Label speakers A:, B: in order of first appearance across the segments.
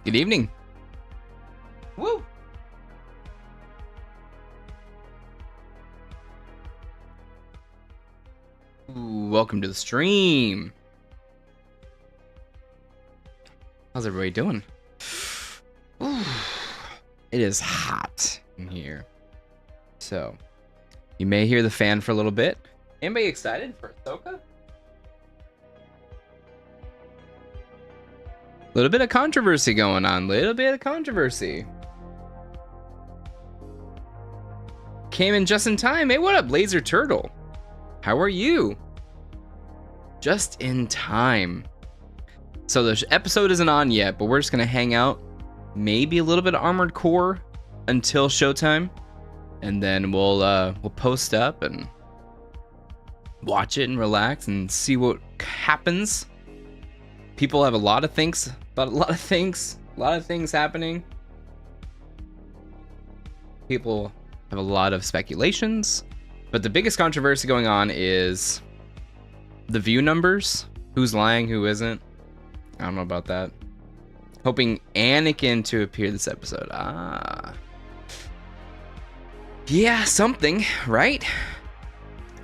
A: Good evening. Woo! Ooh, welcome to the stream. How's everybody doing? Ooh, it is hot in here. So, you may hear the fan for a little bit. Anybody excited for Ahsoka? A little bit of controversy going on. Came in just in time. Hey, what up, Laser Turtle? How are you? Just in time. So the episode isn't on yet, but we're just gonna hang out. Maybe a little bit of Armored Core until showtime, and then we'll post up and watch it and relax and see what happens. People have a lot of things happening. People have a lot of speculations, but the biggest controversy going on is the view numbers. Who's lying, who isn't? I don't know about that. Hoping Anakin to appear this episode. Yeah, something, right?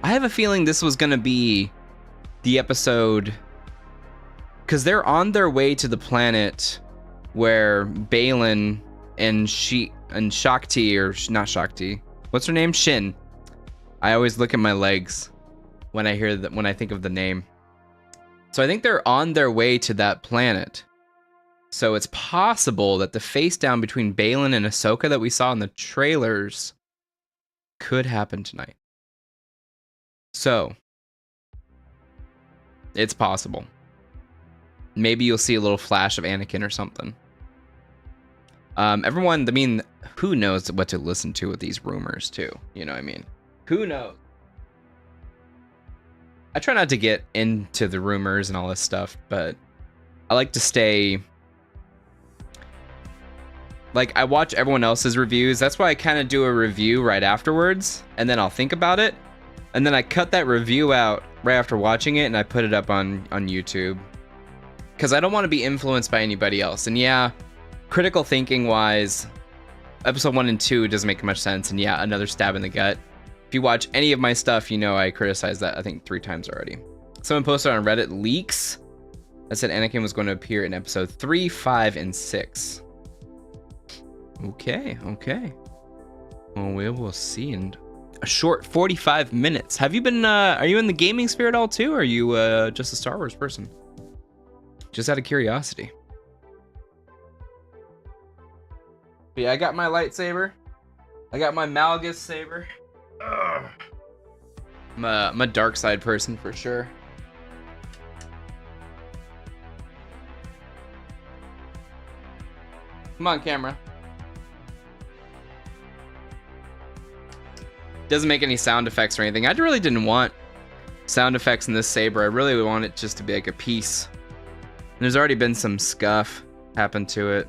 A: I have a feeling this was gonna be the episode, because they're on their way to the planet where Balon and Shakti, or not Shakti, what's her name? Shin. I always look at my legs when I hear that, when I think of the name. So I think they're on their way to that planet. So it's possible that the face down between Balon and Ahsoka that we saw in the trailers could happen tonight. So it's possible. Maybe you'll see a little flash of Anakin or something. Everyone, I mean, who knows what to listen to with these rumors too? You know what I mean? Who knows? I try not to get into the rumors and all this stuff, but I like to stay... Like, I watch everyone else's reviews. That's why I kind of do a review right afterwards, and then I'll think about it, and then I cut that review out right after watching it, and I put it up on YouTube. Because I don't want to be influenced by anybody else. And yeah, critical thinking wise, episode 1 and 2 doesn't make much sense. And yeah, another stab in the gut. If you watch any of my stuff, you know I criticized that, I think, 3 times already. Someone posted on Reddit leaks that said Anakin was going to appear in episode 3, 5, and 6. Okay. Well, we will see in a short 45 minutes. Have you been, are you in the gaming sphere at all too? Or are you just a Star Wars person? Just out of curiosity. But yeah, I got my lightsaber. I got my Malgus saber. Ugh. I'm a dark side person for sure. Come on, camera. Doesn't make any sound effects or anything. I really didn't want sound effects in this saber. I really want it just to be like a piece. And there's already been some scuff happen to it.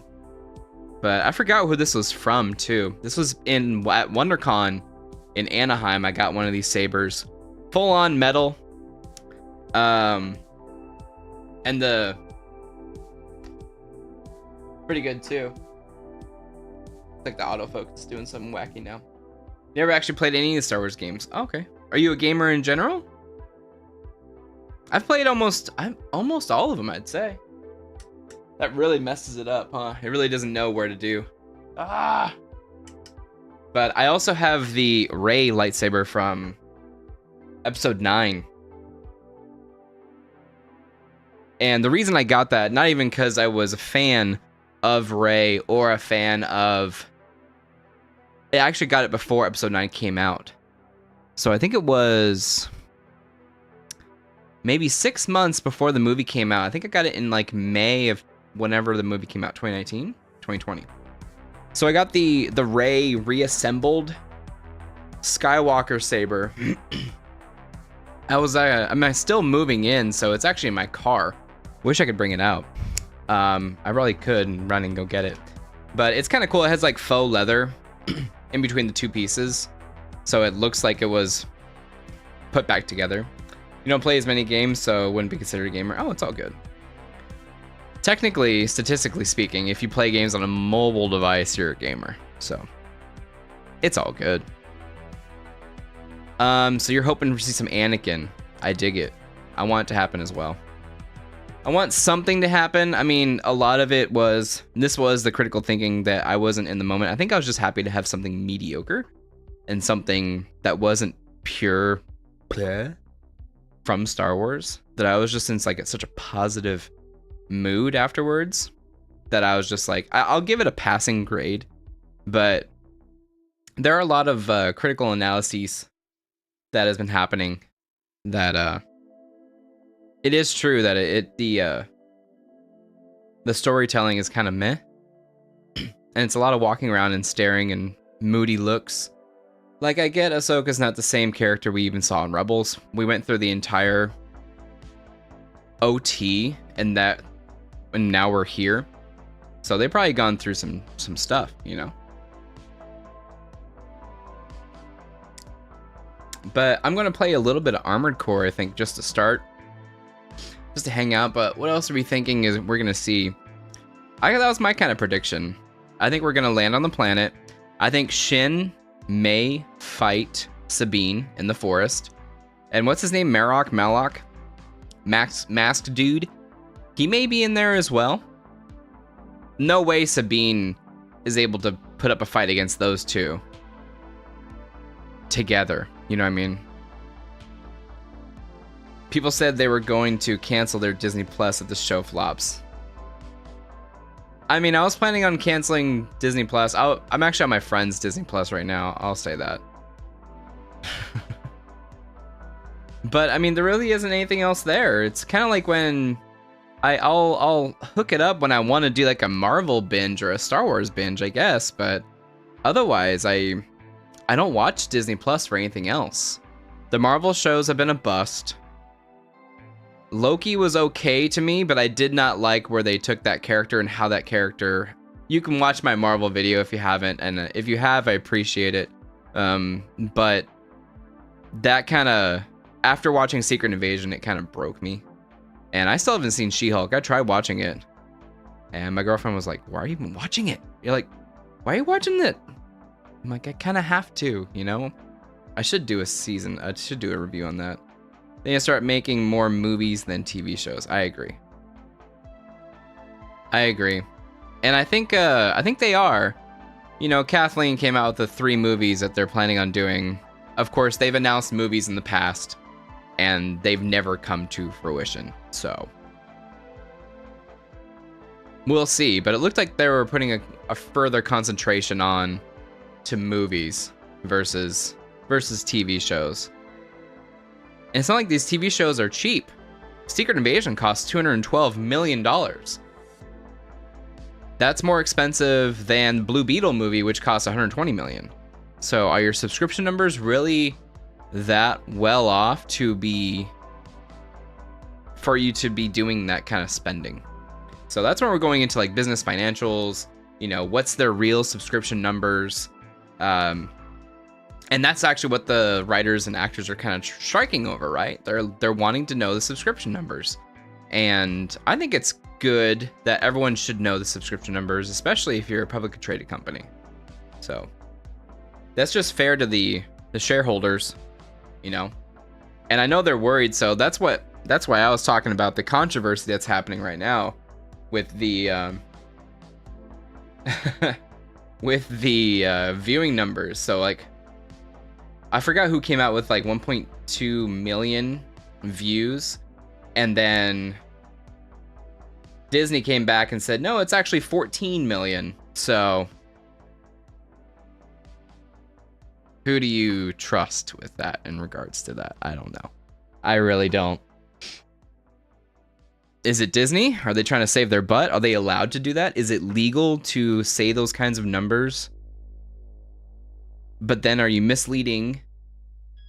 A: But I forgot who this was from, too. This was at WonderCon in Anaheim. I got one of these sabers. Full-on metal. And the... Pretty good, too. It's like the autofocus is doing something wacky now. Never actually played any of the Star Wars games. Oh, okay. Are you a gamer in general? I've played almost all of them, I'd say. That really messes it up, huh? It really doesn't know where to do. But I also have the Rey lightsaber from episode 9. And the reason I got that, not even because I was a fan of Rey or a fan of... I actually got it before episode 9 came out. So I think it was... maybe 6 months before the movie came out. I think I got it in like May of whenever the movie came out, 2019, 2020. So I got the Rey reassembled Skywalker saber. I'm still moving in, so it's actually in my car. Wish I could bring it out. I probably could and run and go get it. But it's kind of cool. It has like faux leather in between the two pieces, so it looks like it was put back together. You don't play as many games, so wouldn't be considered a gamer. Oh, it's all good. technically, statistically speaking, if you play games on a mobile device, you're a gamer. So it's all good. So you're hoping to see some Anakin. I dig it. I want it to happen as well. I want something to happen. I mean, a lot of it was, this was the critical thinking that I wasn't in the moment. I think I was just happy to have something mediocre and something that wasn't pure from Star Wars, that I was just in like such a positive mood afterwards that I was just like, I'll give it a passing grade, but there are a lot of critical analyses that has been happening that it is true that the storytelling is kind of meh, and it's a lot of walking around and staring and moody looks. Like, I get Ahsoka's not the same character we even saw in Rebels. We went through the entire OT and now we're here. So they've probably gone through some stuff, you know. But I'm going to play a little bit of Armored Core, I think, just to start. Just to hang out. But what else are we thinking is we're going to see? That was my kind of prediction. I think we're going to land on the planet. I think Shin may fight Sabine in the forest. And what's his name? Malak? Masked dude? He may be in there as well. No way Sabine is able to put up a fight against those two together. You know what I mean? People said they were going to cancel their Disney Plus if the show flops. I mean, I was planning on canceling Disney Plus. I'm actually on my friend's Disney Plus right now. I'll say that. But I mean, there really isn't anything else there. It's kind of like when I'll hook it up when I want to do like a Marvel binge or a Star Wars binge, I guess. But otherwise, I don't watch Disney Plus for anything else. The Marvel shows have been a bust. Loki was okay to me, but I did not like where they took that character and how that character... You can watch my Marvel video if you haven't, and if you have, I appreciate it. But that kind of... After watching Secret Invasion, it kind of broke me. And I still haven't seen She-Hulk. I tried watching it. And my girlfriend was like, why are you even watching it? You're like, why are you watching it? I'm like, I kind of have to, you know? I should do a season. I should do a review on that. They need to start making more movies than TV shows. I agree. And I think they are. You know, Kathleen came out with the 3 movies that they're planning on doing. Of course, they've announced movies in the past, and they've never come to fruition. So we'll see. But it looked like they were putting a further concentration on to movies versus TV shows. And it's not like these TV shows are cheap. Secret Invasion costs $212 million. That's more expensive than Blue Beetle movie, which costs $120 million. So are your subscription numbers really that well off for you to be doing that kind of spending? So that's when we're going into like business financials, you know, what's their real subscription numbers? And that's actually what the writers and actors are kind of striking over, right? They're wanting to know the subscription numbers. And I think it's good that everyone should know the subscription numbers, especially if you're a publicly traded company. So that's just fair to the shareholders, you know. And I know they're worried, so that's why I was talking about the controversy that's happening right now with the viewing numbers. So like, I forgot who came out with like 1.2 million views, and then Disney came back and said, no, it's actually 14 million. So who do you trust with that in regards to that? I don't know. I really don't. Is it Disney? Are they trying to save their butt? Are they allowed to do that? Is it legal to say those kinds of numbers? But then are you misleading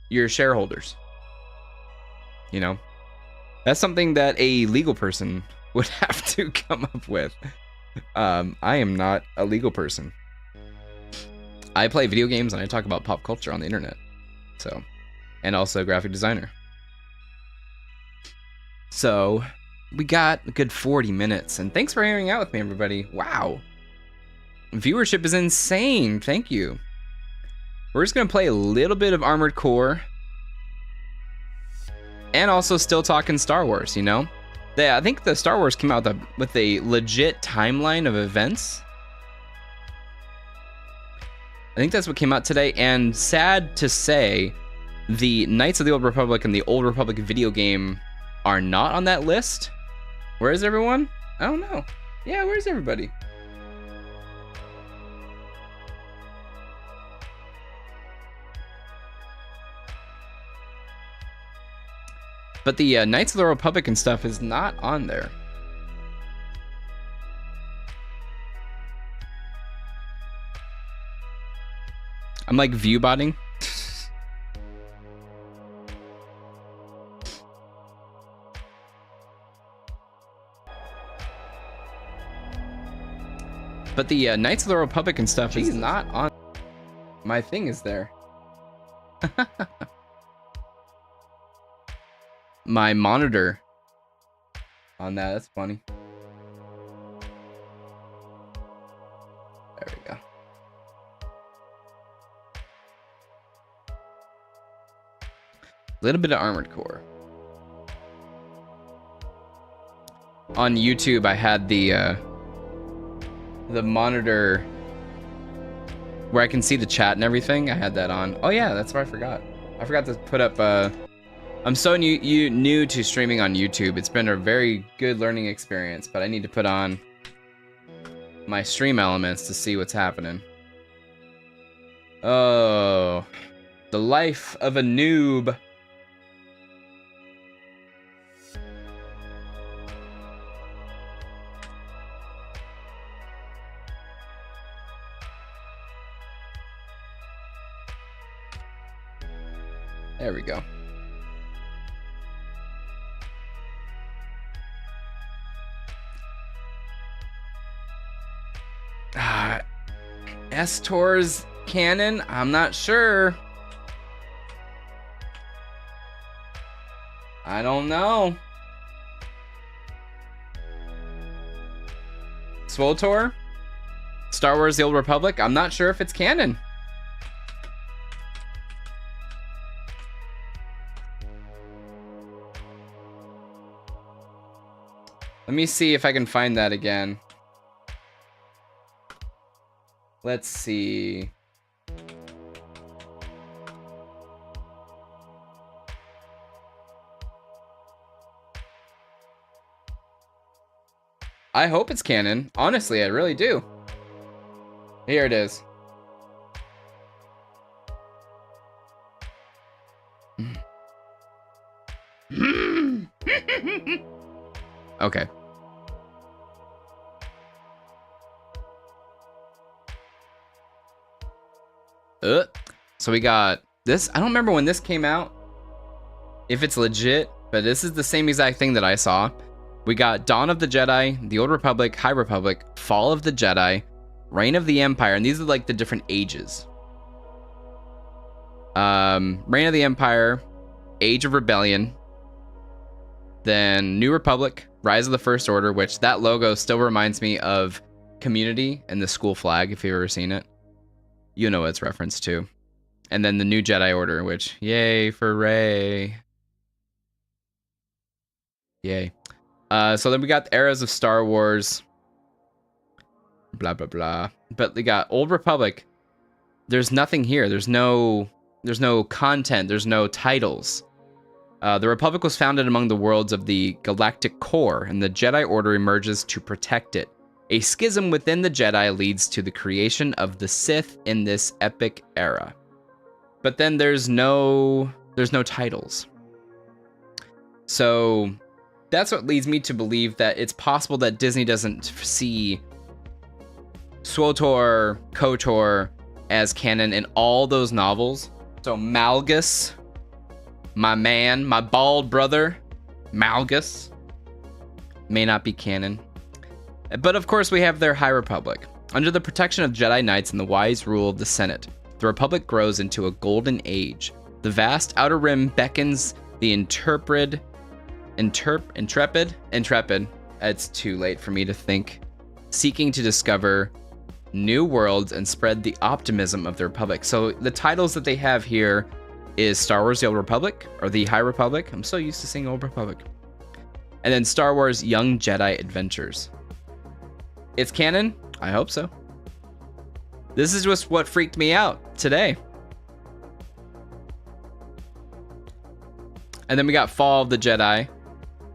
A: your shareholders? You know, that's something that a legal person would have to come up with. I am not a legal person. I play video games and I talk about pop culture on the internet. So, and also graphic designer. So, we got a good 40 minutes. And thanks for hanging out with me, everybody. Wow. Viewership is insane. Thank you. We're just going to play a little bit of Armored Core. And also still talking Star Wars, you know? I think the Star Wars came out with a legit timeline of events. I think that's what came out today. And sad to say, the Knights of the Old Republic and the Old Republic video game are not on that list. Where is everyone? I don't know. Yeah, where's everybody? But the Knights of the Republic and stuff is not on there. I'm like viewbotting. But the Knights of the Republic and stuff is not on. My thing is there. My monitor on that. That's funny. There we go. A little bit of Armored Core. On YouTube, I had the monitor where I can see the chat and everything. I had that on. Oh yeah, that's what I forgot. I forgot to put up. I'm so new to streaming on YouTube. It's been a very good learning experience, but I need to put on my stream elements to see what's happening. Oh, the life of a noob. There we go. S-Tor's canon? I'm not sure. I don't know. SWTOR? Star Wars The Old Republic? I'm not sure if it's canon. Let me see if I can find that again. Let's see. I hope it's canon. Honestly, I really do. Here it is. Okay. So we got this. I don't remember when this came out, if it's legit, but this is the same exact thing that I saw. We got Dawn of the Jedi, The Old Republic, High Republic, Fall of the Jedi, Reign of the Empire, and these are like the different ages. Reign of the Empire, Age of Rebellion, then New Republic, Rise of the First Order, which that logo still reminds me of Community and the school flag, if you've ever seen it. You know what it's referenced to. And then the New Jedi Order, which, yay for Rey. Yay. So then we got the eras of Star Wars. Blah, blah, blah. But we got Old Republic. There's nothing here. There's no content. There's no titles. The Republic was founded among the worlds of the Galactic Core, and the Jedi Order emerges to protect it. A schism within the Jedi leads to the creation of the Sith in this epic era. But then there's no titles. So that's what leads me to believe that it's possible that Disney doesn't see SWTOR, KOTOR as canon in all those novels. So Malgus, my man, my bald brother, Malgus, may not be canon. But of course we have their High Republic. Under the protection of Jedi Knights and the wise rule of the Senate, the Republic grows into a golden age. The vast Outer Rim beckons the intrepid Intrepid. It's too late for me to think. Seeking to discover new worlds and spread the optimism of the Republic. So the titles that they have here is Star Wars The Old Republic, or The High Republic. I'm so used to saying Old Republic. And then Star Wars Young Jedi Adventures. It's canon? I hope so. This is just what freaked me out today. And then we got Fall of the Jedi,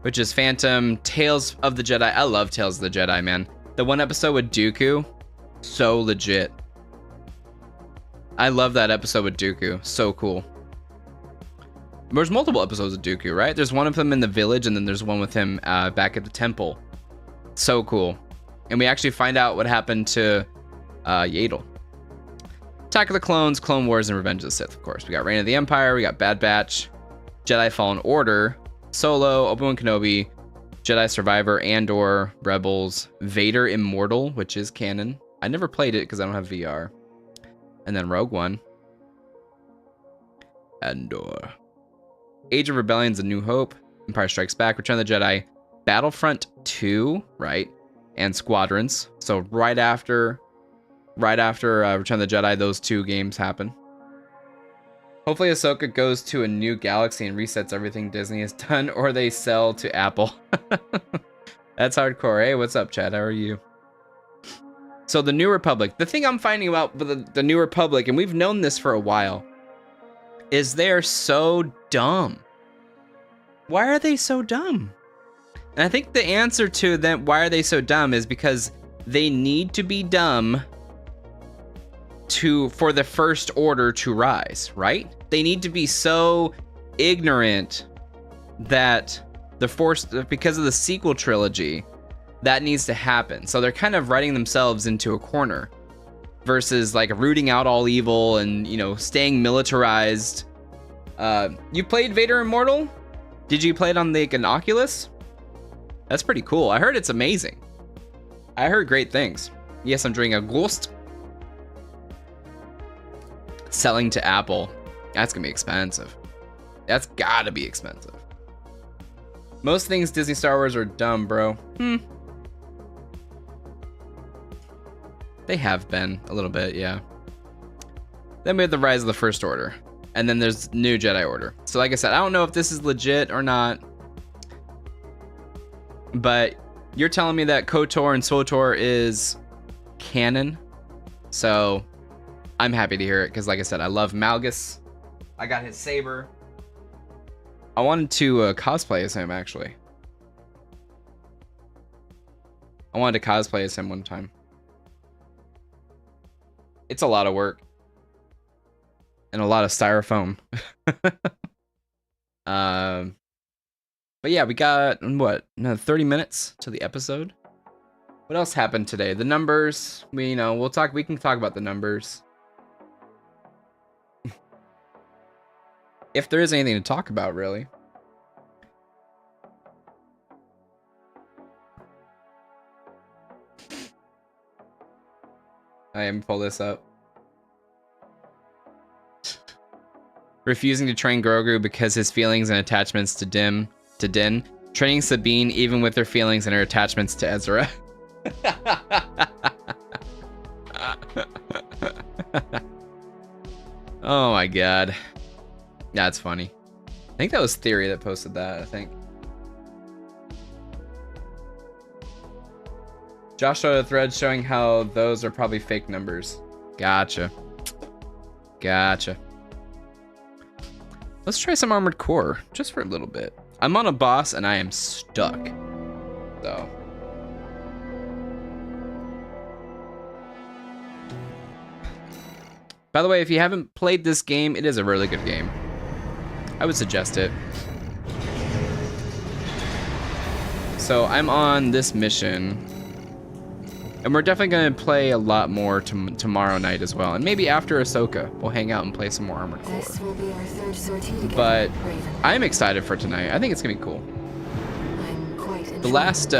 A: which is Phantom, Tales of the Jedi. I love Tales of the Jedi, man. The one episode with Dooku, so legit. I love that episode with Dooku, so cool. There's multiple episodes of Dooku, right? There's one of them in the village, and then there's one with him back at the temple. So cool. And we actually find out what happened to Yaddle. Attack of the Clones, Clone Wars, and Revenge of the Sith, of course. We got Reign of the Empire, we got Bad Batch, Jedi Fallen Order, Solo, Obi-Wan Kenobi, Jedi Survivor, Andor, Rebels, Vader Immortal, which is canon. I never played it because I don't have VR. And then Rogue One. Andor. Age of Rebellion's A New Hope, Empire Strikes Back, Return of the Jedi, Battlefront 2, right? And Squadrons. So right after Return of the Jedi, those two games happen. Hopefully Ahsoka goes to a new galaxy and resets everything Disney has done, or they sell to Apple. That's hardcore. Hey, what's up, Chad? How are you? So the New Republic. The thing I'm finding about the New Republic, and we've known this for a while, is they're so dumb. Why are they so dumb? And I think the answer to them, why are they so dumb, is because they need to be dumb for the First Order to rise, right? They need to be so ignorant that because of the sequel trilogy, that needs to happen. So they're kind of writing themselves into a corner versus like rooting out all evil and, you know, staying militarized. You played Vader Immortal? Did you play it on an Oculus? That's pretty cool. I heard it's amazing. I heard great things. Yes, I'm drinking a Ghost. Selling to Apple. That's gonna be expensive. That's gotta be expensive. Most things Disney Star Wars are dumb, bro. They have been a little bit, yeah. Then we have the Rise of the First Order. And then there's New Jedi Order. So like I said, I don't know if this is legit or not. But you're telling me that KOTOR and SWTOR is canon. So I'm happy to hear it, because like I said, I love Malgus. I got his saber. I wanted to cosplay as him, actually. I wanted to cosplay as him one time. It's a lot of work. And a lot of styrofoam. But yeah, we got, what, another 30 minutes to the episode. What else happened today? The numbers, we can talk about the numbers. If there is anything to talk about, really. I am pull this up. Refusing to train Grogu because his feelings and attachments to Din. Training Sabine even with her feelings and her attachments to Ezra. Oh my god. That's funny. I think that was Theory that posted that, I think. Josh showed a thread showing how those are probably fake numbers. Gotcha. Let's try some Armored Core, just for a little bit. I'm on a boss and I am stuck. So. By the way, if you haven't played this game, it is a really good game. I would suggest it. So I'm on this mission. And we're definitely going to play a lot more tomorrow night as well. And maybe after Ahsoka, we'll hang out and play some more Armored Core.
B: This will be our third sortie together,
A: But
B: Raven.
A: I'm excited for tonight. I think it's going to be cool.
B: I'm quite
A: The last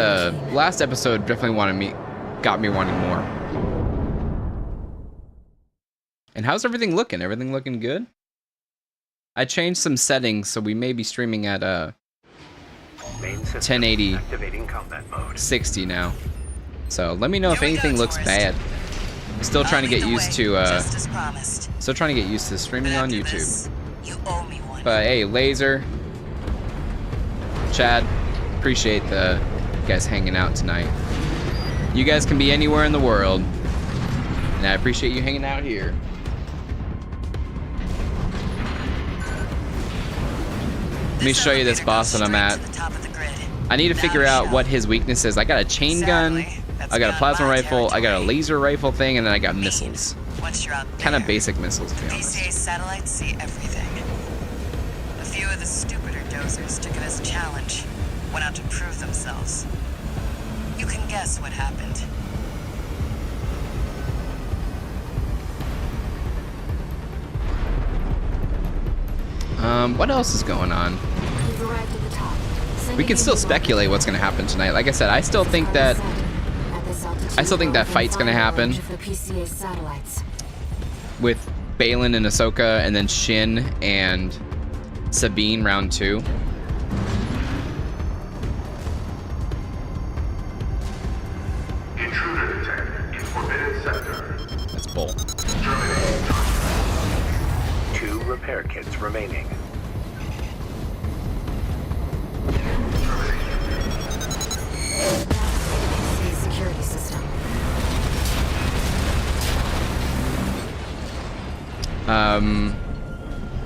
A: episode definitely got me wanting more. And how's everything looking? Everything looking good? I changed some settings, so we may be streaming at
C: Main system
A: 1080
C: activating combat mode.
A: 60 now. So let me know if
D: Here we
A: anything
D: go,
A: looks
D: tourist.
A: bad. I'm still trying to get used to
D: just as promised.
A: still trying to get used to streaming
D: But
A: on
D: after
A: YouTube.
D: this, you owe me one.
A: But hey, Laser, Chad, appreciate the you guys hanging out tonight. You guys can be anywhere in the world, and I appreciate you hanging out here. Let me show you this
D: elevator
A: boss
D: goes
A: that I'm
D: straight
A: at.
D: to the top of the grid.
A: I need to
D: Down
A: figure
D: the
A: out
D: shaft.
A: what his weakness is. I got a chain gun,
D: Sadly, that's
A: I got a
D: beyond
A: plasma
D: my
A: rifle, I got a
D: territory.
A: laser rifle thing, and then I got
D: Me,
A: missiles.
D: Once you're out
A: Kind of
D: there,
A: basic missiles, to be honest.
D: PCA satellites see everything. A few of the stupider dozers took it as a challenge, went out to prove themselves. You can guess what happened.
A: What else is going on?
B: You've arrived at the top.
A: We can still speculate what's going to happen tonight. Like I said, I still think that fight's gonna happen. With Balon and Ahsoka, and then Shin and Sabine round 2.
E: Intruder detected in forbidden sector.
A: That's bull.
C: 2 repair kits remaining.
B: Security system.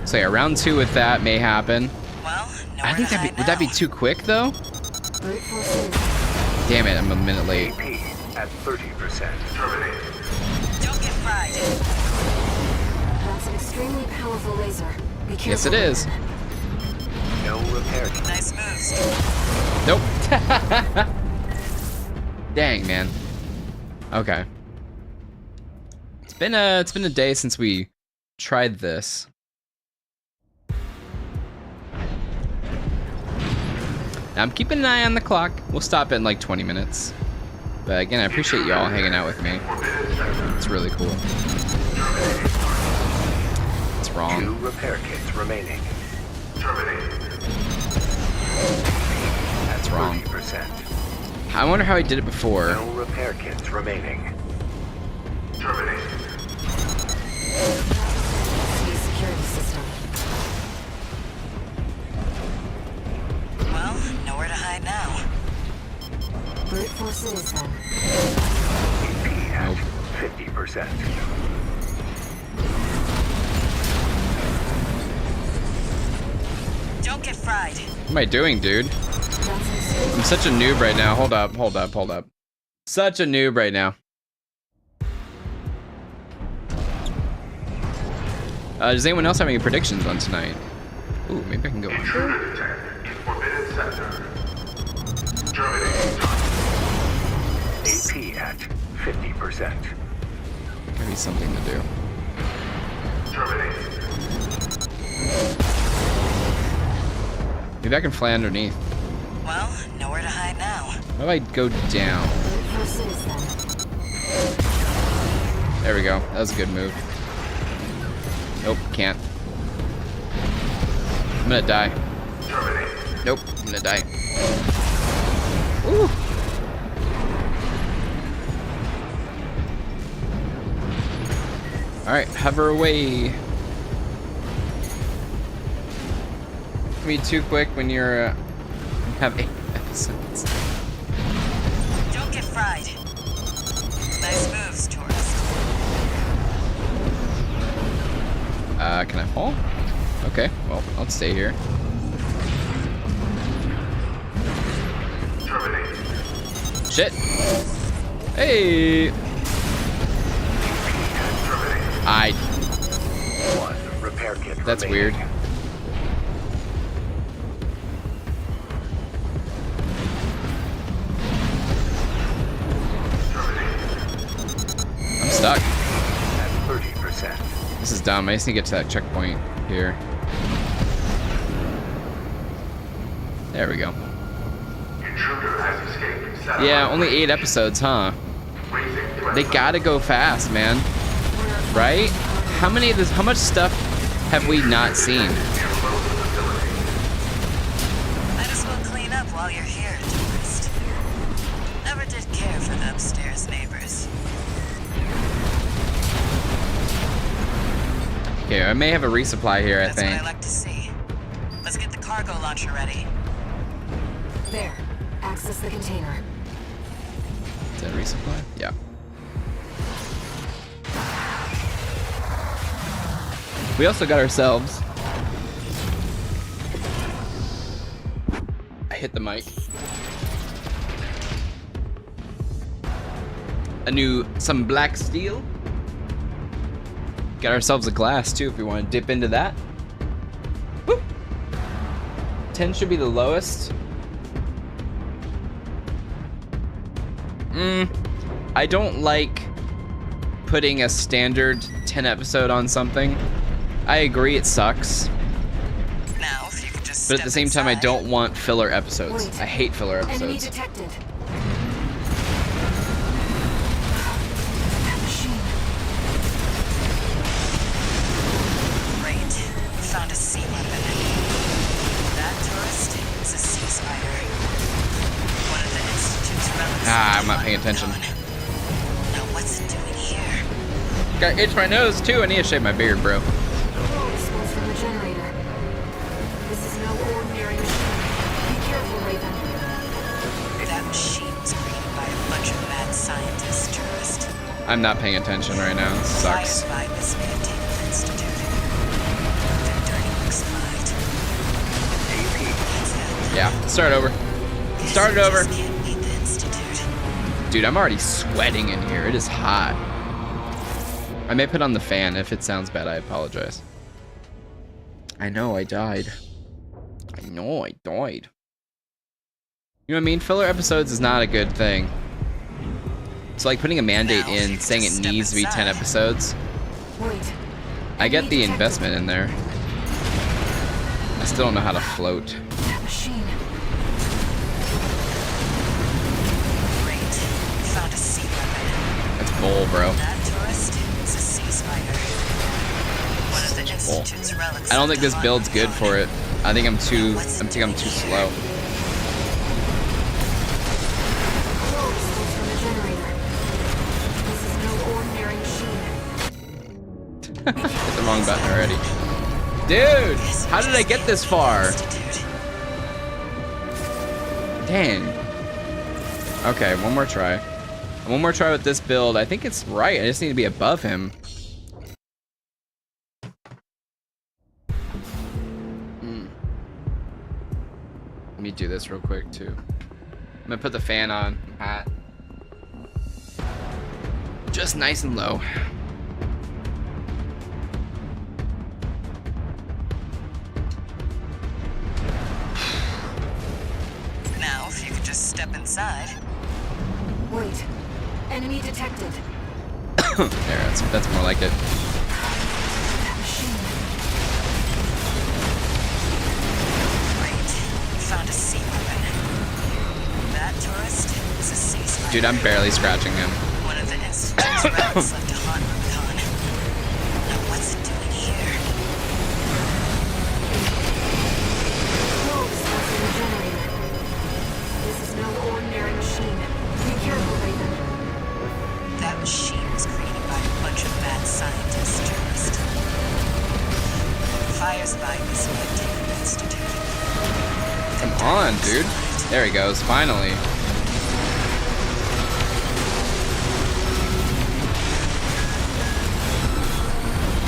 A: So yeah, round 2 with that may happen.
D: Well,
A: I think would that be too quick though?
B: Brute force is
A: Damn it, I'm a minute late.
C: AP at 30%.
E: Terminated.
D: Don't get fried.
B: That's an extremely powerful laser. Be careful.
A: Yes, it is.
C: No repair kit.
D: Nice moves.
A: Nope. Dang, man. Okay. It's been a day since we tried this. Now, I'm keeping an eye on the clock. We'll stop in like 20 minutes. But again, I appreciate y'all hanging out with me. It's really cool. It's
C: 2
A: wrong.
C: repair kits remaining.
E: Terminated.
A: That's wrong.
C: 30%.
A: I wonder how he did it before.
C: No repair kits remaining.
E: Terminated.
B: security system.
D: Well, nowhere to hide now.
B: Brute force it is then.
C: AP at
A: Nope.
C: 50%.
D: Don't get fried.
A: What am I doing, dude?
B: That's an extremely
A: I'm such a noob right now. Hold up. Such a noob right now. Does anyone else have any predictions on tonight? Ooh, maybe I can go under.
E: Intruder detected in forbidden sector. Terminated.
C: AP at 50%.
A: Maybe something to do.
E: Terminated.
A: Maybe I can fly underneath.
D: Well, nowhere to hide now.
A: How do I go down?
B: brute force it is then.
A: There we go. That was a good move. Nope, can't. I'm gonna die.
E: Terminated.
A: Nope, I'm gonna die. Ooh. Alright, hover away. Be too quick when you're have 8 episodes.
D: Don't get fried. Nice moves, tourist.
A: Can I fall? Okay, well, I'll stay here.
E: Terminated.
A: Shit. Hey. I.
C: 1 repair kit
A: That's
C: remaining.
A: weird. I'm stuck.
C: At 30%.
A: This is dumb. I just need to get to that checkpoint here. There we go.
E: Intruder has escaped. Satellite
A: Yeah, only
E: range.
A: 8 episodes, huh?
E: Raising threat
A: They
E: level.
A: gotta go fast, man. Right? How much stuff have we not seen?
D: Might as well clean up while you're here, tourist. Never did care for the upstairs neighbors.
A: Okay, I may have a resupply here, I
D: That's
A: think.
D: what I like to see. Let's get the cargo launcher ready.
B: There. Access the container.
A: Is that a resupply? Yeah. We also got ourselves. I hit the mic. Some black steel. Got ourselves a glass too if we want to dip into that. Woo! 10 should be the lowest. I don't like putting a standard 10 episode on something. I agree it sucks.
D: Now, if you could just
A: But at the same time, I don't want filler episodes.
B: Wait.
A: I hate filler
B: Enemy
A: episodes.
B: detected. That machine.
D: Great. Found a sea weapon. That tourist is a sea spider. One of the Institute's relics.
A: I'm not paying attention.
D: Now what's it doing here?
A: Got itch my nose too. I need to shave my beard, bro.
B: Smoke from the generator. This is no ordinary machine. Be careful, Raven.
D: That machine was created by a bunch of mad scientists, tourist.
A: I'm not paying attention right now. This sucks.
D: Fired by this containment institute. Their dirty works lied.
A: Yeah, start over. Start it over.
D: Just can't beat the institute.
A: Dude, I'm already sweating in here. It is hot. I may put on the fan. If it sounds bad, I apologize. I know I died. I know I died. You know what I mean? Filler episodes is not a good thing. It's like putting a mandate
D: Now, if you
A: in
D: could
A: saying
D: just
A: it
D: step
A: needs to be 10
D: inside.
A: episodes.
B: Wait.
A: I get the
B: Enemy
A: investment in there. I still don't know how to float.
B: detected. That machine.
D: Great. Found a sea weapon.
A: That's bull, bro.
D: That tourist is a sea spider. One of the institute's relics.
A: I don't think
D: left
A: this
D: on
A: build's good
D: Balon.
A: for it. I think I'm too slow.
B: Smoke from the generator. This is no ordinary machine.
A: Hit the wrong button already. Dude, how did I get this far?
D: Institute.
A: Dang. Okay, one more try. One more try with this build. I think it's right. I just need to be above him. Let me do this real quick too. I'm gonna put the fan on. Hat. Just nice and low.
D: Now, if you could just step inside.
B: Wait. Enemy detected.
A: There, that's more like it.
B: That machine.
D: Great. Found a sea weapon. That tourist is a sea spider.
A: Dude, I'm barely scratching him.
D: One of the institute's relics left to haunt Rubicon. Now what's it doing here?
B: Smoke from the generator. This is no ordinary machine. Be careful, Raven.
D: That machine was created by a bunch of mad scientists, tourist. Fires by this containment institute.
A: Come on, dude. There he goes, finally.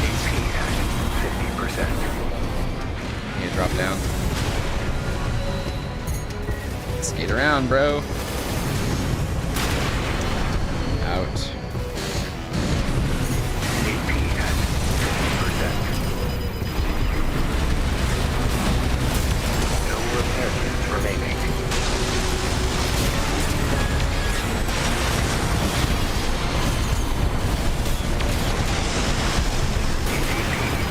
C: AP at 50%.
A: Need to drop down. Skate around, bro. Out.
C: AP at 50%. No repair kits remaining.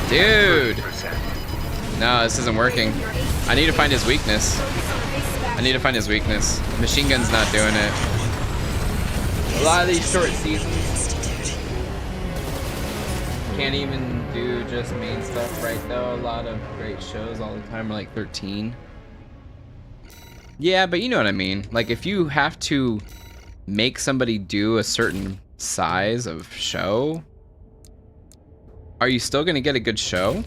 A: Dude!
C: 30%.
A: No, this isn't working. I need to find his weakness. I need to find his weakness. Machine gun's not doing it. A lot of these short seasons can't even do just main stuff right though. A lot of great shows all the time are like 13. Yeah, but you know what I mean. Like, if you have to make somebody do a certain size of show, are you still gonna get a good show?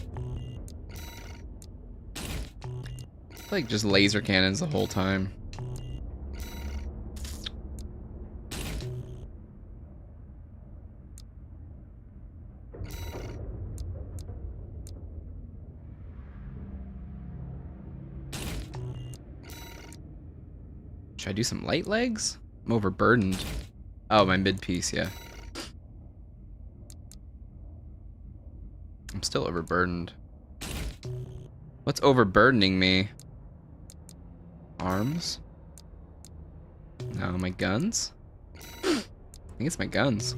A: Like, just laser cannons the whole time. Should I do some light legs? I'm overburdened. Oh, my mid piece, yeah. I'm still overburdened. What's overburdening me? Arms? No, my guns? I think it's my guns.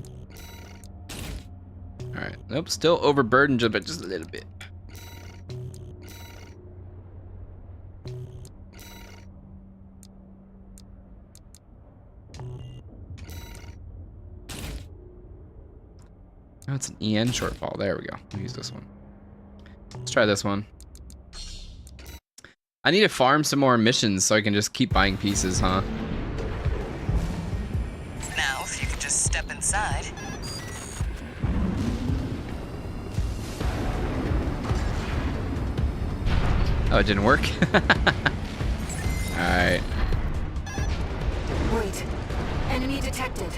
A: Alright, nope, still overburdened, but just a little bit. Oh, it's an EN shortfall. There we go. I'll use this one. Let's try this one. I need to farm some more missions so I can just keep buying pieces, huh?
D: Now, if you could just step inside.
A: Oh, it didn't work? Alright.
B: Wait. Enemy detected.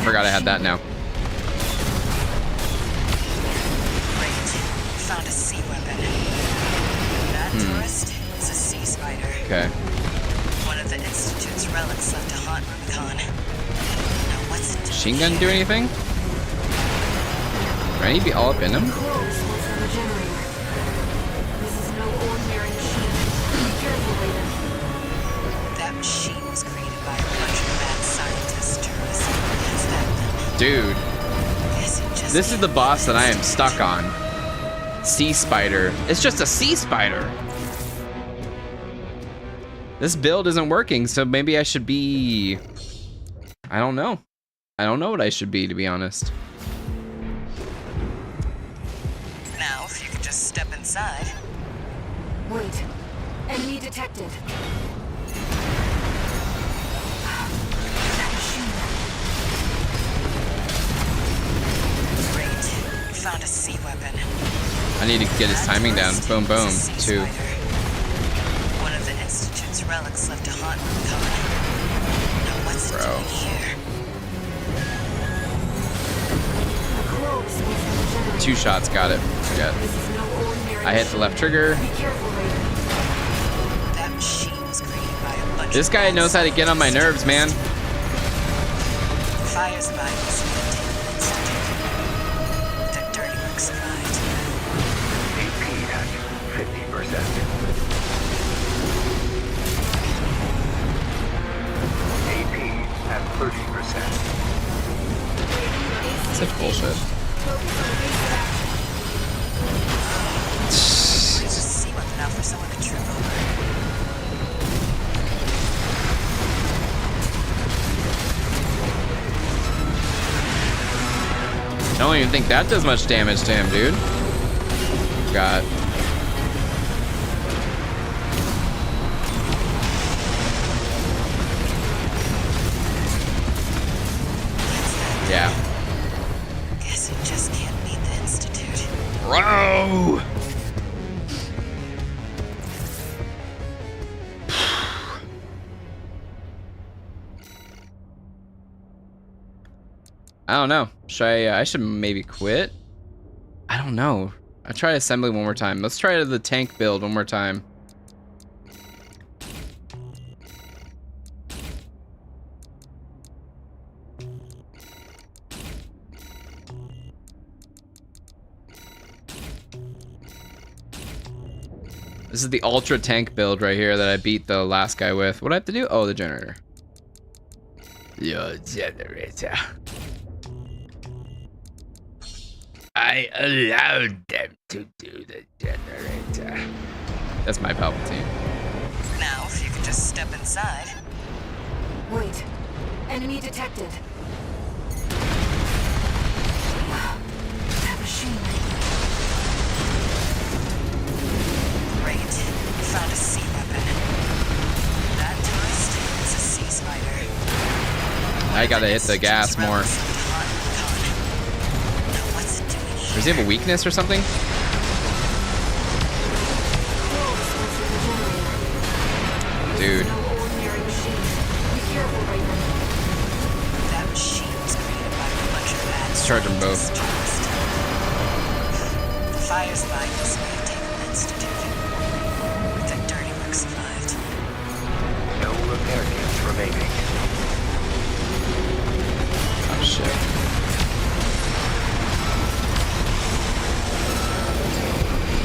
A: Forgot I had that now.
D: Great. Found a sea weapon. That tourist is a sea spider.
A: Okay.
D: One of the Institute's relics left to haunt Rubicon. Now what's it doing?
A: Machine gun do anything? Do I need to be all up in him?
B: Close was the generator. This is no ordinary machine. Be careful, Raven.
D: That machine was created by a bunch of mad scientists, tourists. That's that.
A: Dude,
D: Guess it just
A: this is the boss that I am stuck on. Sea spider. It's just a sea spider. This build isn't working, so maybe I should be... I don't know. I don't know what I should be, to be honest.
D: Now, if you could just step inside.
B: Wait. Enemy detected. That machine.
D: Great. Found a sea weapon.
A: I need to get his timing down. Boom, boom.
D: It's a sea
A: 2.
D: spider. One of the Institute's relics left to haunt Rubicon. Now what's it
A: Bro.
D: doing here?
B: Close was the generator.
A: 2 shots, got it. Forget.
B: This is no ordinary
A: I hit the left trigger.
B: Be careful, Raven.
D: That machine was created by a bunch
A: This
D: of
A: guy
D: mad
A: knows how to get on my nerves, man.
D: Fire survivors lived in the Institute. The dirty work survived.
C: AP at 50%. AP at 30%.
A: Such bullshit.
D: There's a sea weapon out for someone to trip over.
A: I don't even think that does much damage to him, dude. God. Yeah.
D: Guess it just can't beat the Institute.
A: Bro! I don't know. I should maybe quit? I don't know. I'll try assembly one more time. Let's try the tank build one more time. This is the ultra tank build right here that I beat the last guy with. What do I have to do? Oh, the generator. Your generator. I allowed them to do the generator. That's my Palpatine.
D: Now, if you could just step inside.
B: Wait. Enemy detected. That machine.
A: I gotta hit the gas more. Does he have a weakness or something? Dude.
B: No ordinary machine. Be careful right now.
D: That machine was created by a bunch of bad
A: Let's charge them both.
D: The fires by this may have taken the Institute. The dirty work survived.
C: No repair kits remaining.
A: Oh shit.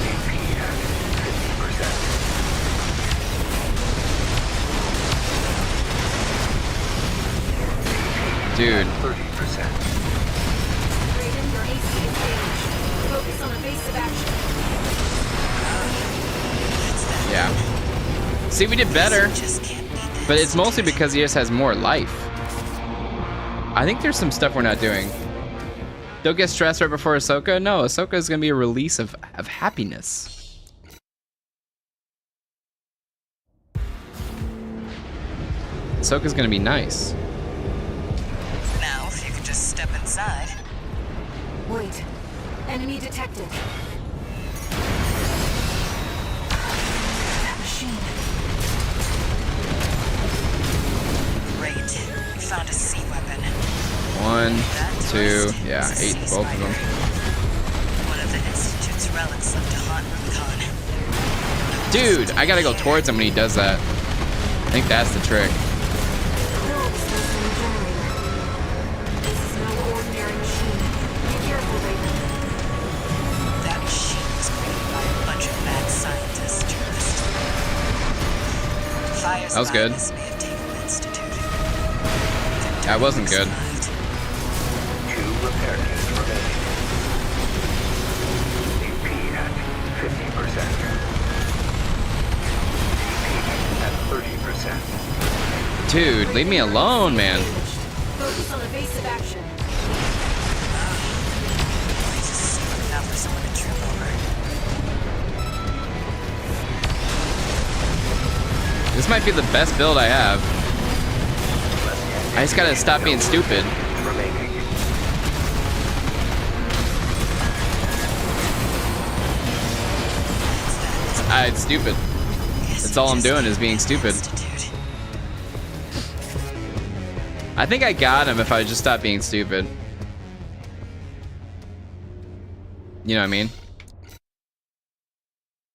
C: AP at 50%.
A: Dude.
C: 30%.
B: Raiden, your AC is damaged. Focus on evasive action.
A: Yeah. See, we did better,
D: Just can't beat the
A: but it's mostly because he just has more life. I think there's some stuff we're not doing. Don't get stressed right before Ahsoka. No, Ahsoka is gonna be a release of happiness. Ahsoka's gonna be nice.
D: Now, if you could just step inside.
B: Wait. Enemy detected. That machine.
D: Great. You found a C weapon.
A: 1, 2, yeah, 8, both of them.
D: One of the Institute's relics left to haunt Rubicon.
A: Dude, I gotta go towards him when he does that. I think that's the trick.
B: Probe specimen generator. This is no ordinary machine. Be careful, Raiden.
D: That machine was created by a bunch of mad scientists, tourists. Fires
A: That was
D: by
A: good.
D: this may have taken the Institute.
A: That wasn't good.
D: Survived.
C: 2 repair kits remaining. AP at 50%. AP at 30%.
A: Dude, leave me alone, man.
B: Focus on evasive action.
D: Places seem enough for someone to trip over.
A: This might be the best build I have. I just gotta stop being stupid.
C: Remaining.
A: It's stupid. That's all I'm doing is being stupid. I think I got him if I just stopped being stupid. You know what I mean?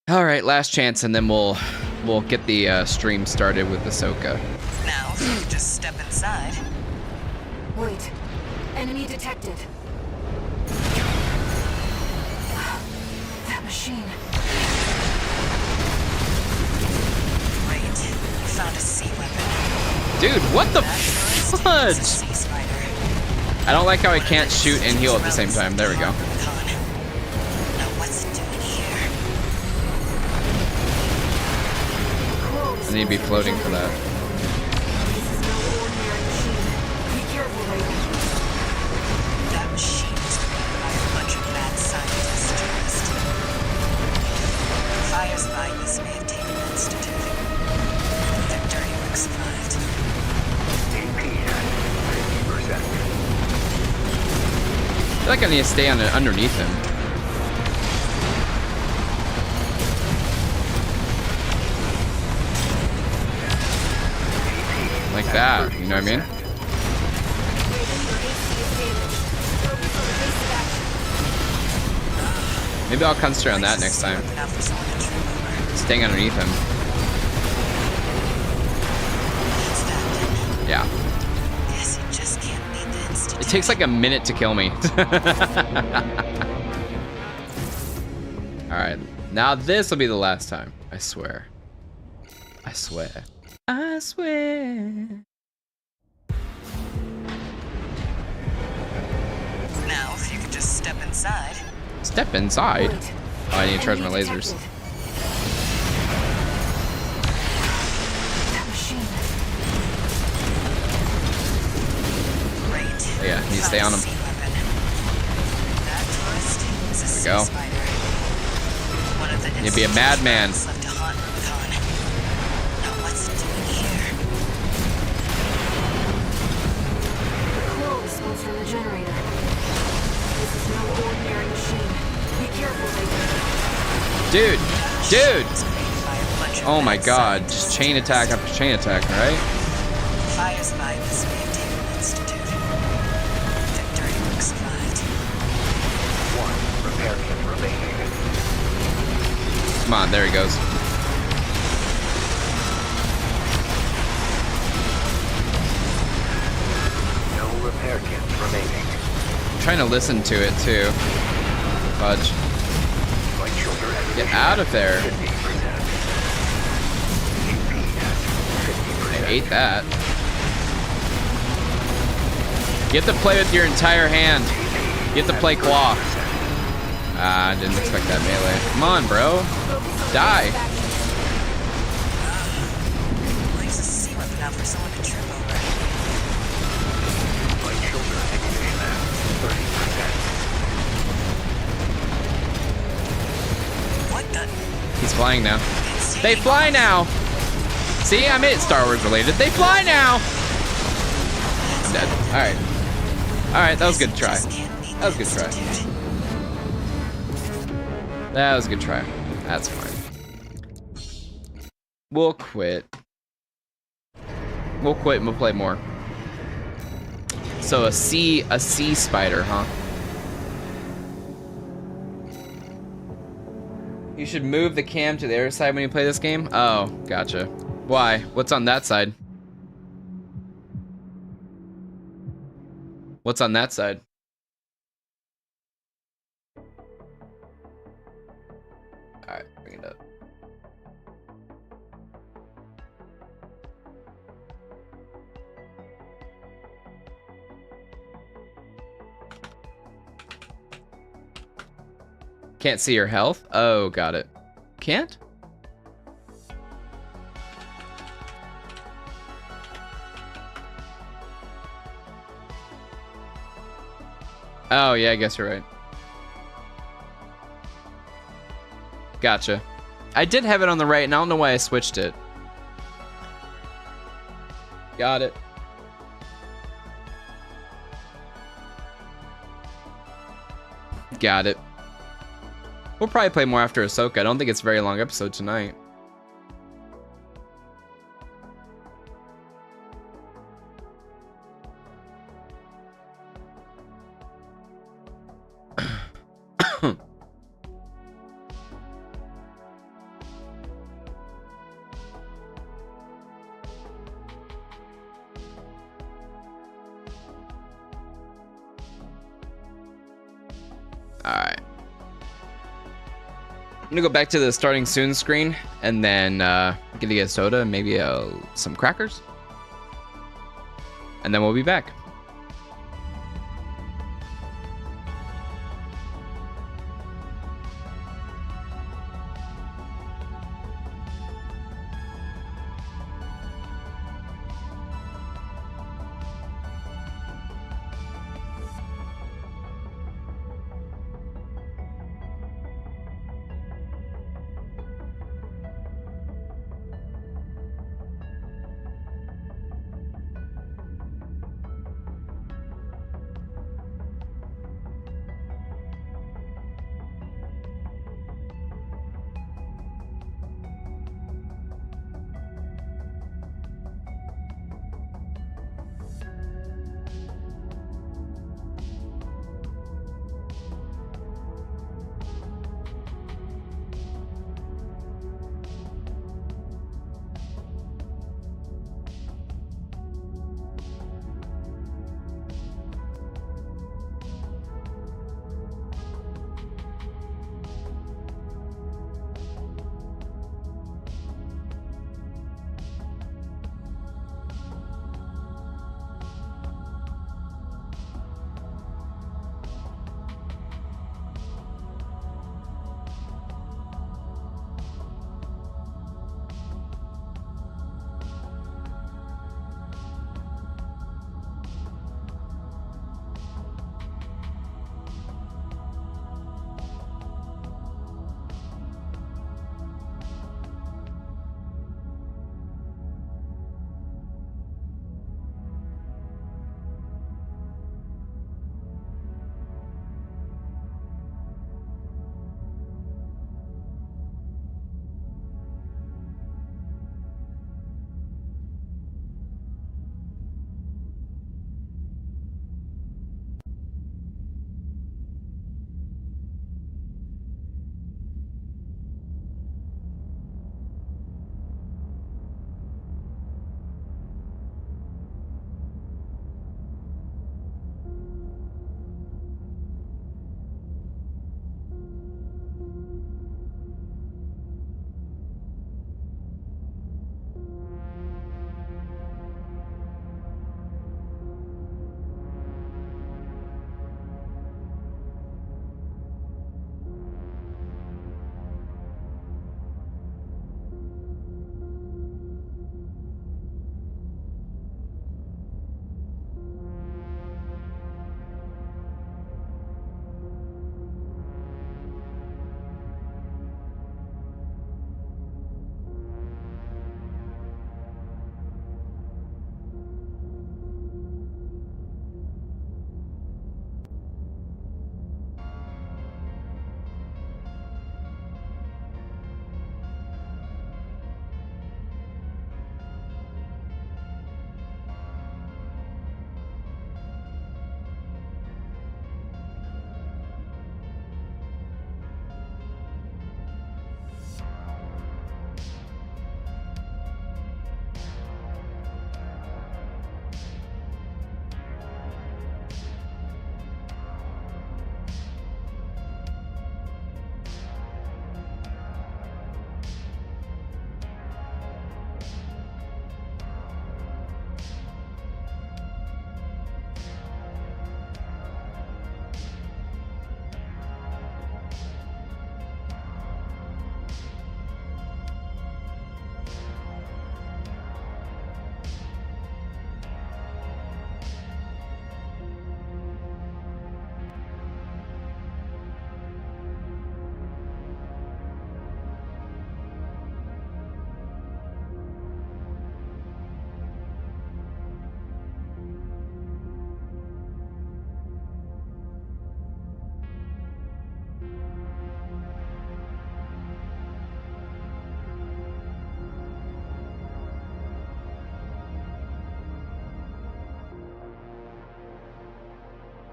A: All right, last chance, and then we'll get the stream started with Ahsoka.
D: Now, if you could just step inside.
B: Wait. Enemy detected. That machine.
D: Great. You found a C weapon.
A: Dude, what the
D: That tourist is a
A: fudge?
D: sea spider.
A: I don't like how I can't shoot and heal at the same time. There we go.
D: Now, what's it doing here?
A: I need to be floating for that.
B: This is no ordinary machine. Be careful, Raiden.
D: That machine was created by a bunch of mad scientists, tourists. Fires by this may have taken the Institute. Their dirty work survived.
C: AP at 50%.
A: I feel like I need to stay underneath him. Like that, you know what I mean?
B: Raiden, your AC is damaged. Focus on evasive action.
A: Maybe I'll concentrate on that next time.
D: Enough for someone to trip over.
A: Staying underneath him.
D: That's that then.
A: Yeah.
D: Guess you just can't beat the Institute.
A: It takes like a minute to kill me. Alright. Now this will be the last time. I swear. I swear. I swear.
D: Now, if you could just step inside.
A: Step inside.
B: Wait.
A: Oh, I need to charge my
B: Enemy
A: lasers.
B: detected. That machine.
D: Great.
A: Oh, yeah, need to stay on him.
D: Found a C weapon. That tourist is a sea
A: There we go.
D: spider. One of the
A: You'd be a madman.
D: Institute's left to haunt Rubicon. Now what's it doing here?
B: from the generator. This is no ordinary machine. Be careful, Raven.
A: Dude!
D: Was created by a bunch of
A: Oh my
D: mad
A: god,
D: scientists
A: just chain attack after chain attack, right?
D: Fires by this Maintainment Institute. Victory looks flat.
C: One repair kit remaining.
A: Come on, there he goes.
C: No repair kits remaining.
A: I'm trying to listen to it too. Fudge.
C: Flight filter activation
A: Get out of there.
C: 50%. AP at 50%.
A: I ate that. You have to play with your entire hand. You have to play claw. Ah, I didn't expect that melee. Come on, bro. Die.
D: Leaves a sea weapon out for someone to trip over.
C: Flight filter activation at 30%.
D: What the?
A: He's flying now. They fly now. See, I made it Star Wars related. They fly now. I'm dead. All right. All right, that was a good try. That was a good try. That was a good try. That's fine. We'll quit. We'll quit and we'll play more. So a sea spider, huh? You should move the cam to the other side when you play this game? Oh, gotcha. Why? What's on that side? What's on that side? Alright, bring it up. Can't see your health? Oh, got it. Can't? Oh, yeah, I guess you're right. Gotcha. I did have it on the right, and I don't know why I switched it. Got it. Got it. We'll probably play more after Ahsoka. I don't think it's a very long episode tonight. Alright. I'm gonna go back to the starting soon screen and then gonna get a soda and maybe some crackers. And then we'll be back.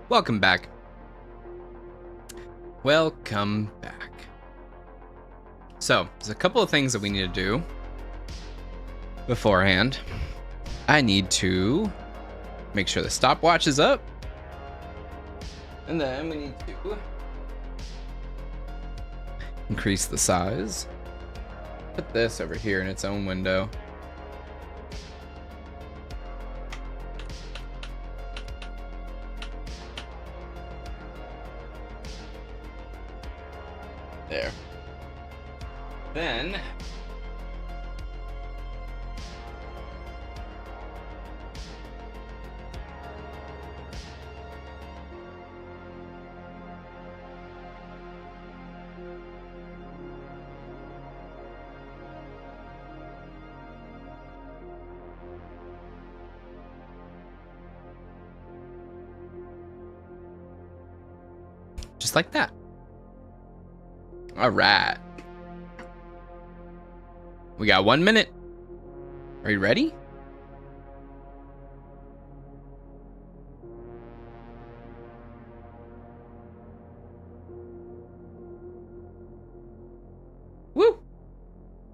A: Welcome back. Welcome back. So, there's a couple of things that we need to do beforehand. I need to make sure the stopwatch is up. And then we need to increase the size. Put this over here in its own window. There. Then just like that. All right. We got 1 minute. Are you ready? Woo!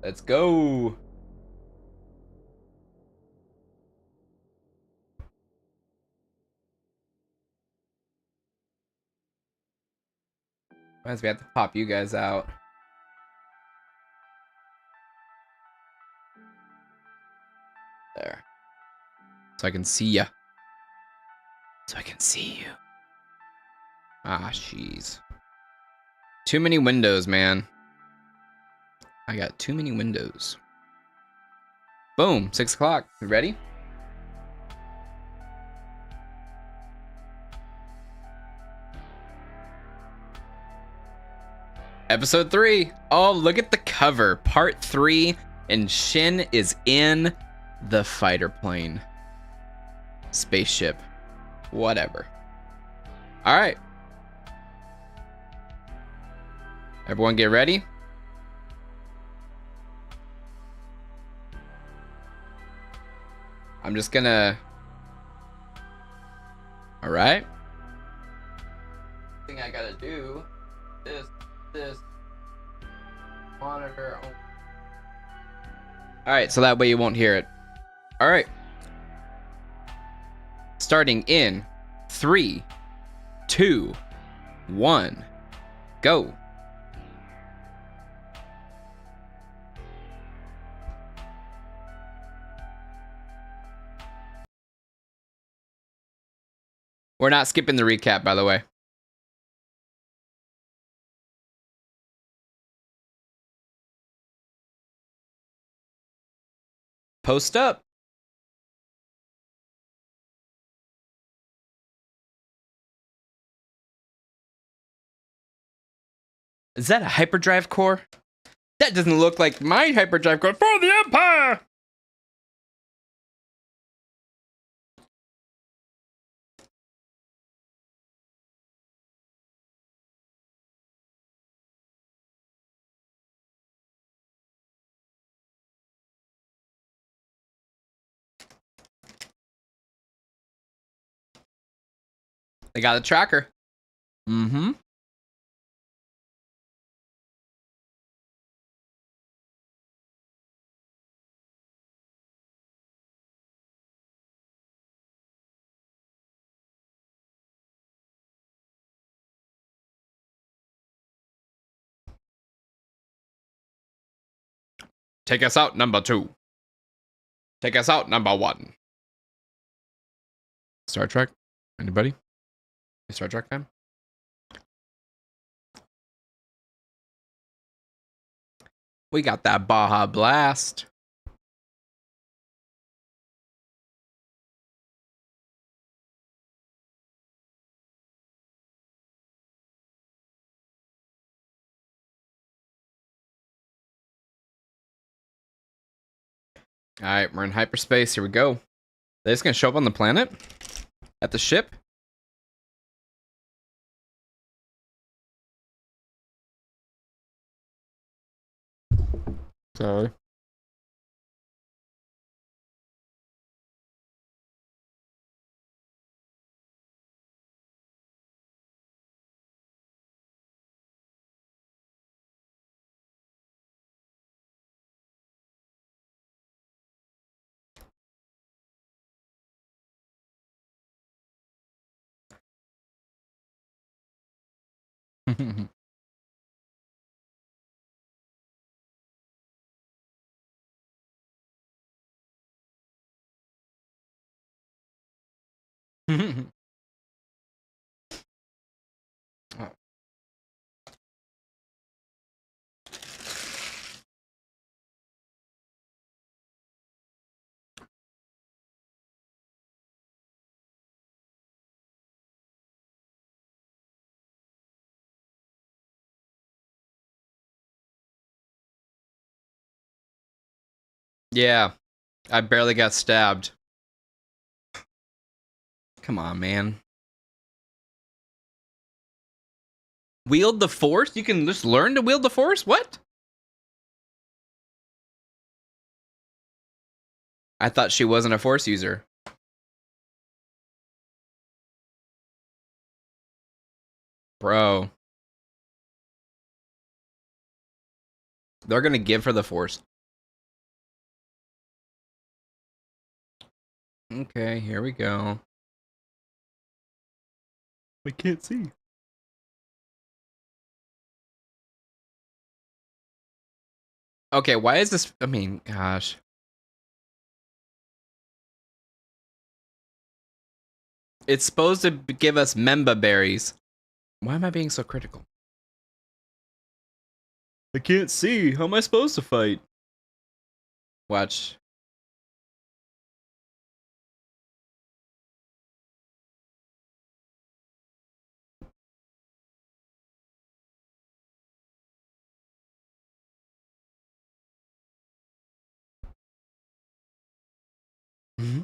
A: Let's go. Reminds me, I have to pop you guys out. There. So I can see ya. So I can see you. Ah, jeez. Too many windows, man. I got too many windows. Boom, 6 o'clock. You ready? Episode 3. Oh, look at the cover. Part 3. And Shin is in the fighter plane. Spaceship. Whatever. Alright. Everyone get ready. I'm just gonna... Alright. Thing I gotta do. This. Monitor. Alright, so that way you won't hear it. Alright. Starting in 3, 2, 1, go. We're not skipping the recap, by the way. Post up. Is that a hyperdrive core? That doesn't look like my hyperdrive core for the Empire! They got a tracker. Mm-hmm. Take us out, number 2. Take us out, number 1. Star Trek? Anybody? Star Trek fan? We got that Baja Blast. All right, we're in hyperspace. Here we go. They're just gonna show up on the planet? At the ship? Sorry. Yeah, I barely got stabbed. Come on, man. Wield the Force? You can just learn to wield the Force? What? I thought she wasn't a Force user. Bro. They're gonna give her the Force. Okay, here we go. I can't see. Okay, why is this? I mean, gosh. It's supposed to give us Memba berries. Why am I being so critical? I can't see. How am I supposed to fight? Watch. Mm-hmm.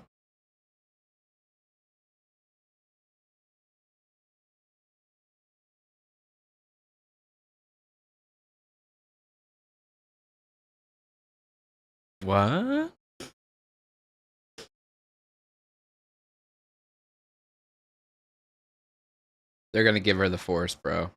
A: What? They're gonna give her the Force, bro.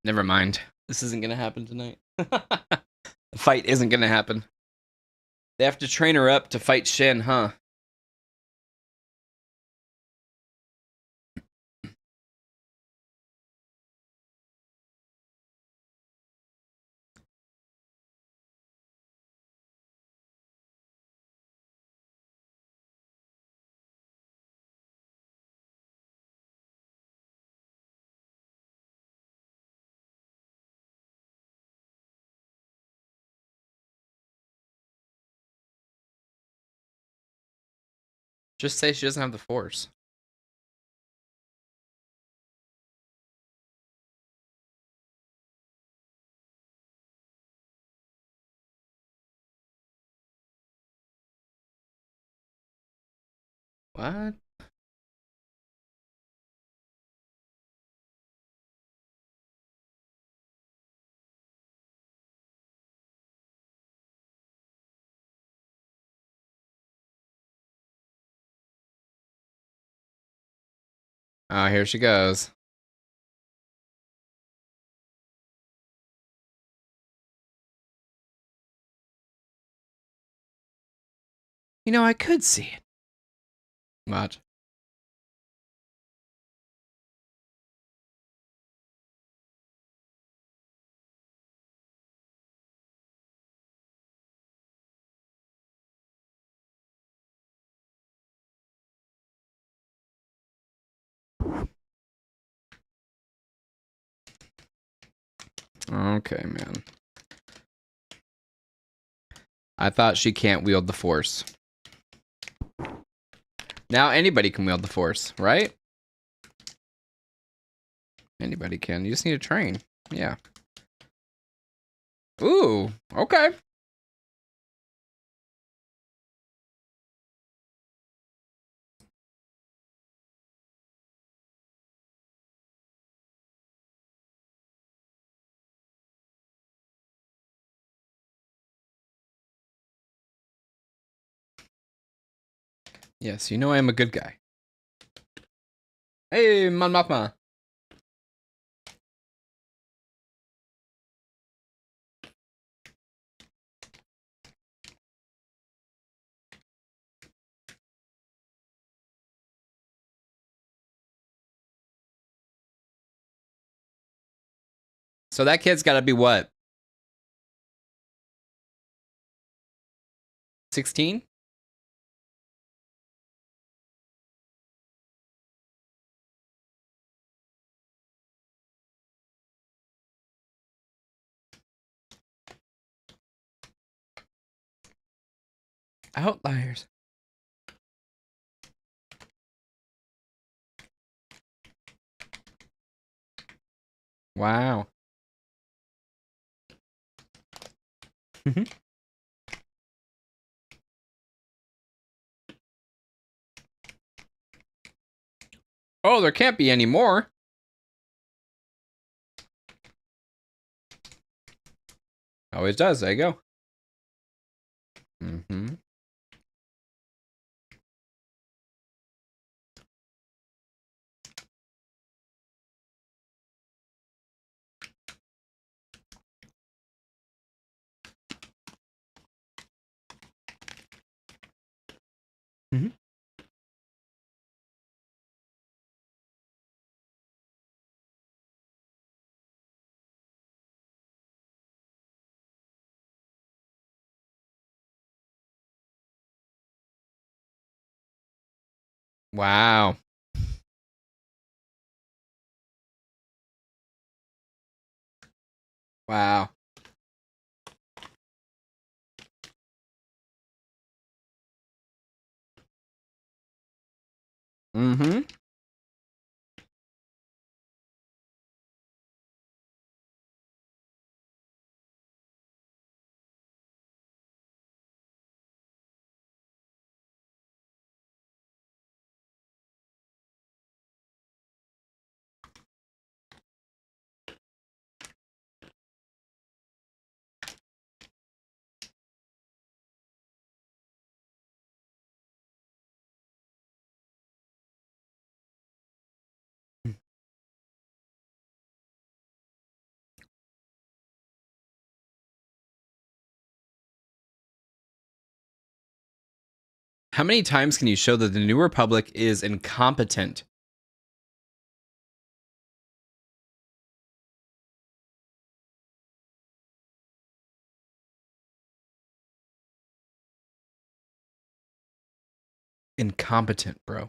A: Never mind. This isn't gonna happen tonight. The fight isn't gonna happen. They have to train her up to fight Shin, huh? Just say she doesn't have the Force. What? Oh, here she goes. You know, I could see it. Watch. Okay, man. I thought she can't wield the Force. Now anybody can wield the Force, right? Anybody can. You just need to train. Yeah. Ooh, okay. Yes, you know I am a good guy. Hey, Manmakma. So that kid's got to be what? 16? Outliers. Wow. Oh, there can't be any more. Always does. There you go. Mm-hmm. Mm-hmm. Wow. Wow. Mm-hmm. How many times can you show that the New Republic is incompetent? Incompetent, bro.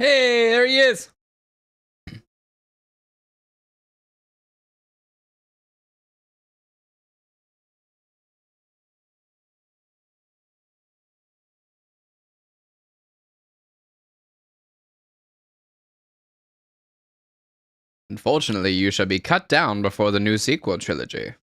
A: Hey, there he is. Unfortunately, you shall be cut down before the new sequel trilogy.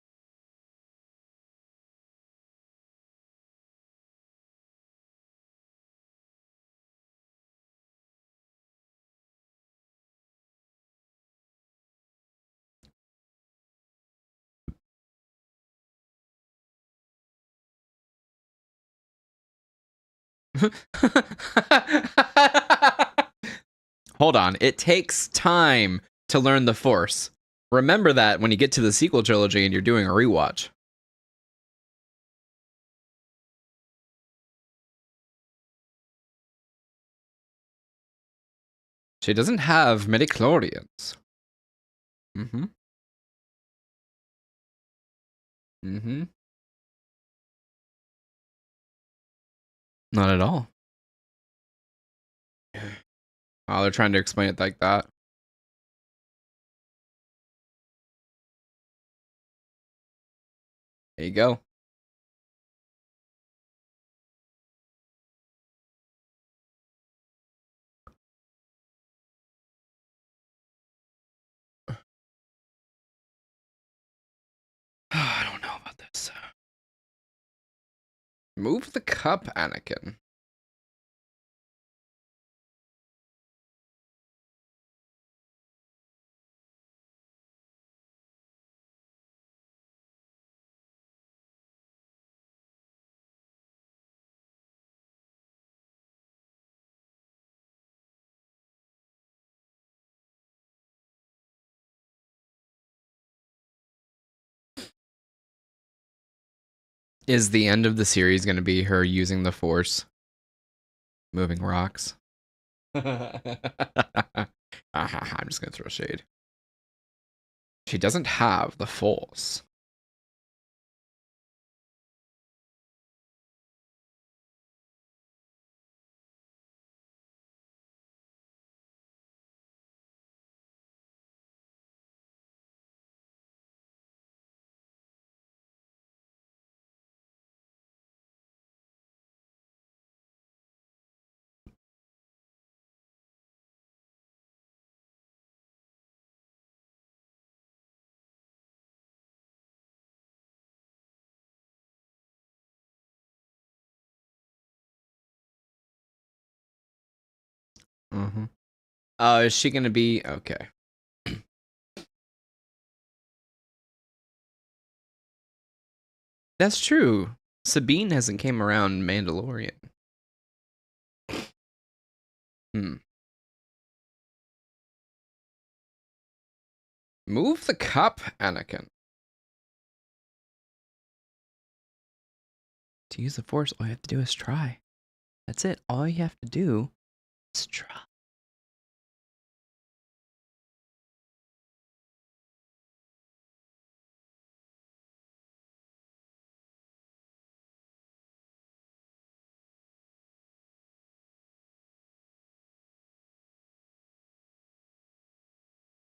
A: Hold on. It takes time to learn the Force. Remember that when you get to the sequel trilogy and you're doing a rewatch. She doesn't have midichlorians. Mm-hmm. Mm-hmm. Not at all. Oh, they're trying to explain it like that. There you go. I don't know about this. Move the cup, Anakin. Is the end of the series going to be her using the Force, moving rocks? I'm just going to throw shade. She doesn't have the Force. Mm-hmm. Is she going to be... Okay. That's true. Sabine hasn't came around Mandalorian. Move the cup, Anakin. To use the Force, all you have to do is try. That's it. All you have to do is try.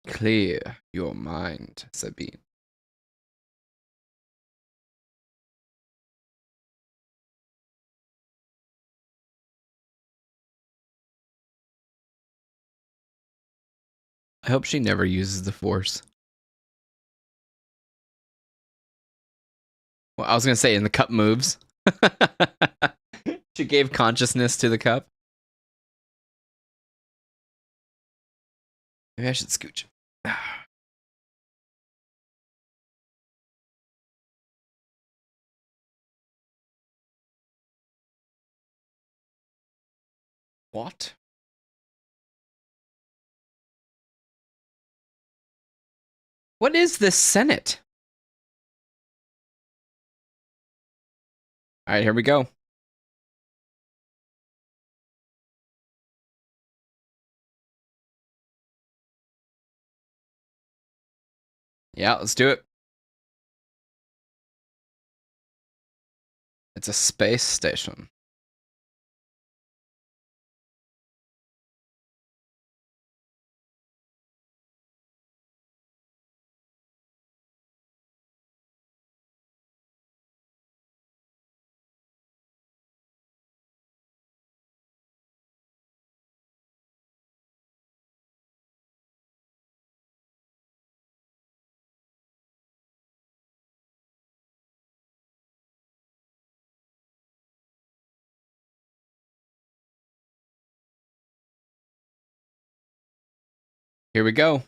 A: Clear your mind, Sabine. I hope she never uses the Force. Well, I was gonna say in the cup moves. She gave consciousness to the cup. Maybe I should scooch. What? What is this Senate? All right, here we go. Yeah, let's do it. It's a space station. Here we go.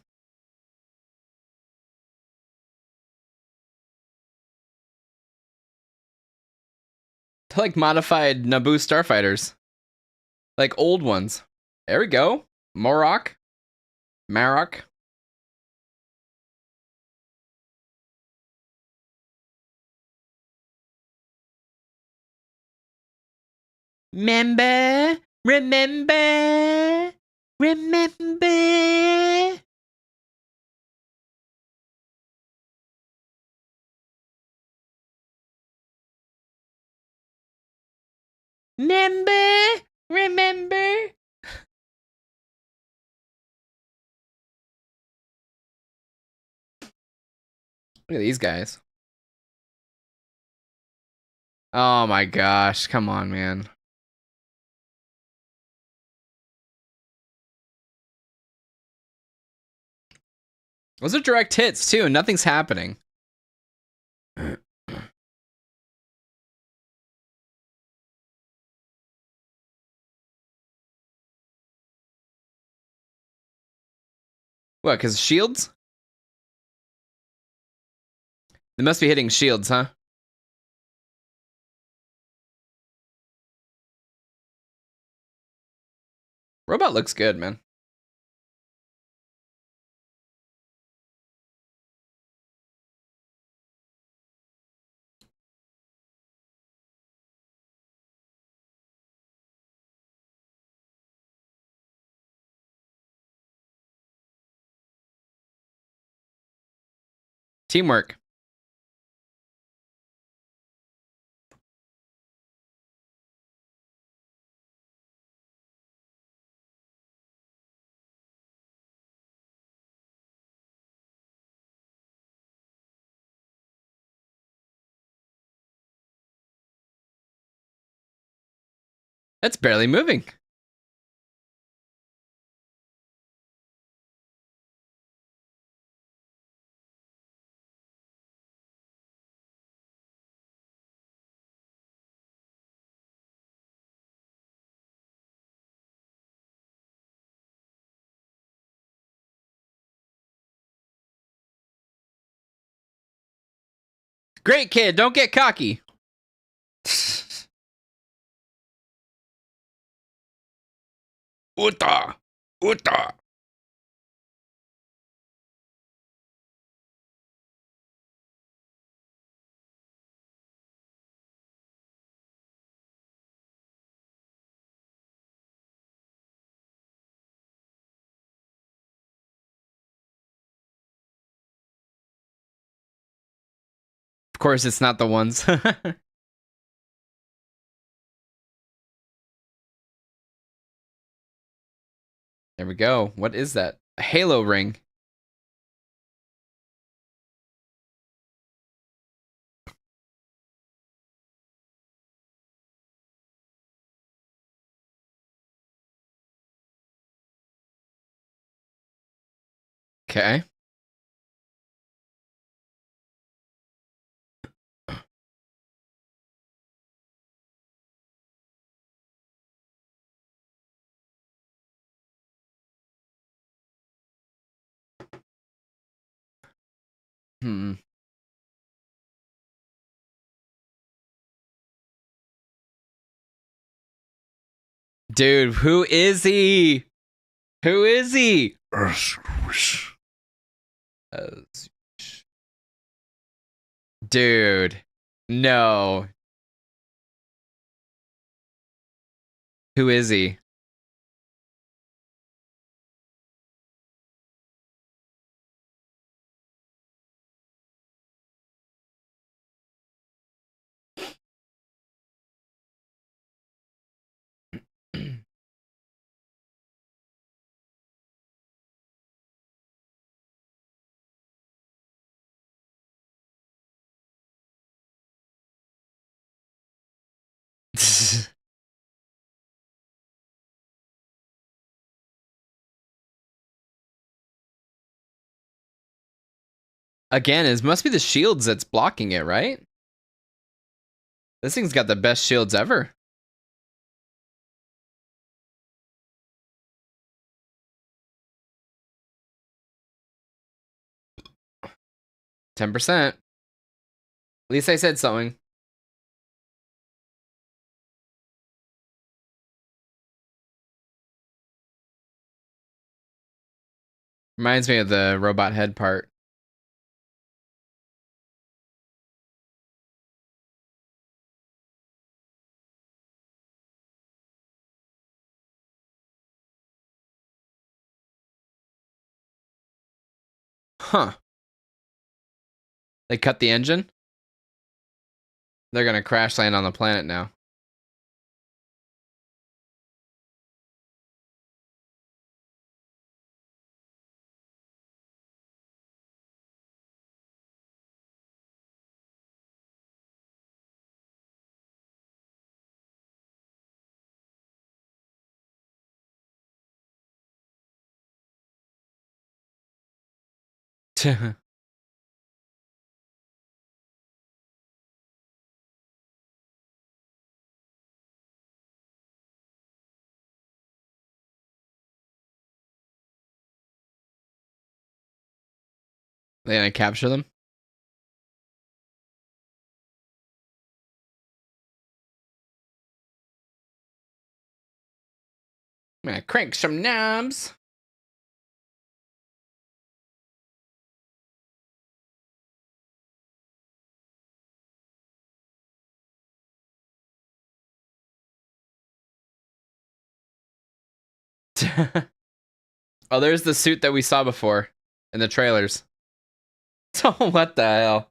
A: They're like modified Naboo starfighters. Like old ones. There we go. Marok. Remember? Remember? Remember? Remember? Remember? Look at these guys. Oh my gosh. Come on, man. Those are direct hits, too. Nothing's happening. What, because shields? They must be hitting shields, huh? Robot looks good, man. Teamwork. That's barely moving. Great kid, don't get cocky. Uta. Uta. Of course, it's not the ones. There we go. What is that? A halo ring. Okay. Hmm. Dude, who is he? Who is he? Dude. No. Who is he? Again, it must be the shields that's blocking it, right? This thing's got the best shields ever. %. At least I said something. Reminds me of the robot head part. Huh. They cut the engine? They're gonna crash land on the planet now. They gonna capture them? I'm gonna crank some knobs. Oh, there's the suit that we saw before in the trailers. So what the hell?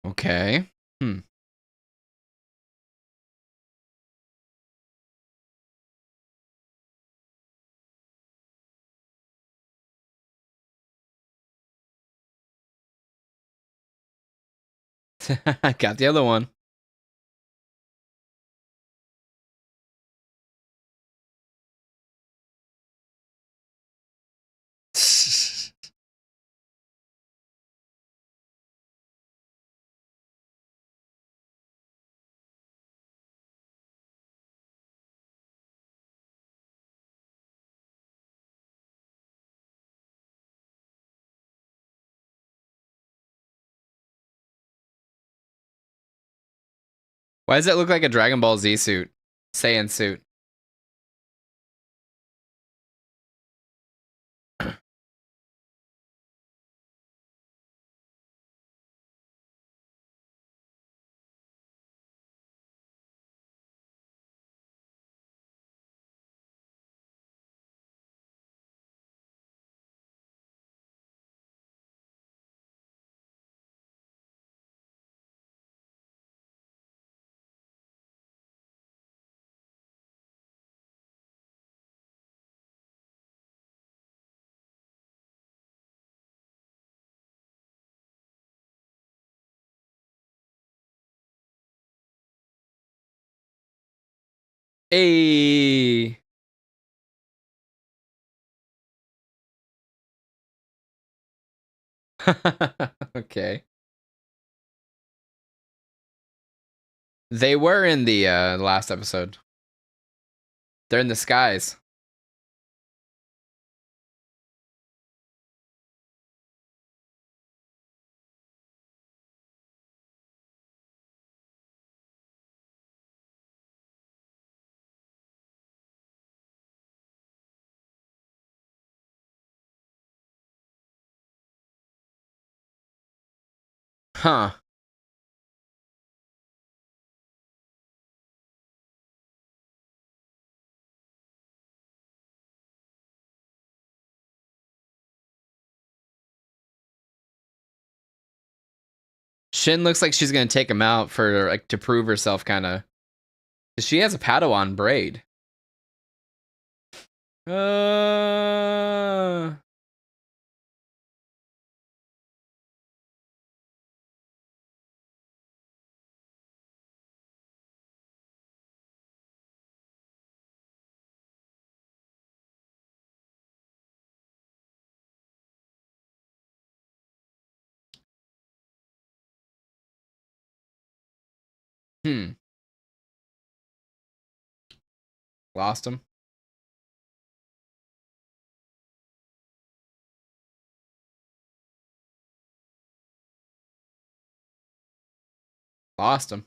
A: Okay. Got the other one. Why does it look like a Dragon Ball Z suit? Saiyan suit. Hey. Okay. They were in the last episode. They're in the skies. Huh. Shin looks like she's gonna take him out for like to prove herself, kind of. She has a Padawan braid. Uh. Hmm. Lost him. Lost him.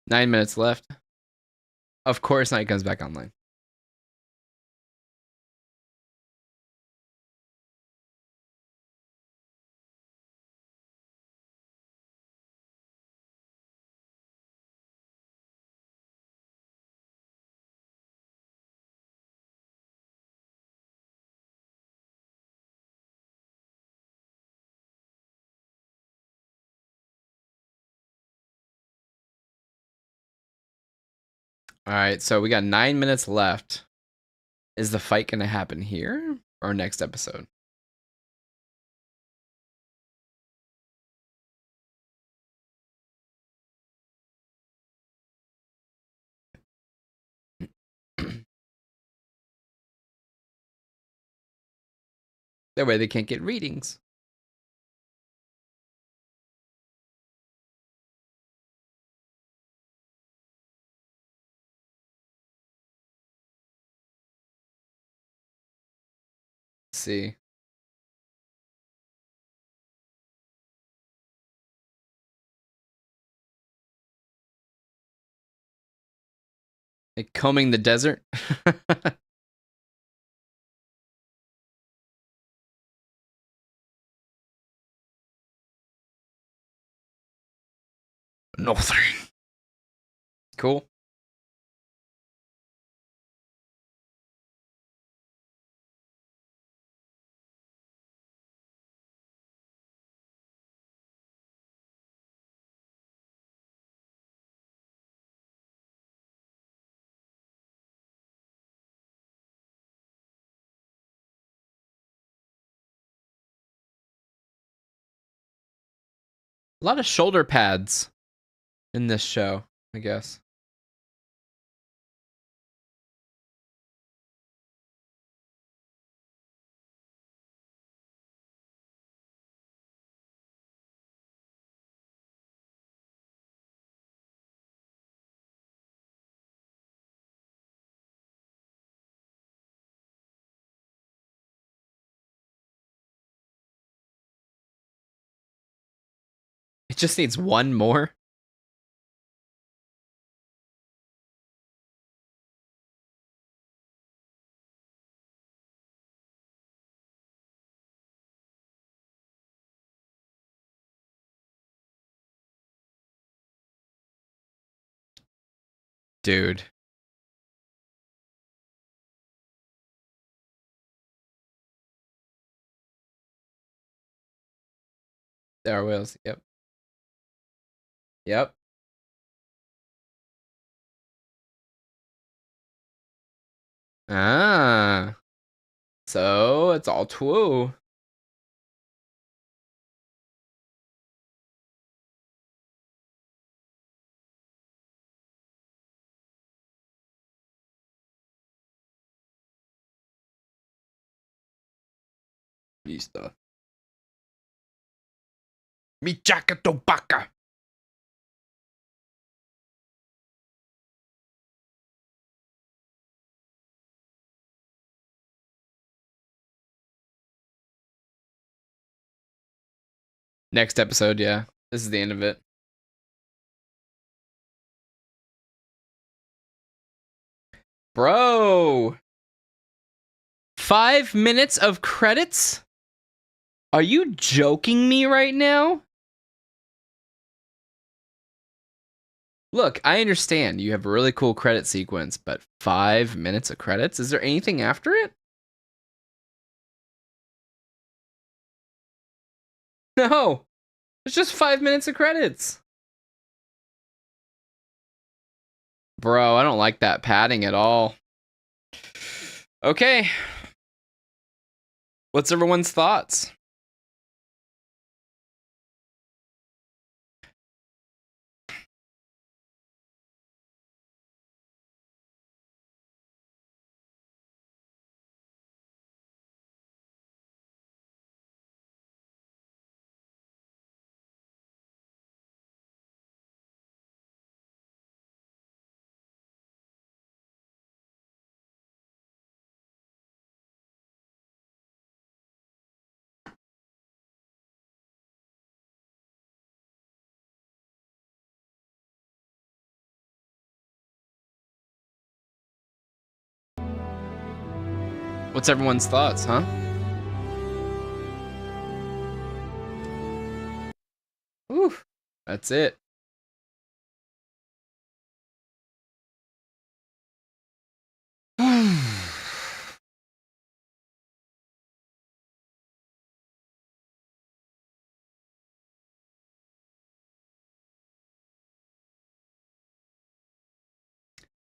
A: Nine minutes left. Of course, Night comes back online. All right, so we got 9 minutes left. Is the fight going to happen here or next episode? That way they can't get readings. Let's see. Like combing the desert. Nothing. Cool. A lot of shoulder pads in this show, I guess. It just needs one more. Dude. There are whales. Yep. Yep. Ah. So it's all true. Listo. Mi jacket tobacco. Next episode, yeah. This is the end of it. Bro. 5 minutes of credits? Are you joking me right now? Look, I understand you have a really cool credit sequence, but 5 minutes of credits? Is there anything after it? No. It's just 5 minutes of credits. Bro, I don't like that padding at all. Okay. What's everyone's thoughts? What's everyone's thoughts, huh? Ooh, that's it.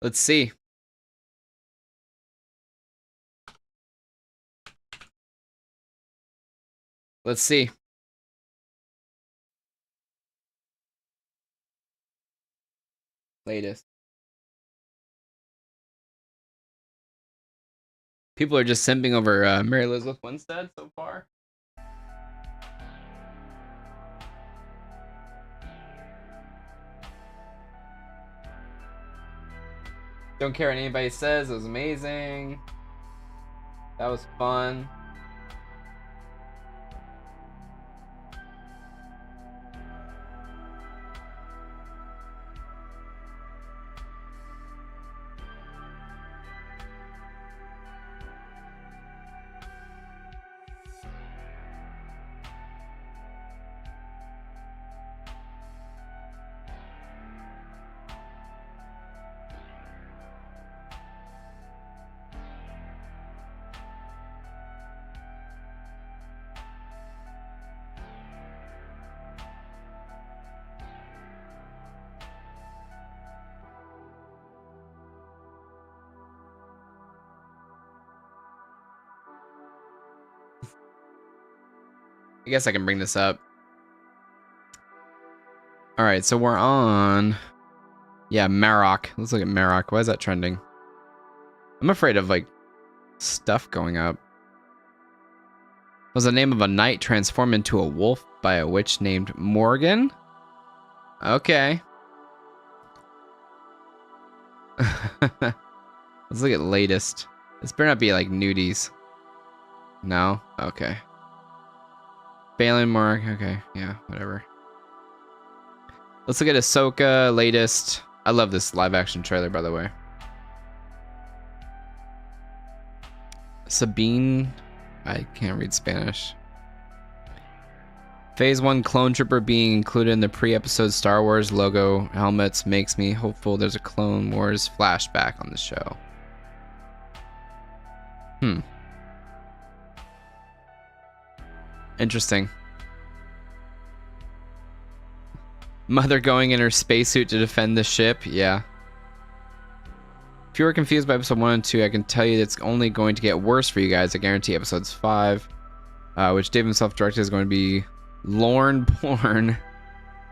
A: Let's see. Let's see. Latest. People are just simping over Mary Elizabeth Winstead so far. Don't care what anybody says. It was amazing. That was fun. I guess I can bring this up. All right, so we're on. Yeah, Marok. Let's look at Marok. Why is that trending? I'm afraid of like stuff going up. Was the name of a knight transformed into a wolf by a witch named Morgan? Okay. Let's look at latest. This better not be like nudies. No? Okay. Balon, Mark. Okay, yeah, whatever. Let's look at Ahsoka, latest. I love this live action trailer, by the way. Sabine. I can't read Spanish. Phase 1 clone trooper being included in the pre-episode Star Wars logo helmets makes me hopeful there's a Clone Wars flashback on the show. Interesting. Mother going in her spacesuit to defend the ship. Yeah. If you were confused by episode 1 and 2, I can tell you it's only going to get worse for you guys. I guarantee episodes 5, which Dave himself directed, is going to be Lorne born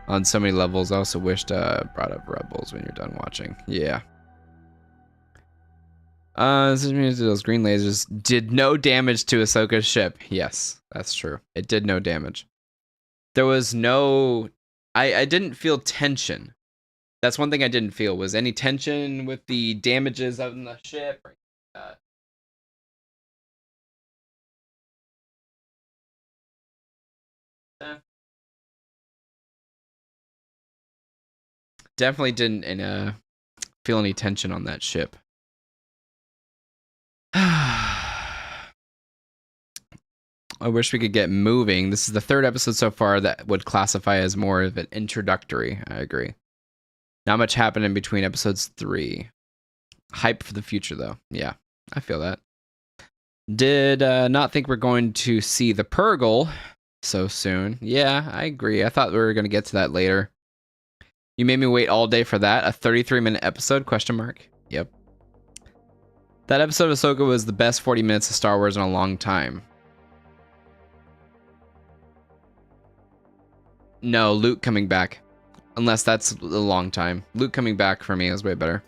A: on so many levels. I also wished brought up Rebels when you're done watching. Yeah. This means those green lasers did no damage to Ahsoka's ship. Yes, that's true. It did no damage. There was no... I didn't feel tension. That's one thing I didn't feel, was any tension with the damages on the ship or that. Definitely didn't feel any tension on that ship. I wish we could get moving. This is the 3rd episode so far that would classify as more of an introductory. I agree. Not much happened in between episodes 3. Hype for the future, though. Yeah, I feel that. Did not think we're going to see the Purgle so soon. Yeah, I agree. I thought we were going to get to that later. You made me wait all day for that. A 33-minute episode? Question mark. Yep. That episode of Ahsoka was the best 40 minutes of Star Wars in a long time. No, Luke coming back. Unless that's a long time. Luke coming back for me is way better.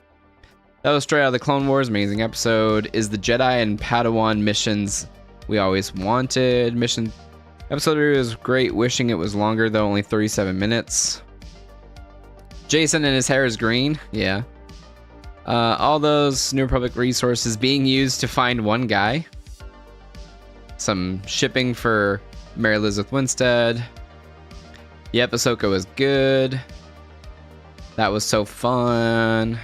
A: That was straight out of the Clone Wars. Amazing episode. Is the Jedi and Padawan missions we always wanted. Episode 3 was great. Wishing it was longer, though. Only 37 minutes. Jason and his hair is green. Yeah. All those New Republic resources being used to find one guy. Some shipping for Mary Elizabeth Winstead. Yep, Ahsoka was good. That was so fun.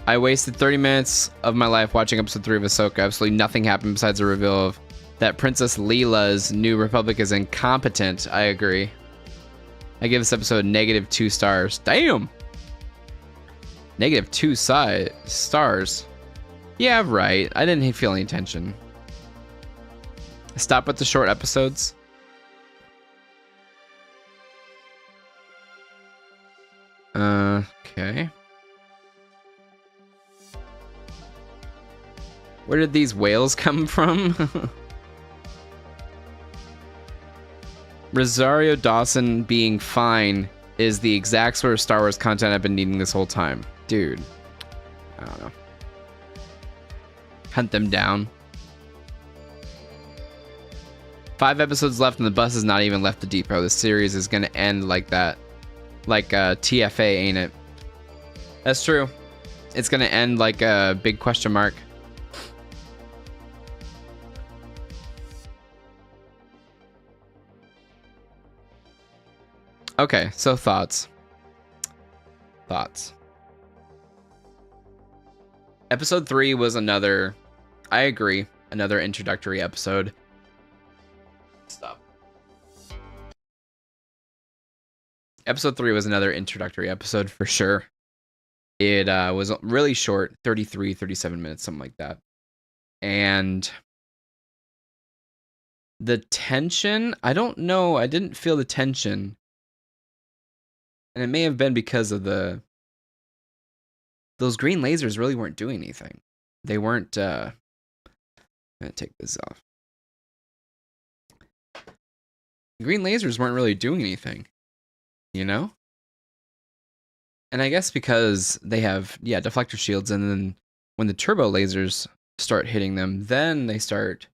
A: I wasted 30 minutes of my life watching episode 3 of Ahsoka. Absolutely nothing happened besides the reveal of that Princess Leila's New Republic is incompetent. I agree. I give this episode -2 stars. Damn! -2 stars. Yeah, right. I didn't feel any tension. Stop with the short episodes. Okay. Where did these whales come from? Rosario Dawson being fine is the exact sort of Star Wars content I've been needing this whole time. Dude. I don't know. Hunt them down. 5 episodes left and the bus has not even left the depot. The series is going to end like that. Like TFA, ain't it? That's true. It's going to end like a big question mark. Okay, so thoughts. Episode 3 was another, I agree, another introductory episode. Stop. Episode 3 was another introductory episode for sure. It was really short, 33, 37 minutes, something like that. And the tension, I don't know, I didn't feel the tension. And it may have been because of those green lasers really weren't doing anything. They weren't, I'm gonna take this off. Green lasers weren't really doing anything, you know? And I guess because they have, deflector shields, and then when the turbo lasers start hitting them, then they start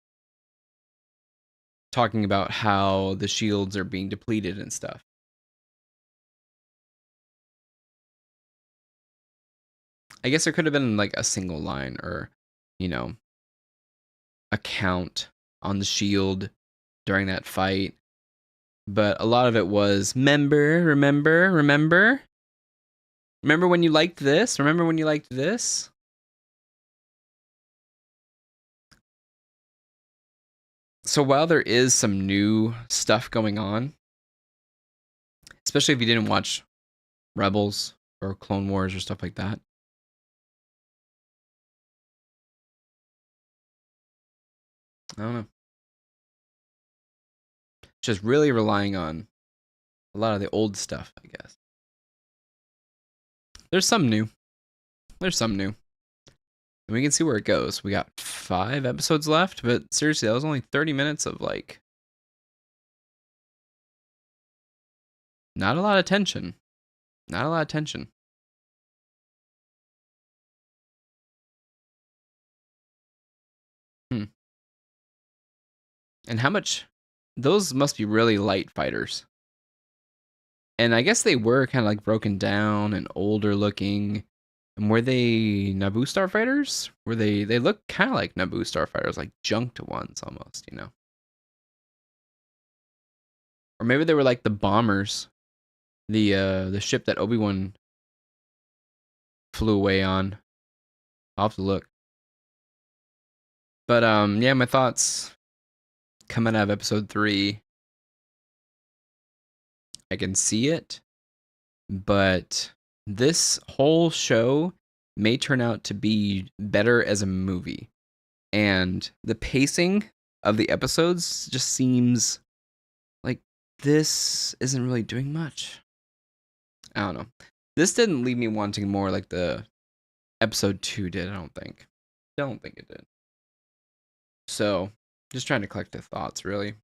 A: talking about how the shields are being depleted and stuff. I guess there could have been like a single line or, a count on the shield during that fight. But a lot of it was, remember when you liked this? Remember when you liked this? So while there is some new stuff going on, especially if you didn't watch Rebels or Clone Wars or stuff like that, I don't know. Just really relying on a lot of the old stuff, I guess. There's some new. And we can see where it goes. We got 5 episodes left, but seriously, that was only 30 minutes of like not a lot of tension. And how much? Those must be really light fighters. And I guess they were kind of like broken down and older looking. And were they Naboo starfighters? They look kind of like Naboo starfighters, like junked ones almost, Or maybe they were like the bombers, the ship that Obi-Wan flew away on. I'll have to look. But my thoughts coming out of episode 3. I can see it, but this whole show may turn out to be better as a movie. And the pacing of the episodes just seems like this isn't really doing much. I don't know. This didn't leave me wanting more like the episode 2 did, I don't think. Don't think it did. So, just trying to collect the thoughts, really.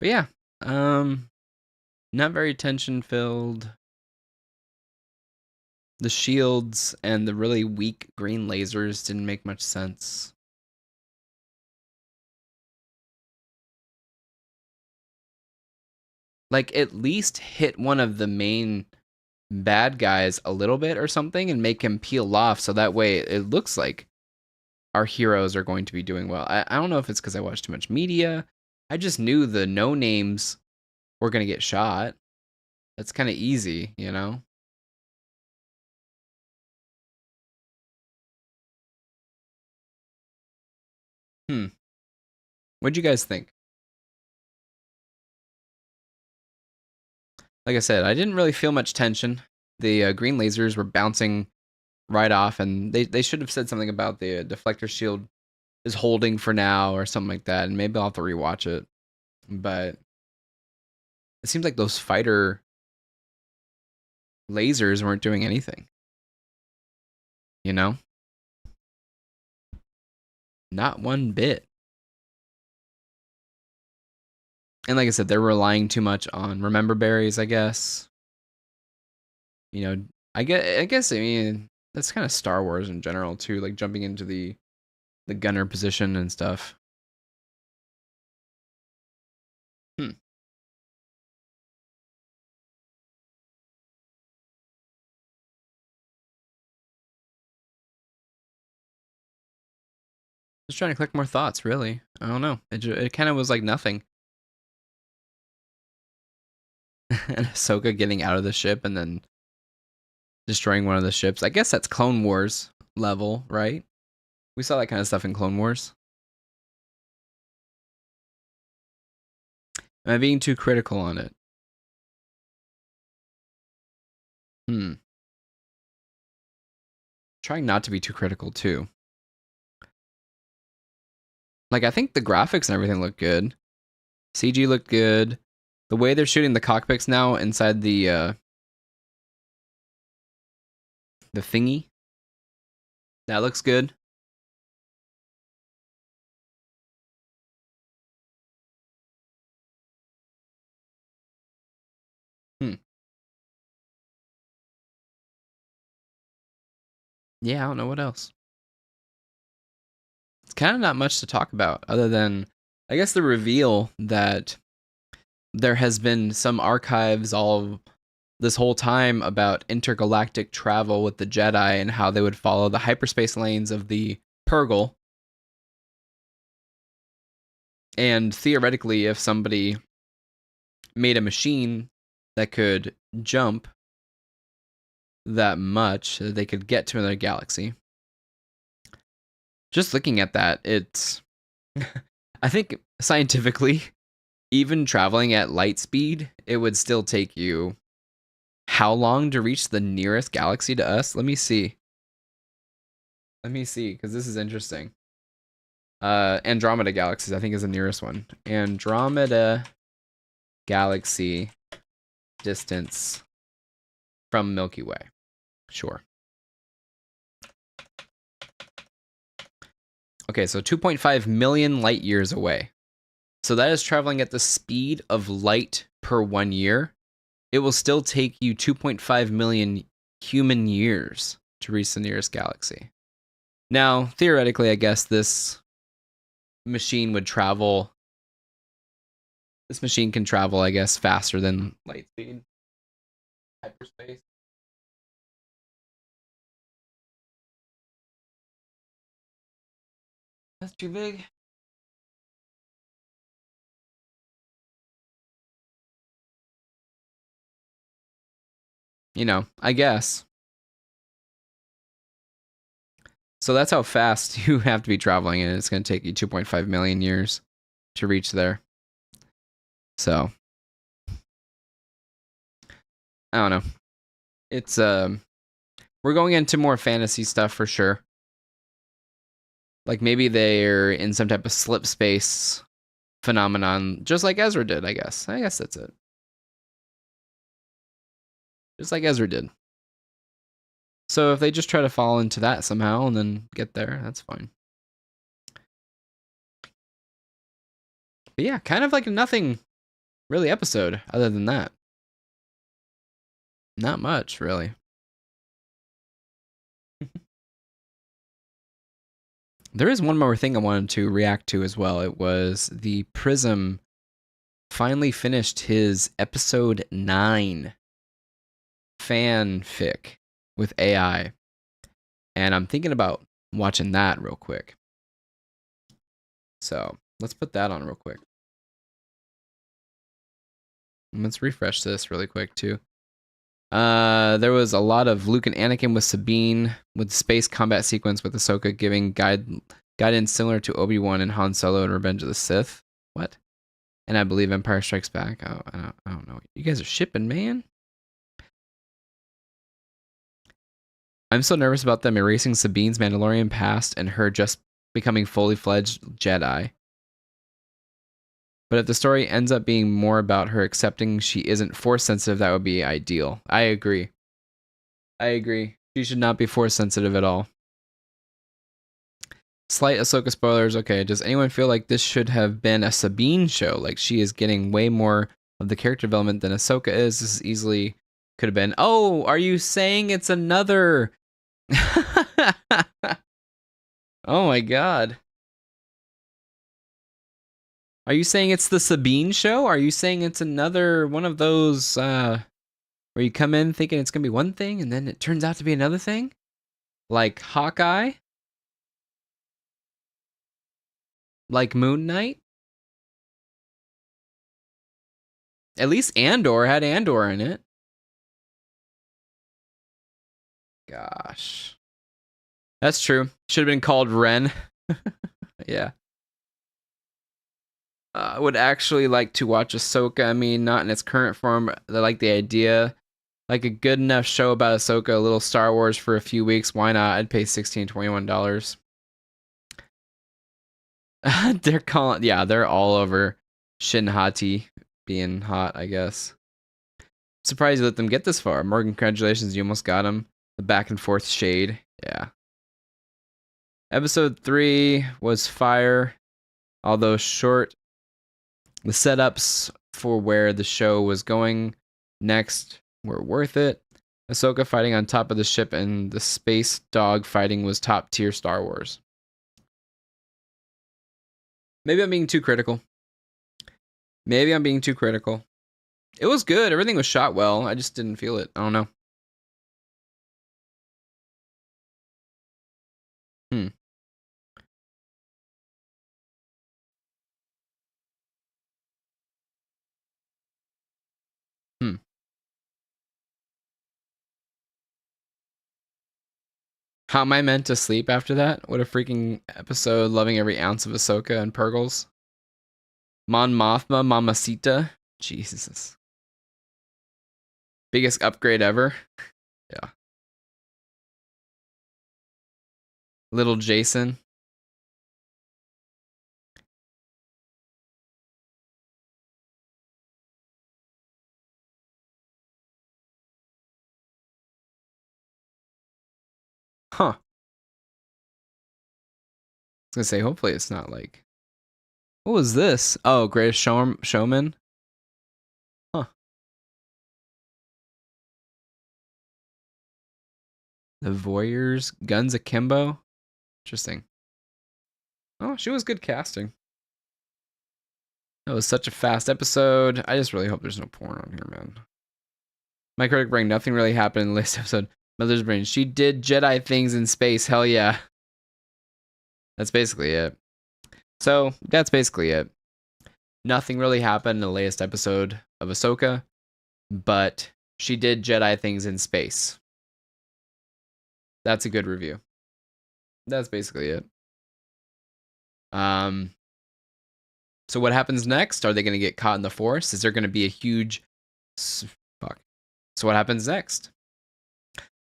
A: But yeah, not very tension filled. The shields and the really weak green lasers didn't make much sense. Like, at least hit one of the main bad guys a little bit or something and make him peel off so that way it looks like our heroes are going to be doing well. I don't know if it's because I watched too much media. I just knew the no-names were going to get shot. That's kind of easy, What'd you guys think? Like I said, I didn't really feel much tension. The green lasers were bouncing right off, and they should have said something about the deflector shield is holding for now or something like that, and maybe I'll have to rewatch it. But it seems like those fighter lasers weren't doing anything. You know? Not one bit. And like I said, they're relying too much on remember berries, I guess. You know, I guess I mean that's kind of Star Wars in general too, like jumping into the gunner position and stuff. Hmm. Just trying to collect more thoughts, really. I don't know. It kind of was like nothing. And Ahsoka getting out of the ship and then destroying one of the ships. I guess that's Clone Wars level, right? We saw that kind of stuff in Clone Wars. Am I being too critical on it? Trying not to be too critical too. Like, I think the graphics and everything look good. CG looked good. The way they're shooting the cockpits now inside the thingy, that looks good. Yeah, I don't know what else. It's kind of not much to talk about other than, I guess, the reveal that there has been some archives all this whole time about intergalactic travel with the Jedi and how they would follow the hyperspace lanes of the Purgle. And theoretically, if somebody made a machine that could jump that much, they could get to another galaxy. Just looking at that, it's I think scientifically, even traveling at light speed, it would still take you how long to reach the nearest galaxy to us? Let me see, because this is interesting. Andromeda galaxies, I think, is the nearest one. Andromeda galaxy distance from Milky Way. Sure. Okay, so 2.5 million light years away. So that is traveling at the speed of light per 1 year. It will still take you 2.5 million human years to reach the nearest galaxy. Now, theoretically, I guess this machine would travel. This machine can travel, I guess, faster than light speed. Hyperspace. That's too big. You know, I guess. So that's how fast you have to be traveling, and it's going to take you 2.5 million years to reach there. So, I don't know. It's, we're going into more fantasy stuff for sure. Like maybe they're in some type of slip space phenomenon, just like Ezra did, I guess. I guess that's it. Just like Ezra did. So if they just try to fall into that somehow and then get there, that's fine. But yeah, kind of like nothing really episode other than that. Not much, really. There is one more thing I wanted to react to as well. It was the Prism finally finished his episode 9 fanfic with AI. And I'm thinking about watching that real quick. So let's put that on real quick. And let's refresh this really quick too. There was a lot of Luke and Anakin with Sabine, with space combat sequence with Ahsoka giving guidance similar to Obi-Wan and Han Solo in Revenge of the Sith. What? And I believe Empire Strikes Back. Oh, I don't know. You guys are shipping, man. I'm so nervous about them erasing Sabine's Mandalorian past and her just becoming fully fledged Jedi. But if the story ends up being more about her accepting she isn't force sensitive, that would be ideal. I agree. She should not be force sensitive at all. Slight Ahsoka spoilers. Okay, does anyone feel like this should have been a Sabine show? Like she is getting way more of the character development than Ahsoka is. This is easily could have been. Oh, are you saying it's another? Oh my god. Are you saying it's the Sabine show? Are you saying it's another one of those where you come in thinking it's gonna be one thing and then it turns out to be another thing? Like Hawkeye? Like Moon Knight? At least Andor had Andor in it. Gosh. That's true. Should have been called Ren. Yeah. I would actually like to watch Ahsoka. I mean, not in its current form. I like the idea. Like a good enough show about Ahsoka, a little Star Wars for a few weeks. Why not? I'd pay $16, $21. They're calling, yeah, they're all over Shin Hati being hot, I guess. Surprised you let them get this far. More congratulations, you almost got him. The back and forth shade. Yeah. Episode 3 was fire, although short. The setups for where the show was going next were worth it. Ahsoka fighting on top of the ship and the space dog fighting was top tier Star Wars. Maybe I'm being too critical. It was good. Everything was shot well. I just didn't feel it. I don't know. How am I meant to sleep after that? What a freaking episode, loving every ounce of Ahsoka and Purgles. Mon Mothma, Mamacita. Jesus. Biggest upgrade ever. Yeah. Little Jason. Huh. I was gonna say, hopefully it's not like... What was this? Oh, Greatest Showman? Huh. The Voyeurs, Guns Akimbo? Interesting. Oh, she was good casting. That was such a fast episode. I just really hope there's no porn on here, man. My critic brain, nothing really happened in the latest episode. Mother's brain, she did Jedi things in space. Hell yeah. That's basically it. So, that's basically it. Nothing really happened in the latest episode of Ahsoka, but she did Jedi things in space. That's a good review. That's basically it. So what happens next? Are they going to get caught in the Force? Is there going to be a huge... Fuck. So what happens next?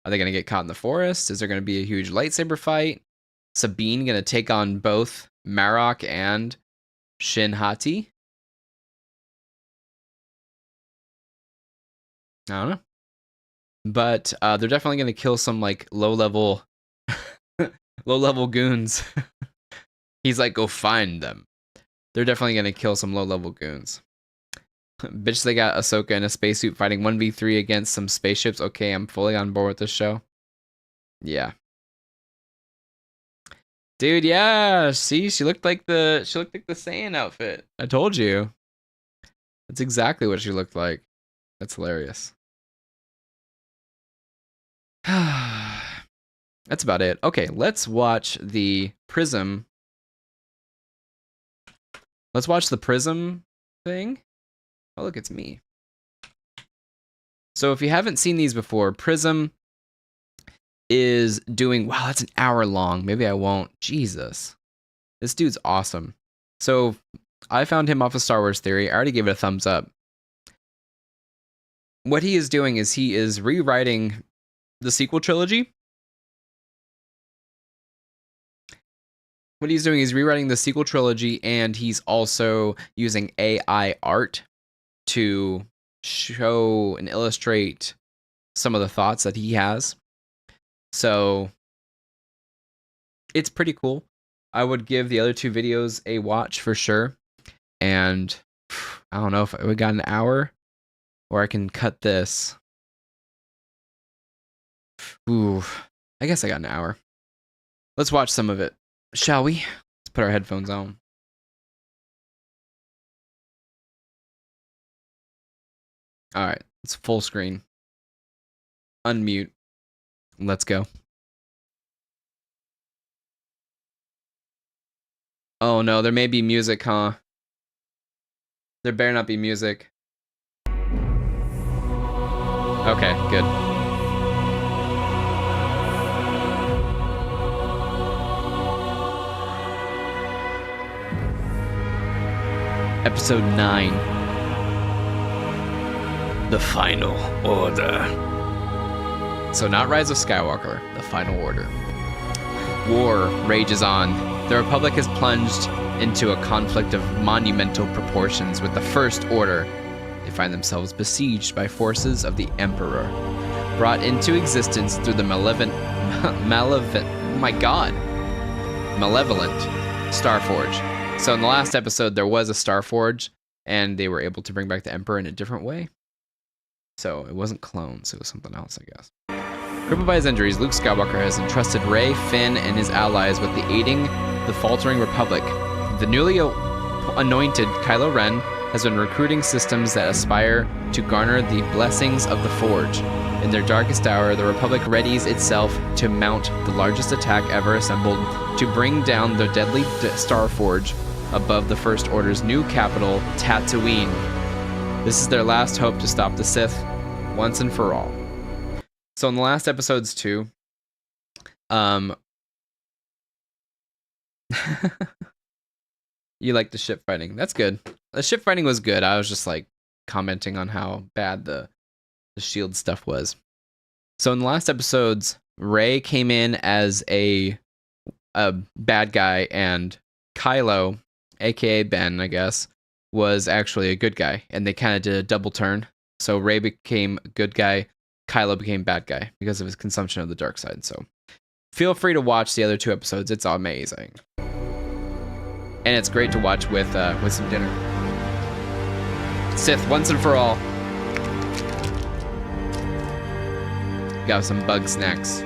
A: Are they going to get caught in the forest? Is there going to be a huge lightsaber fight? Sabine going to take on both Marok and Shin Hati? I don't know. But they're definitely going to kill some like low-level goons. He's like, go find them. They're definitely going to kill some low-level goons. Bitch, they got Ahsoka in a spacesuit fighting 1v3 against some spaceships. Okay, I'm fully on board with this show. Yeah. Dude, yeah. See, she looked like the Saiyan outfit. I told you. That's exactly what she looked like. That's hilarious. That's about it. Okay, let's watch the Prism. Let's watch the Prism thing. Oh, look, it's me. So if you haven't seen these before, Prism is doing... Wow, that's an hour long. Maybe I won't. Jesus. This dude's awesome. So I found him off of Star Wars Theory. I already gave it a thumbs up. What he is doing is he is rewriting the sequel trilogy what he's doing is rewriting the sequel trilogy, and he's also using AI art to show and illustrate some of the thoughts that he has. So it's pretty cool. I would give the other 2 videos a watch for sure. And I don't know if we got an hour, or I can cut this. Ooh, I guess I got an hour. Let's watch some of it, shall we? Let's put our headphones on. All right, it's full screen. Unmute. Let's go. Oh no, there may be music, huh? There better not be music. Okay, good. Episode 9. The Final Order. So not Rise of Skywalker, The Final Order. War rages on. The Republic has plunged into a conflict of monumental proportions with the First Order. They find themselves besieged by forces of the Emperor, brought into existence through the malevolent Starforge. So in the last episode, there was a Starforge, and they were able to bring back the Emperor in a different way. So it wasn't clones, it was something else, I guess. Crippled by his injuries, Luke Skywalker has entrusted Rey, Finn, and his allies with the aiding the faltering Republic. The newly anointed Kylo Ren has been recruiting systems that aspire to garner the blessings of the Forge. In their darkest hour, the Republic readies itself to mount the largest attack ever assembled to bring down the deadly Starforge above the First Order's new capital, Tatooine. This is their last hope to stop the Sith once and for all. So in the last episodes too, you like the ship fighting. That's good. The ship fighting was good. I was just like commenting on how bad the shield stuff was. So in the last episodes, Rey came in as a bad guy, and Kylo, aka Ben, I guess, was actually a good guy, and they kind of did a double turn. So Rey became a good guy, Kylo became bad guy because of his consumption of the dark side. So feel free to watch the other 2 episodes. It's amazing. And it's great to watch with some dinner. Sith, once and for all. Got some bug snacks.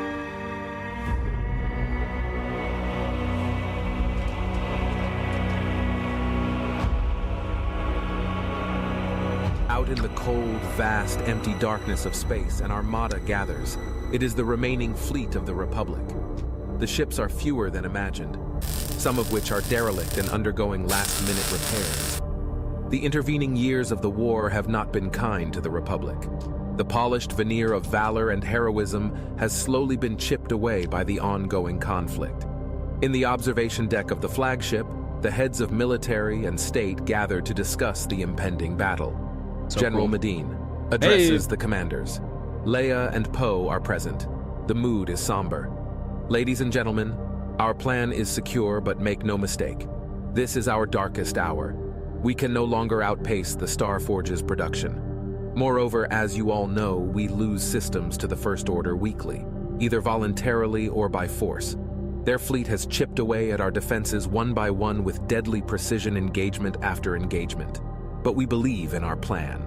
F: Out in the cold, vast, empty darkness of space, an armada gathers. It is the remaining fleet of the Republic. The ships are fewer than imagined, some of which are derelict and undergoing last-minute repairs. The intervening years of the war have not been kind to the Republic. The polished veneer of valor and heroism has slowly been chipped away by the ongoing conflict. In the observation deck of the flagship, the heads of military and state gather to discuss the impending battle. General Medine addresses the commanders. Leia and Poe are present. The mood is somber. Ladies and gentlemen, our plan is secure, but make no mistake. This is our darkest hour. We can no longer outpace the Starforge's production. Moreover, as you all know, we lose systems to the First Order weekly, either voluntarily or by force. Their fleet has chipped away at our defenses one by one with deadly precision, engagement after engagement. But we believe in our plan.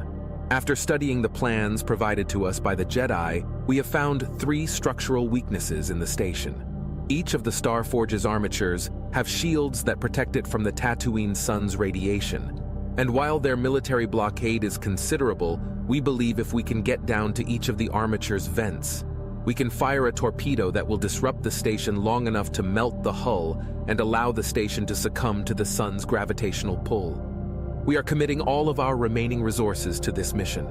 F: After studying the plans provided to us by the Jedi, we have found 3 structural weaknesses in the station. Each of the Starforge's armatures have shields that protect it from the Tatooine sun's radiation. And while their military blockade is considerable, we believe if we can get down to each of the armature's vents, we can fire a torpedo that will disrupt the station long enough to melt the hull and allow the station to succumb to the sun's gravitational pull. We are committing all of our remaining resources to this mission.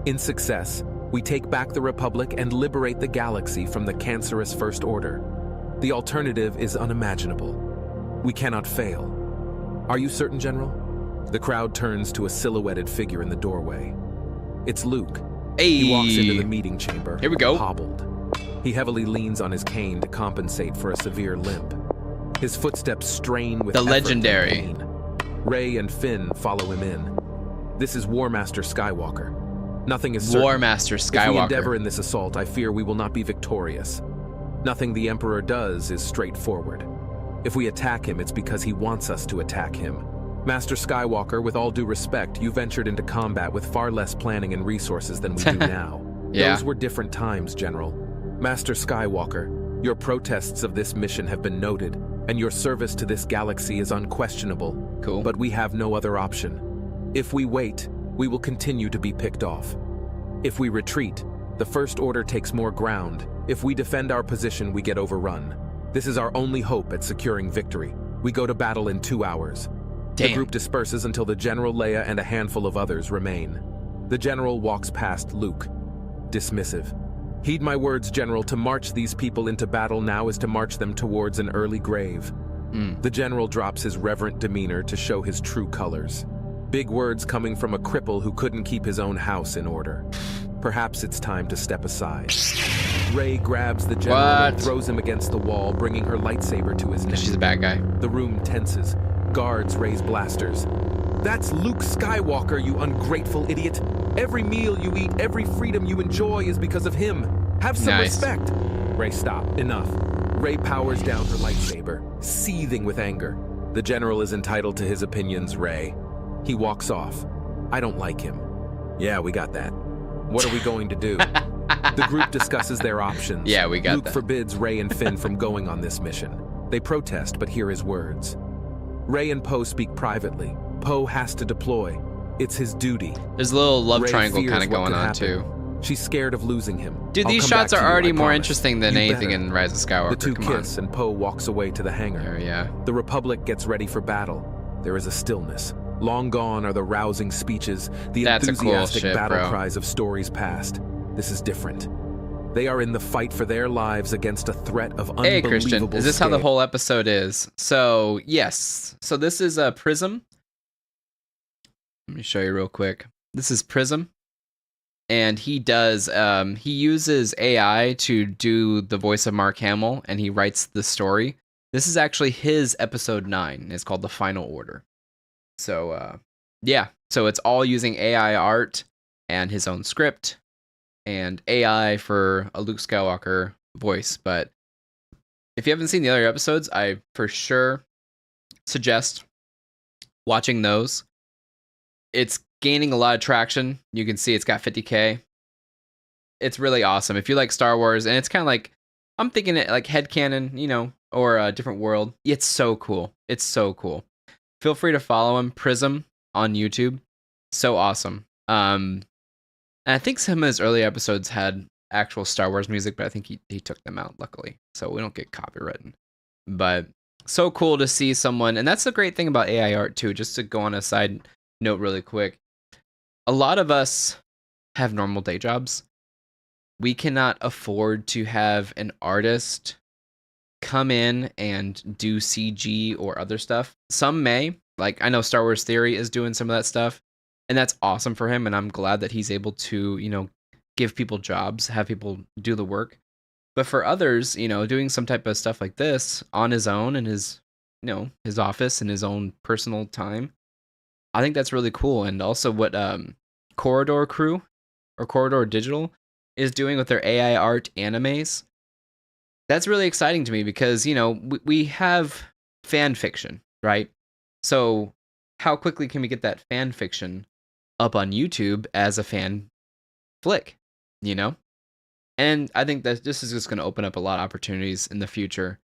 F: In success, we take back the Republic and liberate the galaxy from the cancerous First Order. The alternative is unimaginable. We cannot fail. Are you certain, General? The crowd turns to a silhouetted figure in the doorway. It's Luke.
A: Hey.
F: He walks into the meeting chamber,
A: Here we go.
F: hobbled. He heavily leans on his cane to compensate for a severe limp. His footsteps strain with
A: The
F: effort and
A: legendary.
F: pain. Rey and Finn follow him in. This is War Master Skywalker. Nothing is certain.
A: War Master
F: If we endeavor
A: Skywalker.
F: in this assault, I fear we will not be victorious. Nothing the Emperor does is straightforward. If we attack him, it's because he wants us to attack him. Master Skywalker, with all due respect, you ventured into combat with far less planning and resources than we do now.
A: Yeah.
F: Those were different times, General. Master Skywalker, your protests of this mission have been noted, and your service to this galaxy is unquestionable.
A: Cool.
F: But we have no other option. If we wait, we will continue to be picked off. If we retreat, the First Order takes more ground. If we defend our position, we get overrun. This is our only hope at securing victory. We go to battle in 2 hours. The
A: Damn.
F: group disperses until the General, Leia, and a handful of others remain. The General walks past Luke, dismissive. Heed my words, General. To march these people into battle now is to march them towards an early grave. The General drops his reverent demeanor to show his true colors. Big words coming from a cripple who couldn't keep his own house in order. Perhaps it's time to step aside. Rey grabs the General and
A: What?
F: throws him against the wall, bringing her lightsaber to his neck.
A: She's a bad guy.
F: The room tenses. Guards raise blasters. That's Luke Skywalker, you ungrateful idiot. Every meal you eat, every freedom you enjoy is because of him. Have some
A: Nice.
F: respect. Rey, stop. Enough. Rey powers down her lightsaber, seething with anger. The General is entitled to his opinions, Rey. He walks off. I don't like him. Yeah, we got that. What are we going to do? The group discusses their options.
A: Yeah, we got
F: Luke
A: that.
F: forbids Rey and Finn from going on this mission. They protest, but hear his words. Rey and Poe speak privately. Poe has to deploy. It's his duty.
A: There's a little love
F: Rey
A: triangle
F: fears
A: kind of
F: what
A: going
F: could
A: on
F: happen.
A: too.
F: She's scared of losing him.
A: Dude,
F: I'll
A: these
F: come
A: shots
F: back
A: are
F: to you,
A: already
F: I
A: more
F: promise.
A: interesting than
F: You
A: anything
F: better.
A: in Rise of Skywalker.
F: The two
A: Come on.
F: kiss, and Poe walks away to the hangar.
A: There, yeah.
F: The Republic gets ready for battle. There is a stillness. Long gone are the rousing speeches, the
A: That's a cool
F: enthusiastic
A: shit,
F: battle
A: bro.
F: cries of stories past. This is different. They are in the fight for their lives against a threat of unbelievable
A: Hey, Christian, is this how the
F: scale.
A: whole episode is? So, yes. So this is a Prism. Let me show you real quick. This is Prism. And he does, he uses AI to do the voice of Mark Hamill, and he writes the story. This is actually his episode 9. It's called The Final Order. So, yeah. So it's all using AI art and his own script and AI for a Luke Skywalker voice. But if you haven't seen the other episodes, I for sure suggest watching those. It's gaining a lot of traction. You can see it's got 50K. It's really awesome. If you like Star Wars, and it's kind of like, I'm thinking it like headcanon, you know, or a different world. It's so cool. It's so cool. Feel free to follow him, Prism, on YouTube. So awesome. And I think some of his early episodes had actual Star Wars music, but I think he took them out, luckily. So we don't get copywritten. But so cool to see someone, and that's the great thing about AI art too, just to go on a side note really quick. A lot of us have normal day jobs. We cannot afford to have an artist come in and do CG or other stuff. Some may, like I know Star Wars Theory is doing some of that stuff, and that's awesome for him, and I'm glad that he's able to, you know, give people jobs, have people do the work. But for others, you know, doing some type of stuff like this on his own in his, you know, his office and his own personal time, I think that's really cool. And also what Corridor Crew or Corridor Digital is doing with their AI art animes. That's really exciting to me because, you know, we have fan fiction, right? So how quickly can we get that fan fiction up on YouTube as a fan flick, you know? And I think that this is just going to open up a lot of opportunities in the future.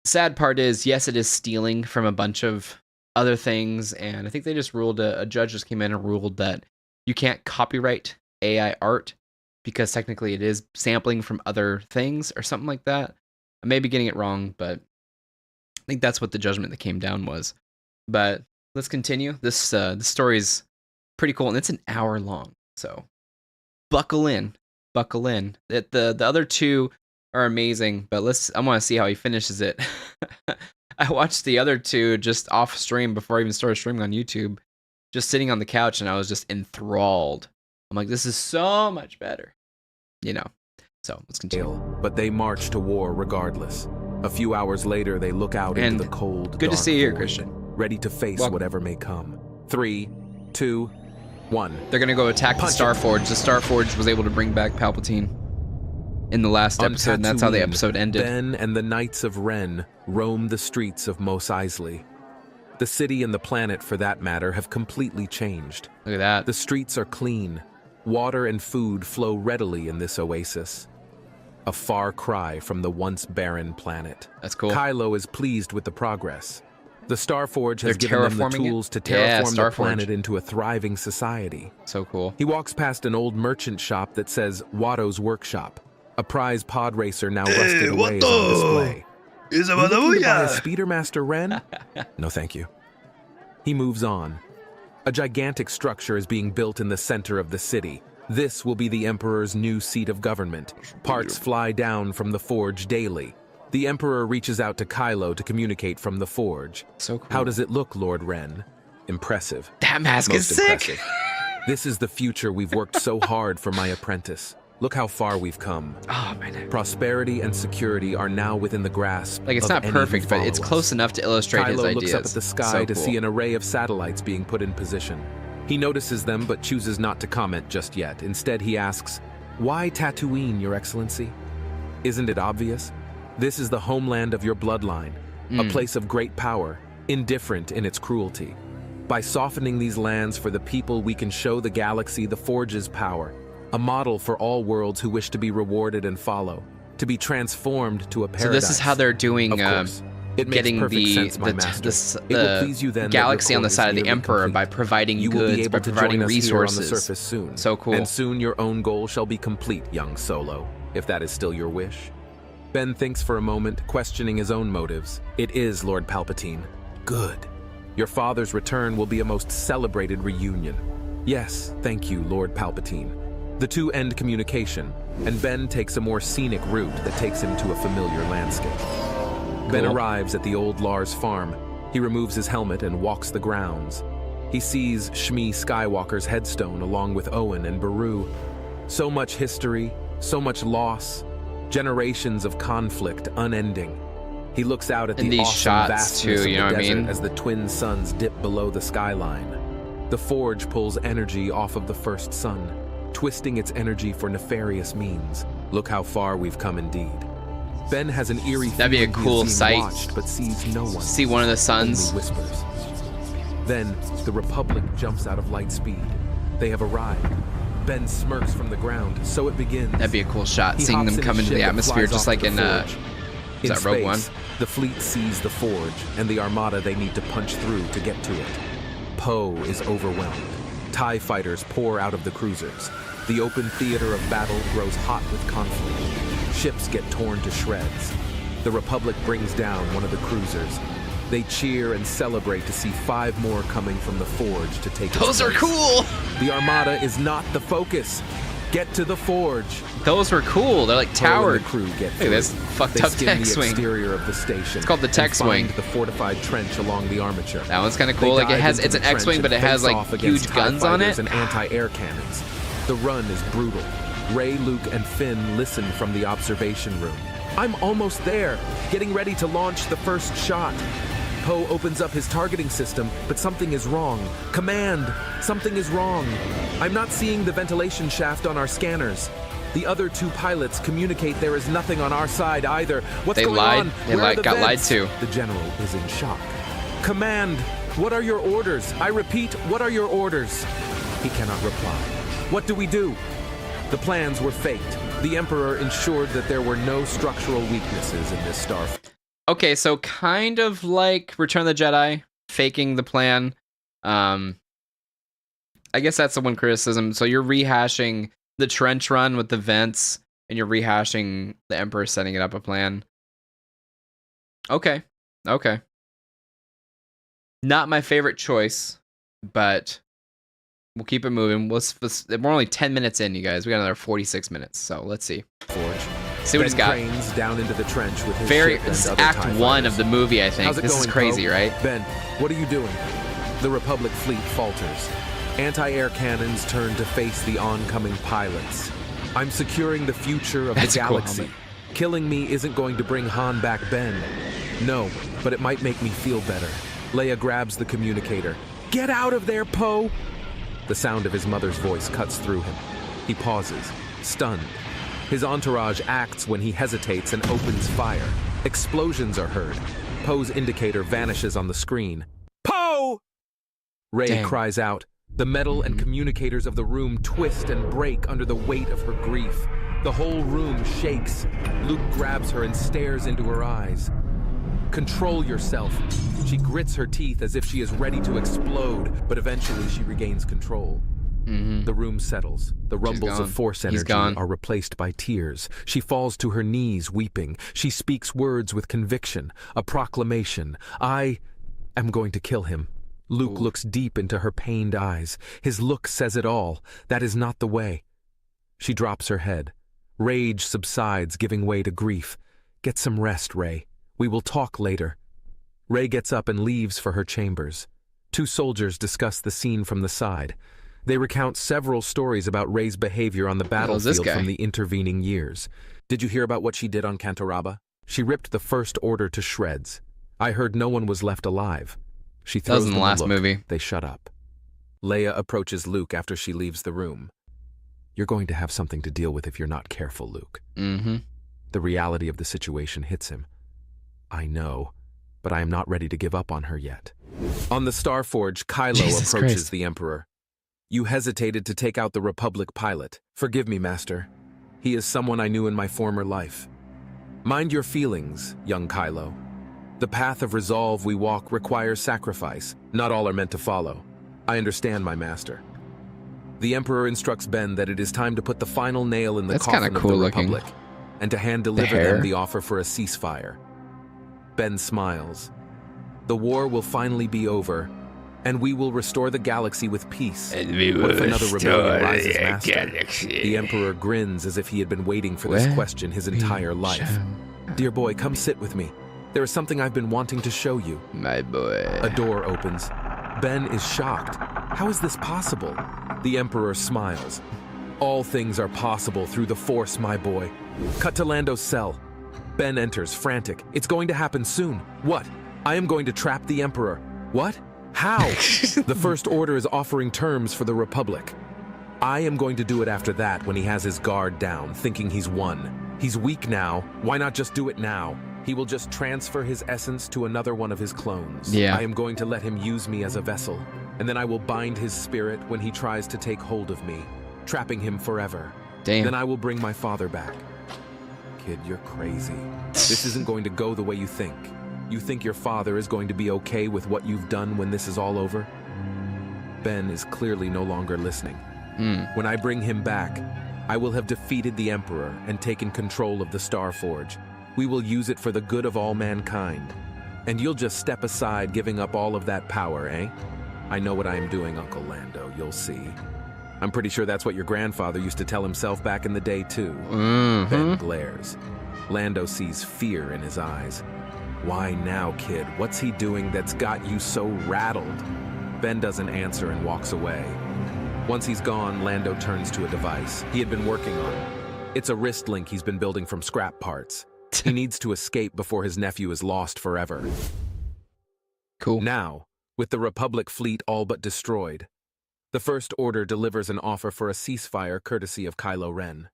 A: Sad part is, yes, it is stealing from a bunch of other things, and I think they just ruled, a judge just came in and ruled that you can't copyright AI art because technically it is sampling from other things or something like that. I may be getting it wrong, but I think that's what the judgment that came down was. But let's continue. This story's pretty cool, and it's an hour long, so buckle in. The other two are amazing, but I want to see how he finishes it. I watched the other two just off stream before I even started streaming on YouTube, just sitting on the couch, and I was just enthralled. I'm like, this is so much better, you know. So let's continue.
F: But they march to war regardless. A few hours later, they look out
A: And
F: into the cold,
A: good to
F: dark
A: see you here,
F: void,
A: Christian.
F: ready to face
A: Welcome.
F: whatever may come. 3, 2, 1.
A: They're gonna go attack the
F: Punch
A: Starforge. The Starforge was able to bring back Palpatine in the last
F: On
A: episode, and that's how the
F: Tatooine,
A: episode ended.
F: Ben and the Knights of Ren roam the streets of Mos Eisley. The city and the planet, for that matter, have completely changed.
A: Look at that.
F: The streets are clean. Water and food flow readily in this oasis. A far cry from the once barren planet.
A: That's cool.
F: Kylo is pleased with the progress. The Starforge
A: They're
F: has given them the
A: terraforming it?
F: tools to
A: Yeah,
F: terraform the
A: Starforge.
F: planet into a thriving society.
A: So cool.
F: He walks past an old merchant shop that says Watto's Workshop. A prize pod racer now rusted away is on display.
C: Is
F: You looking to buy a speeder, Master Ren? No, thank you. He moves on. A gigantic structure is being built in the center of the city. This will be the Emperor's new seat of government. Parts fly down from the forge daily. The Emperor reaches out to Kylo to communicate from the forge.
A: So cool.
F: How does it look, Lord Ren? Impressive.
A: That mask
F: Most
A: is sick.
F: impressive. This is the future we've worked so hard for my apprentice. Look how far we've come.
A: Oh man.
F: Prosperity and security are now within the grasp.
A: Like, it's
F: of
A: not
F: any who
A: perfect, but it's
F: follow
A: close
F: us.
A: enough to illustrate his
F: Kylo
A: ideas.
F: looks up at the sky
A: So
F: to
A: cool.
F: see an array of satellites being put in position. He notices them but chooses not to comment just yet. Instead, he asks, "Why Tatooine, Your Excellency? Isn't it obvious? This is the homeland of your bloodline, a place of great power, indifferent in its cruelty. By softening these lands for the people, we can show the galaxy the Forge's power, a model for all worlds who wish to be rewarded and follow, to be transformed to a
A: So
F: paradise."
A: this is how they're doing
F: Of course. It makes
A: getting
F: perfect
A: the
F: sense, my master. It will please you then that
A: galaxy
F: your
A: on the
F: court is
A: side of the
F: nearly
A: Emperor
F: complete.
A: by providing
F: You will be
A: goods,
F: able
A: by
F: to
A: providing
F: join us
A: resources.
F: here on the surface soon.
A: So cool.
F: And soon your own goal shall be complete, young Solo, if that is still your wish. Ben thinks for a moment, questioning his own motives. It is, Lord Palpatine. Good. Your father's return will be a most celebrated reunion. Yes, thank you, Lord Palpatine. The two end communication, and Ben takes a more scenic route that takes him to a familiar landscape. Ben
A: Cool.
F: arrives at the old Lars farm. He removes his helmet and walks the grounds. He sees Shmi Skywalker's headstone along with Owen and Beru. So much history, so much loss, generations of conflict unending. He looks out at
A: And
F: the
A: these
F: awesome
A: shots
F: vastness
A: too,
F: of
A: you
F: the
A: know what I
F: desert
A: mean?
F: as the twin suns dip below the skyline. The Forge pulls energy off of the first sun, twisting its energy for nefarious means. Look how far we've come indeed. Ben has an eerie
A: That'd be a
F: feeling he
A: cool
F: is being
A: sight.
F: watched, but sees no one.
A: See one of the
F: Only
A: suns.
F: whispers. Then the Republic jumps out of light speed. They have arrived. Ben smirks from the ground, so it begins.
A: That'd be a cool shot,
F: He
A: seeing
F: hops
A: them
F: in
A: come
F: a
A: into
F: ship
A: the
F: that
A: atmosphere,
F: flies
A: just
F: off
A: like
F: to
A: in
F: the Forge.
A: is
F: In
A: that Rogue One?
F: space, the fleet sees the Forge and the armada they need to punch through to get to it. Poe is overwhelmed. TIE fighters pour out of the cruisers. The open theater of battle grows hot with conflict. Ships get torn to shreds. The Republic brings down one of the cruisers. They cheer and celebrate to see 5 more coming from the Forge to take its
A: Those are
F: place.
A: cool.
F: The armada is not the focus. Get to the Forge.
A: Those were cool. They're like
F: Poe and
A: towered.
F: the crew get
A: Look at this
F: through.
A: fucked
F: They
A: up
F: skim the
A: X-wing.
F: exterior of the station.
A: It's called the
F: and
A: Tex-wing.
F: find the fortified trench along the armature.
A: That one's kind of
F: They
A: cool. Like, it
F: dive
A: has,
F: into
A: it's
F: the
A: an X-wing,
F: trench
A: but it
F: and
A: has
F: face
A: like
F: off against
A: huge
F: TIE
A: guns on
F: fighters
A: it.
F: and anti-air cannons. The run is brutal. Rey, Luke, and Finn listen from the observation room. I'm almost there, getting ready to launch the first shot. Poe opens up his targeting system, but something is wrong. Command, something is wrong. I'm not seeing the ventilation shaft on our scanners. The other 2 pilots communicate there is nothing on our side either. What's
A: They
F: going
A: lied.
F: on?
A: They
F: Where are
A: lied-
F: the
A: got lied
F: vents?
A: to.
F: The general is in shock. Command, what are your orders? I repeat, what are your orders? He cannot reply. What do we do? The plans were faked. The Emperor ensured that there were no structural weaknesses in this star.
A: Okay, so kind of like Return of the Jedi, faking the plan. I guess that's the one criticism. So you're rehashing the trench run with the vents, and you're rehashing the Emperor setting it up a plan. Okay. Not my favorite choice, but we'll keep it moving. We're only 10 minutes in, you guys. We got another 46 minutes, so let's see.
F: Forge.
A: See what he's got.
F: Cranes down into the trench with his
A: Very
F: ship and
A: it's
F: other
A: Act
F: TIE
A: 1 of
F: fighters.
A: the movie, I think.
F: How's it
A: This
F: going,
A: is crazy,
F: Poe?
A: right?
F: Ben, what are you doing? The Republic fleet falters. Anti-air cannons turn to face the oncoming pilots. I'm securing the future of
A: That's
F: the
A: a cool
F: galaxy.
A: helmet.
F: Killing me isn't going to bring Han back, Ben. No, but it might make me feel better. Leia grabs the communicator. Get out of there, Poe! The sound of his mother's voice cuts through him. He pauses, stunned. His entourage acts when he hesitates and opens fire. Explosions are heard. Poe's indicator vanishes on the screen. Poe! Rey cries out. The metal and communicators of the room twist and break under the weight of her grief. The whole room shakes. Luke grabs her and stares into her eyes. Control yourself. She grits her teeth as if she is ready to explode, but eventually she regains control. The room settles. The rumbles of Force energy are replaced by tears. She falls to her knees, weeping. She speaks words with conviction, a proclamation. I am going to kill him. Luke looks deep into her pained eyes. His look says it all. That is not the way. She drops her head. Rage subsides, giving way to grief. Get some rest, Rey. We will talk later. Rey gets up and leaves for her chambers. Two soldiers discuss the scene from the side. They recount several stories about Rey's behavior on the battlefield from the intervening years. Did you hear about what she did on Cantoraba? She ripped the First Order to shreds. I heard no one was left alive. She throws them a look. Movie. They shut up. Leia approaches Luke after she leaves the room. You're going to have something to deal with if you're not careful, Luke. The reality of the situation hits him. I know, but I am not ready to give up on her yet. On the Starforge, Kylo approaches the Emperor. You hesitated to take out the Republic pilot. Forgive me, Master. He is someone I knew in my former life. Mind your feelings, young Kylo. The path of resolve we walk requires sacrifice. Not all are meant to follow. I understand, my master. The Emperor instructs Ben that it is time to put the final nail in the coffin of the Republic, and to hand-deliver them the offer for a ceasefire. Ben smiles. The war will finally be over, and we will restore the galaxy with peace. What if another rebellion rises, Master? The Emperor grins as if he had been waiting for this question his entire life. Dear boy, come sit with me. There is something I've been wanting to show you.
A: My boy.
F: A door opens. Ben is shocked. How is this possible? The Emperor smiles. All things are possible through the Force, my boy. Cut to Lando's cell. Ben enters, frantic. It's going to happen soon. What? I am going to trap the Emperor. What? How? The First Order is offering terms for the Republic. I am going to do it after that, when he has his guard down, thinking he's won. He's weak now. Why not just do it now? He will just transfer his essence to another one of his clones. I am going to let him use me as a vessel, and then I will bind his spirit when he tries to take hold of me, trapping him forever. Then I will bring my father back. Kid, you're crazy. This isn't going to go the way you think. You think your father is going to be okay with what you've done when this is all over? Ben is clearly no longer listening. When I bring him back, I will have defeated the Emperor and taken control of the Starforge. We will use it for the good of all mankind. And you'll just step aside, giving up all of that power, eh? I know what I am doing, Uncle Lando, you'll see. I'm pretty sure that's what your grandfather used to tell himself back in the day, too. Ben glares. Lando sees fear in his eyes. Why now, kid? What's he doing that's got you so rattled? Ben doesn't answer and walks away. Once he's gone, Lando turns to a device he had been working on. It's a wrist link he's been building from scrap parts. He needs to escape before his nephew is lost forever.
A: Cool.
F: Now, with the Republic fleet all but destroyed, the First Order delivers an offer for a ceasefire courtesy of Kylo Ren.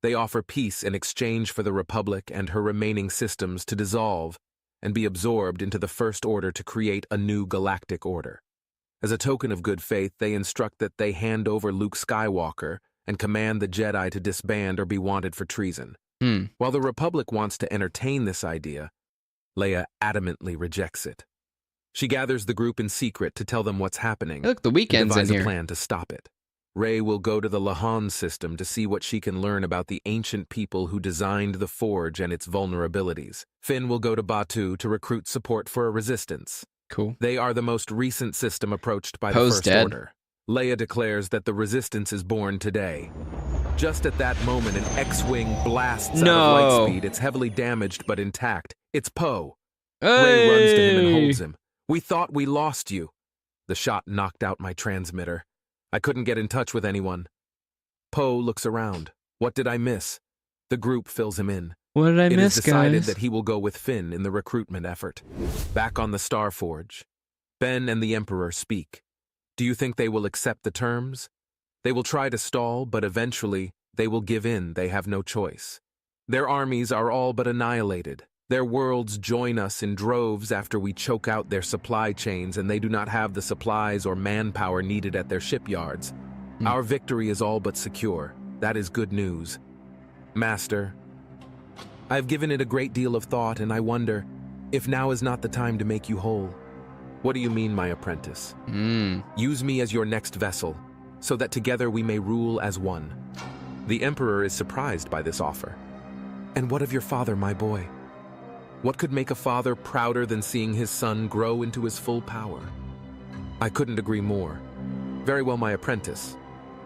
F: They offer peace in exchange for the Republic and her remaining systems to dissolve and be absorbed into the First Order to create a new galactic order. As a token of good faith, they instruct that they hand over Luke Skywalker and command the Jedi to disband or be wanted for treason. While the Republic wants to entertain this idea, Leia adamantly rejects it. She gathers the group in secret to tell them what's happening.
A: Look, the weekend's in here.
F: A plan to stop it. Rey will go to the Lahan system to see what she can learn about the ancient people who designed the Forge and its vulnerabilities. Finn will go to Batuu to recruit support for a resistance.
A: Cool.
F: They are the most recent system approached by the First Order. Leia declares that the resistance is born today. Just at that moment, an X-Wing blasts out of light speed. It's heavily damaged but intact. It's Poe. Rey runs to him and holds him. We thought we lost you. The shot knocked out my transmitter. I couldn't get in touch with anyone. Poe looks around. What did I miss? The group fills him in.
A: What did I
F: It is
A: miss,
F: decided
A: guys?
F: that he will go with Finn in the recruitment effort. Back on the Star Forge, Ben and the Emperor speak. Do you think they will accept the terms? They will try to stall, but eventually they will give in. They have no choice. Their armies are all but annihilated. Their worlds join us in droves after we choke out their supply chains, and they do not have the supplies or manpower needed at their shipyards. Our victory is all but secure. That is good news. Master, I have given it a great deal of thought, and I wonder if now is not the time to make you whole. What do you mean, my apprentice? Use me as your next vessel, so that together we may rule as one. The Emperor is surprised by this offer. And what of your father, my boy? What could make a father prouder than seeing his son grow into his full power? I couldn't agree more. Very well, my apprentice.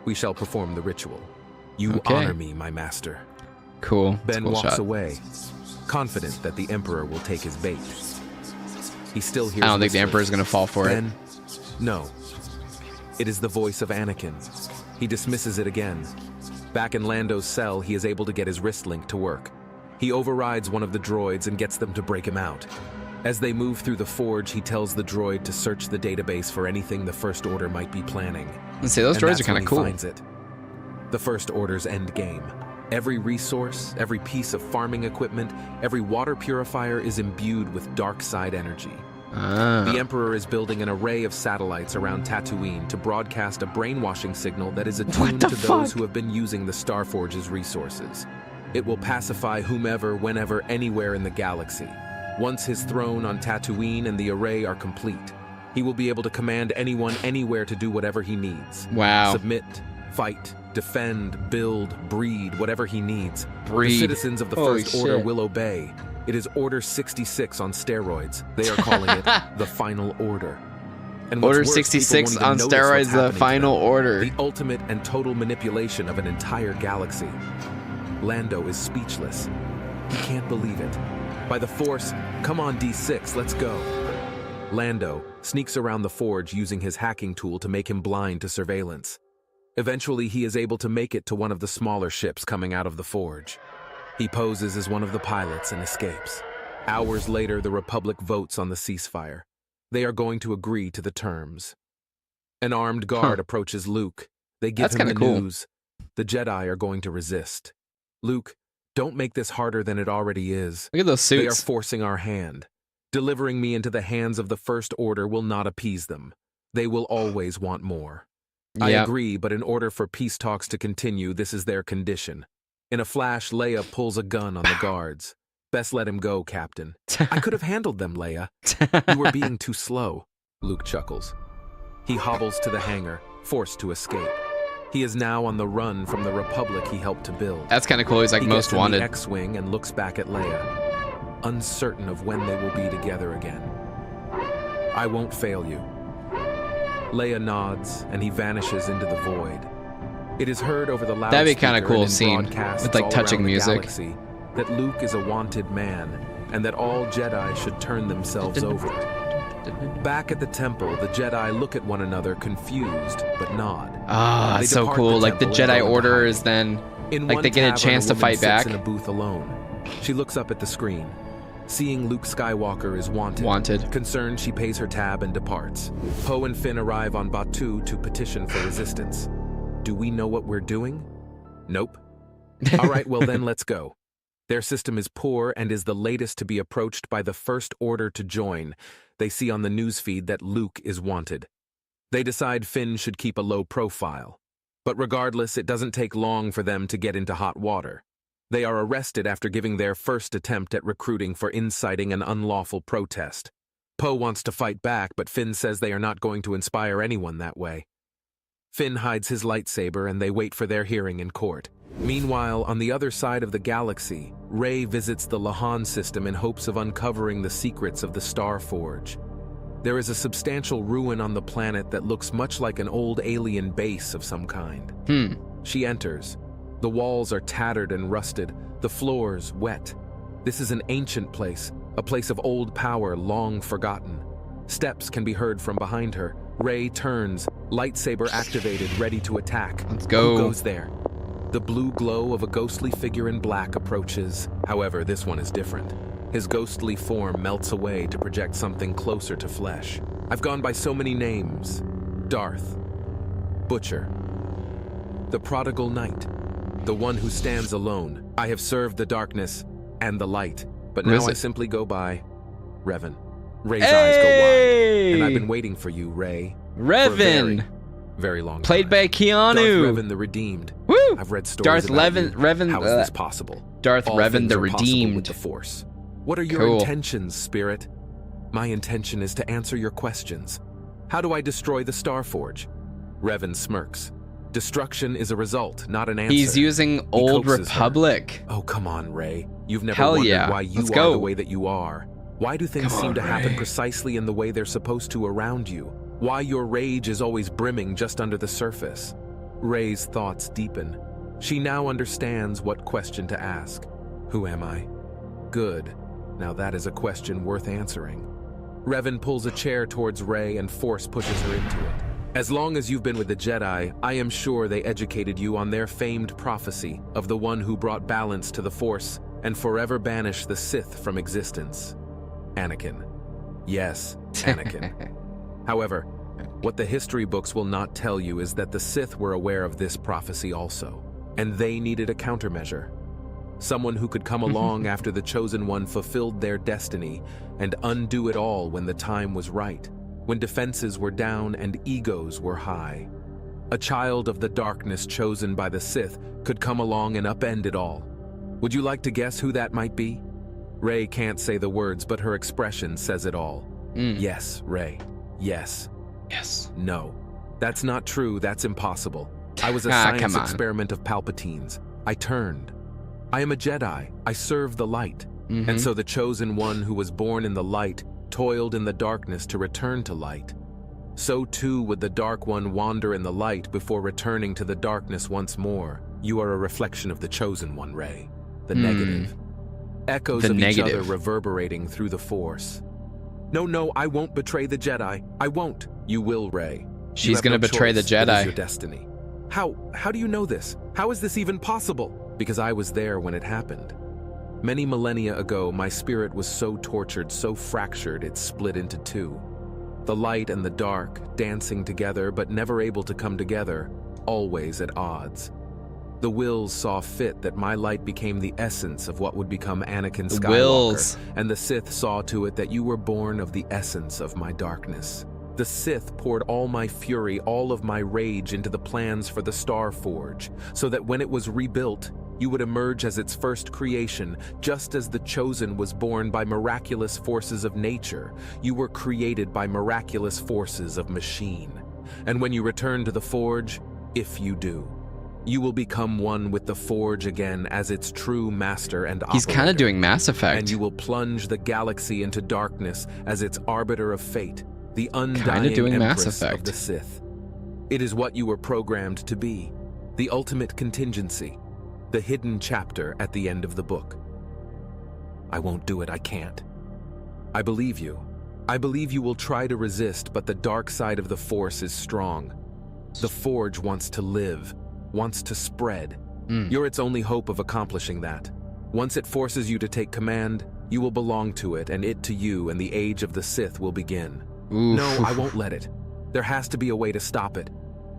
F: We shall perform the ritual. You
A: Okay.
F: honor me, my master.
A: Cool. That's a
F: Ben
A: cool
F: walks
A: shot.
F: away, confident that the Emperor will take his bait. He still hears
A: I don't think the
F: whispers.
A: Emperor's gonna fall for it.
F: Ben? No. It is the voice of Anakin. He dismisses it again. Back in Lando's cell, he is able to get his wrist link to work. He overrides one of the droids and gets them to break him out. As they move through the forge, he tells the droid to search the database for anything the First Order might be planning.
A: Let's say those
F: And
A: droids
F: that's
A: are kind
F: when
A: of
F: he
A: cool.
F: finds it. The First Order's end game. Every resource, every piece of farming equipment, every water purifier is imbued with dark side energy. The Emperor is building an array of satellites around Tatooine to broadcast a brainwashing signal that is attuned
A: the
F: to
A: fuck?
F: those who have been using the Starforge's resources. It will pacify whomever, whenever, anywhere in the galaxy. Once his throne on Tatooine and the array are complete, he will be able to command anyone anywhere to do whatever he needs.
A: Wow.
F: Submit, fight, defend, build, breed, whatever he needs.
A: Breed.
F: The citizens of the
A: Holy
F: First Order
A: shit.
F: will obey. It is Order 66 on steroids. They are calling it the Final Order. And what's
A: Order
F: worse,
A: 66
F: people won't
A: on
F: even notice what's
A: steroids, the
F: happening to
A: final
F: them.
A: order.
F: The ultimate and total manipulation of an entire galaxy. Lando is speechless. He can't believe it. By the Force, come on D6, let's go. Lando sneaks around the forge using his hacking tool to make him blind to surveillance. Eventually, he is able to make it to one of the smaller ships coming out of the forge. He poses as one of the pilots and escapes. Hours later, the Republic votes on the ceasefire. They are going to agree to the terms. An armed guard approaches Luke. They give
A: That's
F: him the
A: kinda cool.
F: news. The Jedi are going to resist. Luke, don't make this harder than it already is.
A: Look at those
F: They are
A: suits.
F: forcing our hand. Delivering me into the hands of the First Order will not appease them. They will always want more. I
A: Yeah.
F: agree, but in order for peace talks to continue, this is their condition. In a flash, Leia pulls a gun on the guards. Best let him go, Captain. I could have handled them, Leia. You were being too slow. Luke chuckles. He hobbles to the hangar, forced to escape. He is now on the run from the Republic he helped to build.
A: That's kind of cool. He's like
F: He
A: most
F: gets in
A: wanted.
F: the X-Wing and looks back at Leia, uncertain of when they will be together again. I won't fail you. Leia nods, and he vanishes into the void. It is heard over the loudspeaker
A: That'd be kinda cool
F: and in
A: scene,
F: broadcasts
A: with, like,
F: all
A: touching
F: around the
A: music.
F: galaxy that Luke is a wanted man, and that all Jedi should turn themselves over. Back at the temple, the Jedi look at one another confused, but nod.
A: Ah,
F: They
A: it's so
F: depart
A: cool.
F: the
A: Like the
F: temple and
A: Jedi
F: go into
A: Order
F: hiding.
A: is then
F: In
A: like
F: one
A: they get a
F: tavern,
A: chance to
F: woman
A: fight
F: sits
A: back.
F: in a booth alone. She looks up at the screen. Seeing Luke Skywalker is wanted.
A: Wanted.
F: Concerned, she pays her tab and departs. Poe and Finn arrive on Batuu to petition for resistance. Do we know what we're doing? Nope. All right, well then let's go. Their system is poor and is the latest to be approached by the First Order to join. They see on the newsfeed that Luke is wanted. They decide Finn should keep a low profile. But regardless, it doesn't take long for them to get into hot water. They are arrested after giving their first attempt at recruiting for inciting an unlawful protest. Poe wants to fight back, but Finn says they are not going to inspire anyone that way. Finn hides his lightsaber and they wait for their hearing in court. Meanwhile, on the other side of the galaxy, Rey visits the Lahan system in hopes of uncovering the secrets of the Star Forge. There is a substantial ruin on the planet that looks much like an old alien base of some kind. She enters. The walls are tattered and rusted, the floors wet. This is an ancient place, a place of old power long forgotten. Steps can be heard from behind her. Rey turns, lightsaber activated, ready to attack.
A: Let's go.
F: Who goes there? The blue glow of a ghostly figure in black approaches. However, this one is different. His ghostly form melts away to project something closer to flesh. I've gone by so many names. Darth. Butcher. The prodigal knight. The one who stands alone. I have served the darkness and the light, but now I simply go by Revan. Rey's eyes go wide, and I've been waiting for you, Rey.
A: Revan!
F: Very long
A: Played
F: time.
A: by Keanu.
F: Darth Revan the Redeemed.
A: Woo!
F: I've read stories
A: Darth
F: about
A: Revan.
F: you. How is this possible?
A: Darth
F: All
A: Revan
F: things
A: the
F: are possible
A: Redeemed.
F: with the Force. What are your
A: Cool.
F: intentions, Spirit? My intention is to answer your questions. How do I destroy the Starforge? Revan smirks. Destruction is a result, not an answer.
A: He's using Old
F: coaxes her.
A: Republic.
F: Oh, come on, Rey. You've never
A: Hell
F: wondered
A: yeah.
F: why you
A: Let's
F: are
A: go.
F: the way that you are. Why do things
A: Come
F: seem
A: on,
F: to happen
A: Rey.
F: precisely in the way they're supposed to around you? Why your rage is always brimming just under the surface? Rey's thoughts deepen. She now understands what question to ask. Who am I? Good. Now that is a question worth answering. Revan pulls a chair towards Rey and Force pushes her into it. As long as you've been with the Jedi, I am sure they educated you on their famed prophecy of the one who brought balance to the Force and forever banished the Sith from existence. Anakin. Yes, Anakin. However, what the history books will not tell you is that the Sith were aware of this prophecy also, and they needed a countermeasure. Someone who could come along after the Chosen One fulfilled their destiny and undo it all when the time was right, when defenses were down and egos were high. A child of the darkness chosen by the Sith could come along and upend it all. Would you like to guess who that might be? Rey can't say the words, but her expression says it all. Yes, Rey. Yes.
A: Yes.
F: No. That's not true. That's impossible. I was a
A: come
F: science
A: on.
F: experiment of Palpatine's. I turned. I am a Jedi. I serve the light. And so the Chosen One who was born in the light toiled in the darkness to return to light. So too would the Dark One wander in the light before returning to the darkness once more. You are a reflection of the Chosen One, Rey. The negative. Echoes
A: The
F: of each other
A: negative.
F: reverberating through the Force. No, I won't betray the Jedi. I won't. You will, Rey.
A: She's
F: You have
A: gonna
F: no
A: betray the
F: choice. It is
A: Jedi.
F: your destiny. How do you know this? How is this even possible? Because I was there when it happened. Many millennia ago, my spirit was so tortured, so fractured, it split into two. The light and the dark, dancing together but never able to come together, always at odds. The Wills saw fit that my light became the essence of what would become Anakin
A: The
F: Skywalker,
A: Wills.
F: and the Sith saw to it that you were born of the essence of my darkness. The Sith poured all my fury, all of my rage into the plans for the Star Forge, so that when it was rebuilt, you would emerge as its first creation, just as the Chosen was born by miraculous forces of nature. You were created by miraculous forces of machine. And when you return to the Forge, if you do, you will become one with the Forge again as its true master and operator.
A: He's kind of doing Mass Effect.
F: And you will plunge the galaxy into darkness as its arbiter of fate, the undying
A: doing Mass
F: empress of
A: Effect.
F: the Sith. It is what you were programmed to be, the ultimate contingency, the hidden chapter at the end of the book. I won't do it, I can't. I believe you. I believe you will try to resist, but the dark side of the Force is strong. The Forge wants to live, wants to spread. You're its only hope of accomplishing that. Once it forces you to take command, you will belong to it, and it to you, and the age of the Sith will begin.
A: Oof.
F: No, I won't let it. There has to be a way to stop it.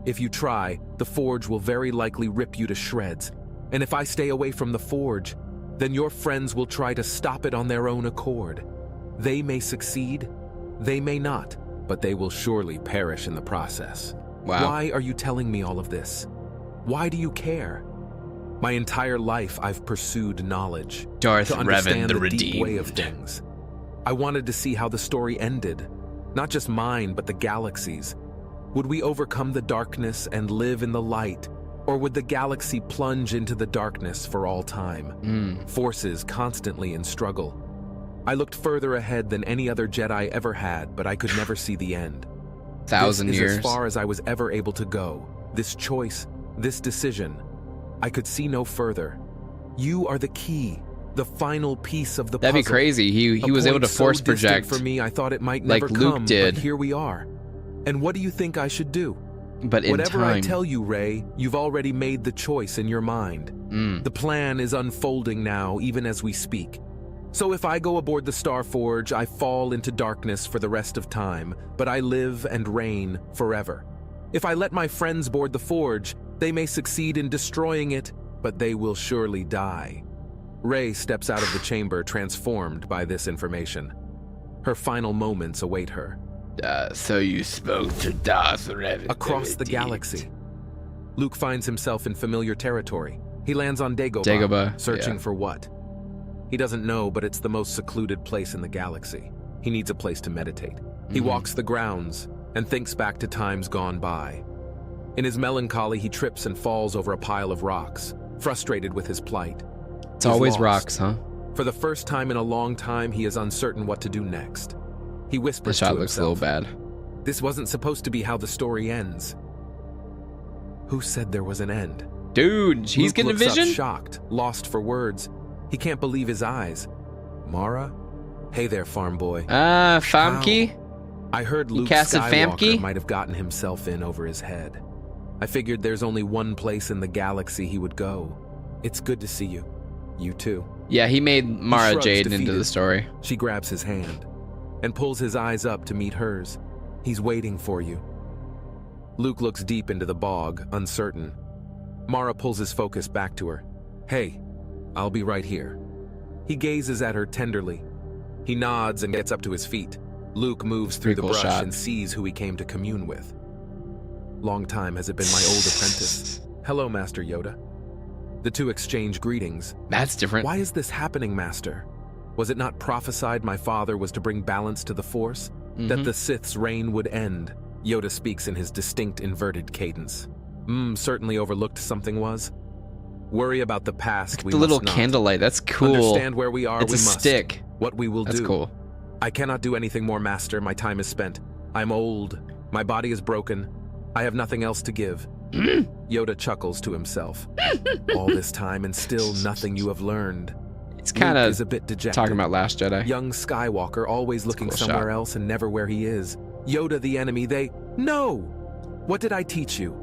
F: If you try, the Forge will very likely rip you to shreds. And if I stay away from the Forge, then your friends will try to stop it on their own accord. They may succeed, they may not, but they will surely perish in the process.
A: Wow.
F: Why are you telling me all of this? Why do you care? My entire life I've pursued knowledge.
A: Darth
F: to
A: Revan
F: understand
A: the
F: deep way of
A: Redeemed.
F: things. I wanted to see how the story ended. Not just mine, but the galaxy's. Would we overcome the darkness and live in the light? Or would the galaxy plunge into the darkness for all time? Forces constantly in struggle. I looked further ahead than any other Jedi ever had, but I could never see the end.
A: 1,000
F: This
A: years.
F: is as far as I was ever able to go. This choice, this decision. I could see no further. You are the key, the final piece of the puzzle.
A: That'd be crazy. He
F: A
A: was able
F: point
A: to
F: so
A: force
F: distant
A: project.
F: for me, I thought it might
A: like
F: never
A: Luke
F: come,
A: did.
F: but here we are. And what do you think I should do?
A: But in
F: Whatever
A: time.
F: I tell you, Rey, you've already made the choice in your mind. The plan is unfolding now, even as we speak. So if I go aboard the Starforge, I fall into darkness for the rest of time, but I live and reign forever. If I let my friends board the Forge, they may succeed in destroying it, but they will surely die. Rey steps out of the chamber, transformed by this information. Her final moments await her.
A: So you spoke to Darth Revan.
F: Across the galaxy, Luke finds himself in familiar territory. He lands on Dagobah,
A: Dagobah,
F: searching
A: yeah.
F: for what? He doesn't know, but it's the most secluded place in the galaxy. He needs a place to meditate. He walks the grounds and thinks back to times gone by. In his melancholy, he trips and falls over a pile of rocks, frustrated with his plight.
A: It's
F: He's
A: always
F: lost.
A: rocks, huh?
F: For the first time in a long time, he is uncertain what to do next. He
A: The
F: whispers
A: shot
F: to
A: looks a
F: himself,
A: little bad.
F: "This wasn't supposed to be how the story ends." Who said there was an end?
A: Dude, he's
F: Luke
A: getting a
F: looks up,
A: vision?
F: shocked, lost for words. He can't believe his eyes. Mara? Hey there, farm boy.
A: Famke?
F: I heard Luke
A: casted
F: Skywalker
A: Famke?
F: might have gotten himself in over his head. I figured there's only one place in the galaxy he would go. It's good to see you. You too.
A: Yeah, he made Mara
F: shrugs,
A: Jade into
F: defeated.
A: the story.
F: She grabs his hand and pulls his eyes up to meet hers. He's waiting for you. Luke looks deep into the bog, uncertain. Mara pulls his focus back to her. Hey, I'll be right here. He gazes at her tenderly. He nods and gets up to his feet. Luke moves through the
A: Pretty cool
F: brush
A: shot.
F: and sees who he came to commune with. Long time has it been my old apprentice. Hello, Master Yoda. The two exchange greetings.
A: That's different.
F: Why is this happening, Master? Was it not prophesied my father was to bring balance to the Force? That the Sith's reign would end? Yoda speaks in his distinct inverted cadence. Certainly overlooked something was. Worry about the past, we
A: The little
F: must not.
A: candlelight, that's cool.
F: Understand where we are,
A: It's
F: we
A: a
F: must.
A: stick.
F: What we will
A: That's
F: do.
A: cool.
F: I cannot do anything more, Master. My time is spent. I'm old. My body is broken. I have nothing else to give. Yoda chuckles to himself. All this time and still nothing you have learned.
A: It's kind
F: Luke
A: of
F: is a bit dejected.
A: talking about Last Jedi.
F: Young Skywalker always looking
A: cool
F: somewhere
A: shot.
F: else and never where he is. Yoda the enemy, No! What did I teach you?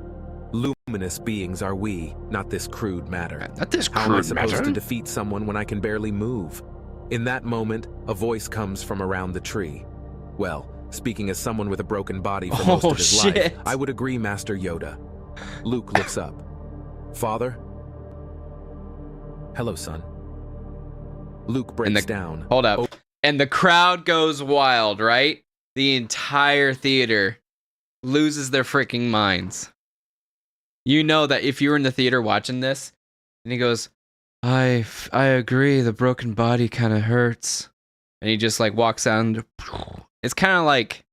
F: Luminous beings are we, not this crude matter.
A: Not this
F: How am I
A: crude
F: supposed
A: matter.
F: to defeat someone when I can barely move? In that moment, a voice comes from around the tree. Well, speaking as someone with a broken body for most
A: Oh,
F: of his
A: shit.
F: life, I would agree, Master Yoda. Luke looks up. Father? Hello, son. Luke breaks down.
A: Hold up. And the crowd goes wild, right? The entire theater loses their freaking minds. You know that if you were in the theater watching this, and he goes, I agree, the broken body kind of hurts. And he just like walks out. It's kind of like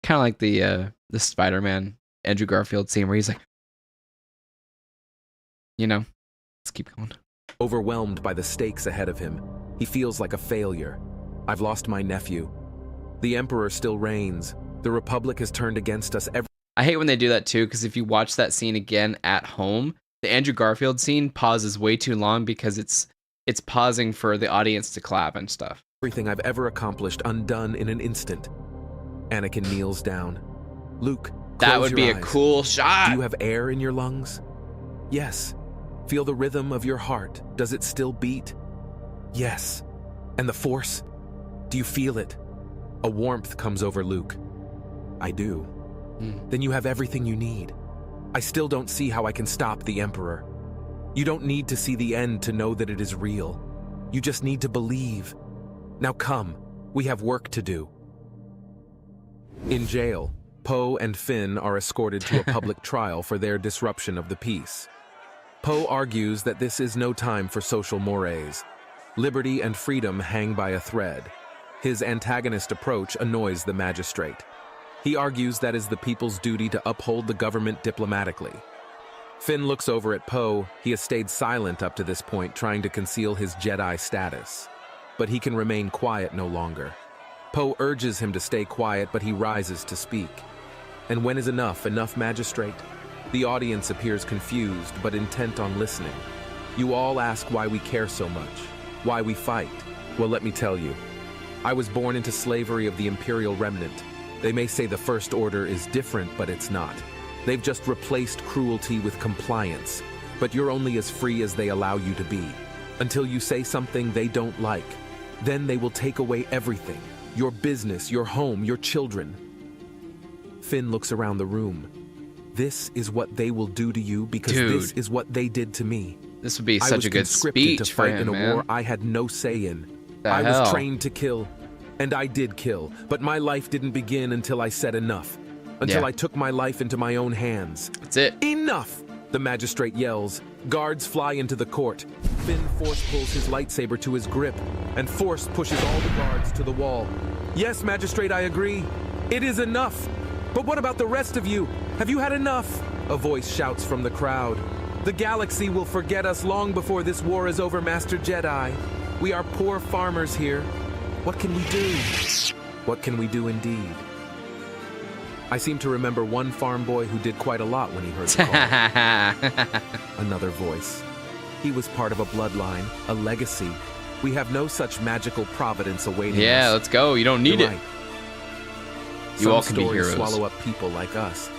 A: the Spider-Man Andrew Garfield scene where he's like, let's keep going.
F: Overwhelmed by the stakes ahead of him, he feels like a failure. I've lost my nephew. The Emperor still reigns. The Republic has turned against us.
A: I hate when they do that too, because if you watch that scene again at home, the Andrew Garfield scene pauses way too long because it's pausing for the audience to clap and stuff.
F: Everything I've ever accomplished undone in an instant. Anakin kneels down. Luke,
A: That
F: close
A: would be
F: your
A: a
F: eyes.
A: cool shot.
F: Do you have air in your lungs? Yes. Feel the rhythm of your heart. Does it still beat? Yes. And the Force? Do you feel it? A warmth comes over Luke. I do. Then you have everything you need. I still don't see how I can stop the Emperor. You don't need to see the end to know that it is real. You just need to believe. Now come, we have work to do. In jail, Poe and Finn are escorted to a public trial for their disruption of the peace. Poe argues that this is no time for social mores. Liberty and freedom hang by a thread. His antagonist approach annoys the magistrate. He argues that is the people's duty to uphold the government diplomatically. Finn looks over at Poe. He has stayed silent up to this point, trying to conceal his Jedi status. But he can remain quiet no longer. Poe urges him to stay quiet, but he rises to speak. And when is enough, magistrate? The audience appears confused, but intent on listening. You all ask why we care so much, why we fight. Well, let me tell you. I was born into slavery of the Imperial Remnant. They may say the First Order is different, but it's not. They've just replaced cruelty with compliance, but you're only as free as they allow you to be. Until you say something they don't like, then they will take away everything. Your business, your home, your children. Finn looks around the room. This is what they will do to you because this is what they did to me.
A: This would be
F: I
A: such
F: was
A: a good
F: conscripted
A: speech
F: to
A: for
F: fight
A: him,
F: in a
A: man.
F: war I had no say in.
A: The
F: I
A: hell?
F: was trained to kill, and I did kill, but my life didn't begin until I said enough. Until
A: Yeah.
F: I took my life into my own hands.
A: That's it.
F: Enough! The magistrate yells. Guards fly into the court. Finn force pulls his lightsaber to his grip, and force pushes all the guards to the wall. Yes, magistrate, I agree. It is enough. But what about the rest of you? Have you had enough? A voice shouts from the crowd. The galaxy will forget us long before this war is over, Master Jedi. We are poor farmers here. What can we do? What can we do indeed? I seem to remember one farm boy who did quite a lot when he heard the call. Another voice. He was part of a bloodline, a legacy. We have no such magical providence awaiting
A: Yeah,
F: us.
A: let's go. You don't need
F: You're
A: it.
F: right.
A: You
F: Some
A: all can be
F: stories
A: heroes.
F: swallow up people like us.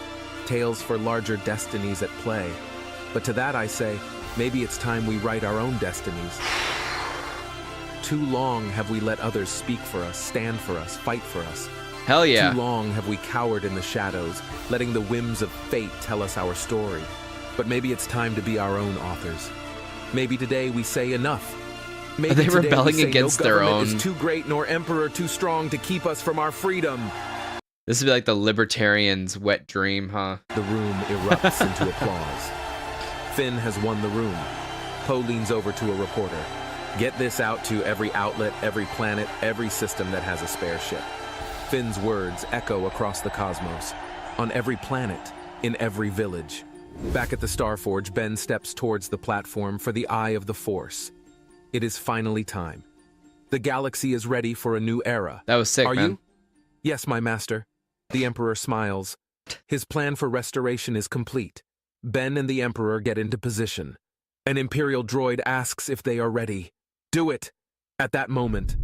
F: Tales for larger destinies at play. But to that I say, maybe it's time we write our own destinies. Too long have we let others speak for us, stand for us, fight for us.
A: Hell yeah.
F: Too long have we cowered in the shadows, letting the whims of fate tell us our story. But maybe it's time to be our own authors. Maybe today we say enough. Maybe
A: Are they
F: today we
A: rebelling
F: say
A: against
F: no
A: their
F: government
A: own?
F: is too great nor emperor too strong to keep us from our freedom.
A: This would be like the libertarians' wet dream, huh?
F: The room erupts into applause. Finn has won the room. Poe leans over to a reporter. Get this out to every outlet, every planet, every system that has a spare ship. Finn's words echo across the cosmos. On every planet, in every village. Back at the Starforge, Ben steps towards the platform for the Eye of the Force. It is finally time. The galaxy is ready for a new era.
A: That was sick,
F: Are
A: man.
F: you? Yes, my master. The Emperor smiles. His plan for restoration is complete. Ben and the Emperor get into position. An Imperial droid asks if they are ready. Do it! At that moment,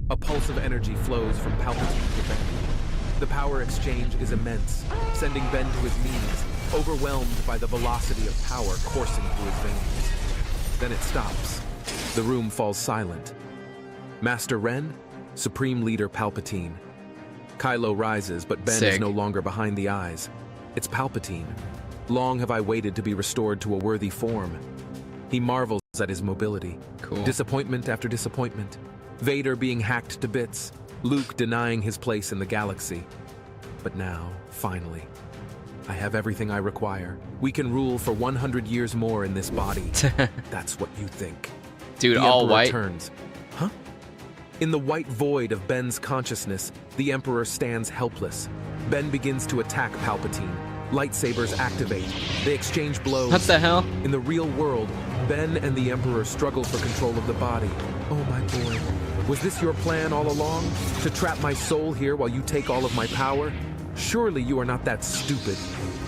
F: a pulse of energy flows from Palpatine to Ben. The power exchange is immense, sending Ben to his knees, overwhelmed by the velocity of power coursing through his veins. Then it stops. The room falls silent. Master Ren, Supreme Leader Palpatine. Kylo rises, but Ben
A: Sick.
F: is no longer behind the eyes. It's Palpatine. Long have I waited to be restored to a worthy form. He marvels at his mobility.
A: Cool.
F: Disappointment after disappointment. Vader being hacked to bits. Luke denying his place in the galaxy. But now, finally, I have everything I require. We can rule for 100 years more in this body. That's what you think.
A: Dude,
F: The
A: all
F: Emperor
A: white.
F: turns. Huh? In the white void of Ben's consciousness, the Emperor stands helpless. Ben begins to attack Palpatine. Lightsabers activate. They exchange blows.
A: What the hell?
F: In the real world, Ben and the Emperor struggle for control of the body. Oh my boy. Was this your plan all along? To trap my soul here while you take all of my power? Surely you are not that stupid.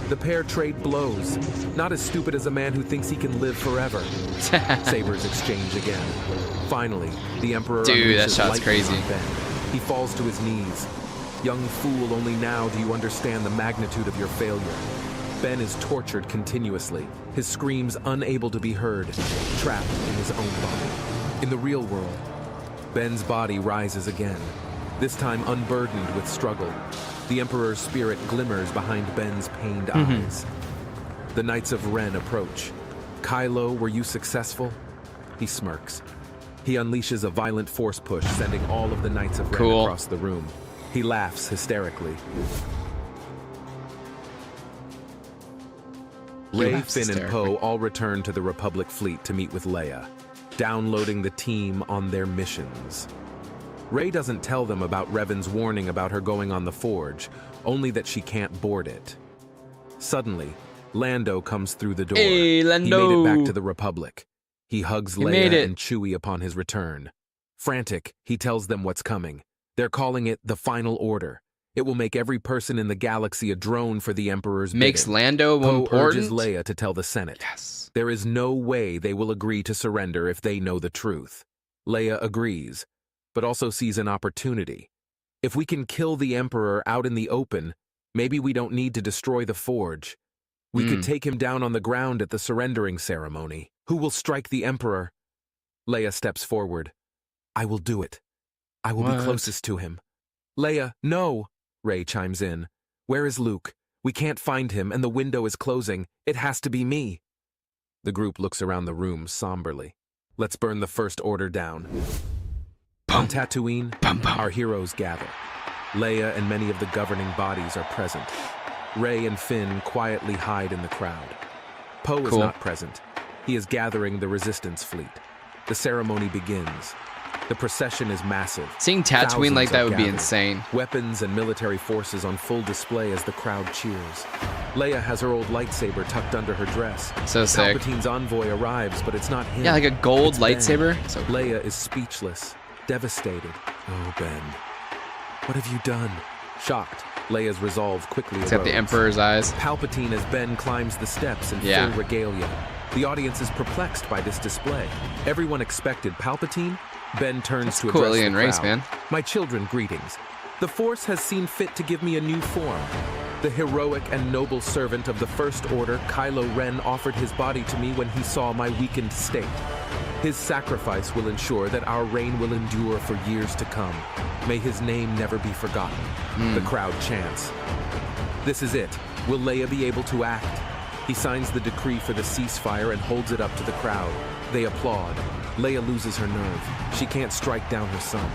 F: The pair trade blows. Not as stupid as a man who thinks he can live forever. Sabers exchange again. Finally, the Emperor
A: Dude, that
F: unleashes
A: shot's
F: lightning
A: crazy.
F: on Ben. He falls to his knees. Young fool, only now do you understand the magnitude of your failure. Ben is tortured continuously, his screams unable to be heard, trapped in his own body. In the real world, Ben's body rises again, this time unburdened with struggle. The Emperor's spirit glimmers behind Ben's pained eyes. The Knights of Ren approach. Kylo, were you successful? He smirks. He unleashes a violent force push, sending all of the Knights of Ren
A: Cool.
F: across the room. He laughs hysterically. Rey,
A: laughs
F: Finn, and
A: hysterically.
F: Poe all return to the Republic fleet to meet with Leia, downloading the team on their missions. Rey doesn't tell them about Revan's warning about her going on the Forge, only that she can't board it. Suddenly, Lando comes through the door.
A: Hey,
F: He
A: Lando.
F: made it back to the Republic. He hugs
A: He made
F: Leia
A: it.
F: and Chewie upon his return. Frantic, he tells them what's coming. They're calling it the Final Order. It will make every person in the galaxy a drone for the Emperor's
A: Makes
F: bidding.
A: Lando
F: Poe
A: important.
F: urges Leia to tell the Senate.
A: Yes.
F: There is no way they will agree to surrender if they know the truth. Leia agrees, but also sees an opportunity. If we can kill the Emperor out in the open, maybe we don't need to destroy the Forge. We could take him down on the ground at the surrendering ceremony. Who will strike the Emperor? Leia steps forward. I will do it. I will be closest to him. Leia, no! Rey chimes in. Where is Luke? We can't find him, and the window is closing. It has to be me. The group looks around the room somberly. Let's burn the First Order down. On Tatooine, our heroes gather. Leia and many of the governing bodies are present. Rey and Finn quietly hide in the crowd. Poe is not present. He is gathering the Resistance fleet. The ceremony begins. The procession is massive.
A: Seeing Tatooine like that would be
F: gathered.
A: insane.
F: Weapons and military forces on full display as the crowd cheers. Leia has her old lightsaber tucked under her dress.
A: So sick.
F: Palpatine's envoy arrives, but it's not him.
A: Yeah, like a gold
F: It's Ben.
A: lightsaber. So
F: Leia is speechless, devastated. Oh, Ben, what have you done? Shocked, Leia's resolve quickly
A: it's got the
F: erodes.
A: Emperor's eyes.
F: Palpatine as Ben climbs the steps in full regalia. The audience is perplexed by this display. Everyone expected Palpatine. Ben turns to
A: cool
F: address
A: alien
F: the
A: race,
F: crowd.
A: man.
F: My children, greetings. The Force has seen fit to give me a new form. The heroic and noble servant of the First Order, Kylo Ren, offered his body to me when he saw my weakened state. His sacrifice will ensure that our reign will endure for years to come. May his name never be forgotten. The crowd chants. This is it. Will Leia be able to act? He signs the decree for the ceasefire and holds it up to the crowd. They applaud. Leia loses her nerve. She can't strike down her son.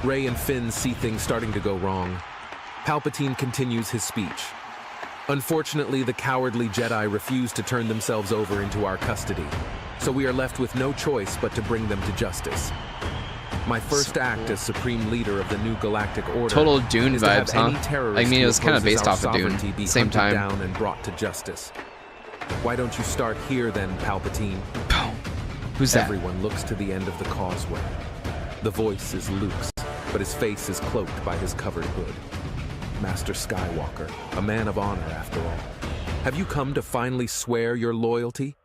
F: Rey and Finn see things starting to go wrong. Palpatine continues his speech. Unfortunately, the cowardly Jedi refuse to turn themselves over into our custody, so we are left with no choice but to bring them to justice. My first act as Supreme Leader of the new Galactic Order
A: Total Dune
F: is to have
A: vibes, huh?
F: any terrorist
A: I mean, it
F: who
A: was kind of
F: opposes
A: based
F: our
A: off of Dune.
F: sovereignty be
A: Same
F: hunted
A: time.
F: down and brought to justice. Why don't you start here then, Palpatine?
A: Who's that?
F: Everyone looks to the end of the causeway. The voice is Luke's, but his face is cloaked by his covered hood. Master Skywalker, a man of honor after all. Have you come to finally swear your loyalty?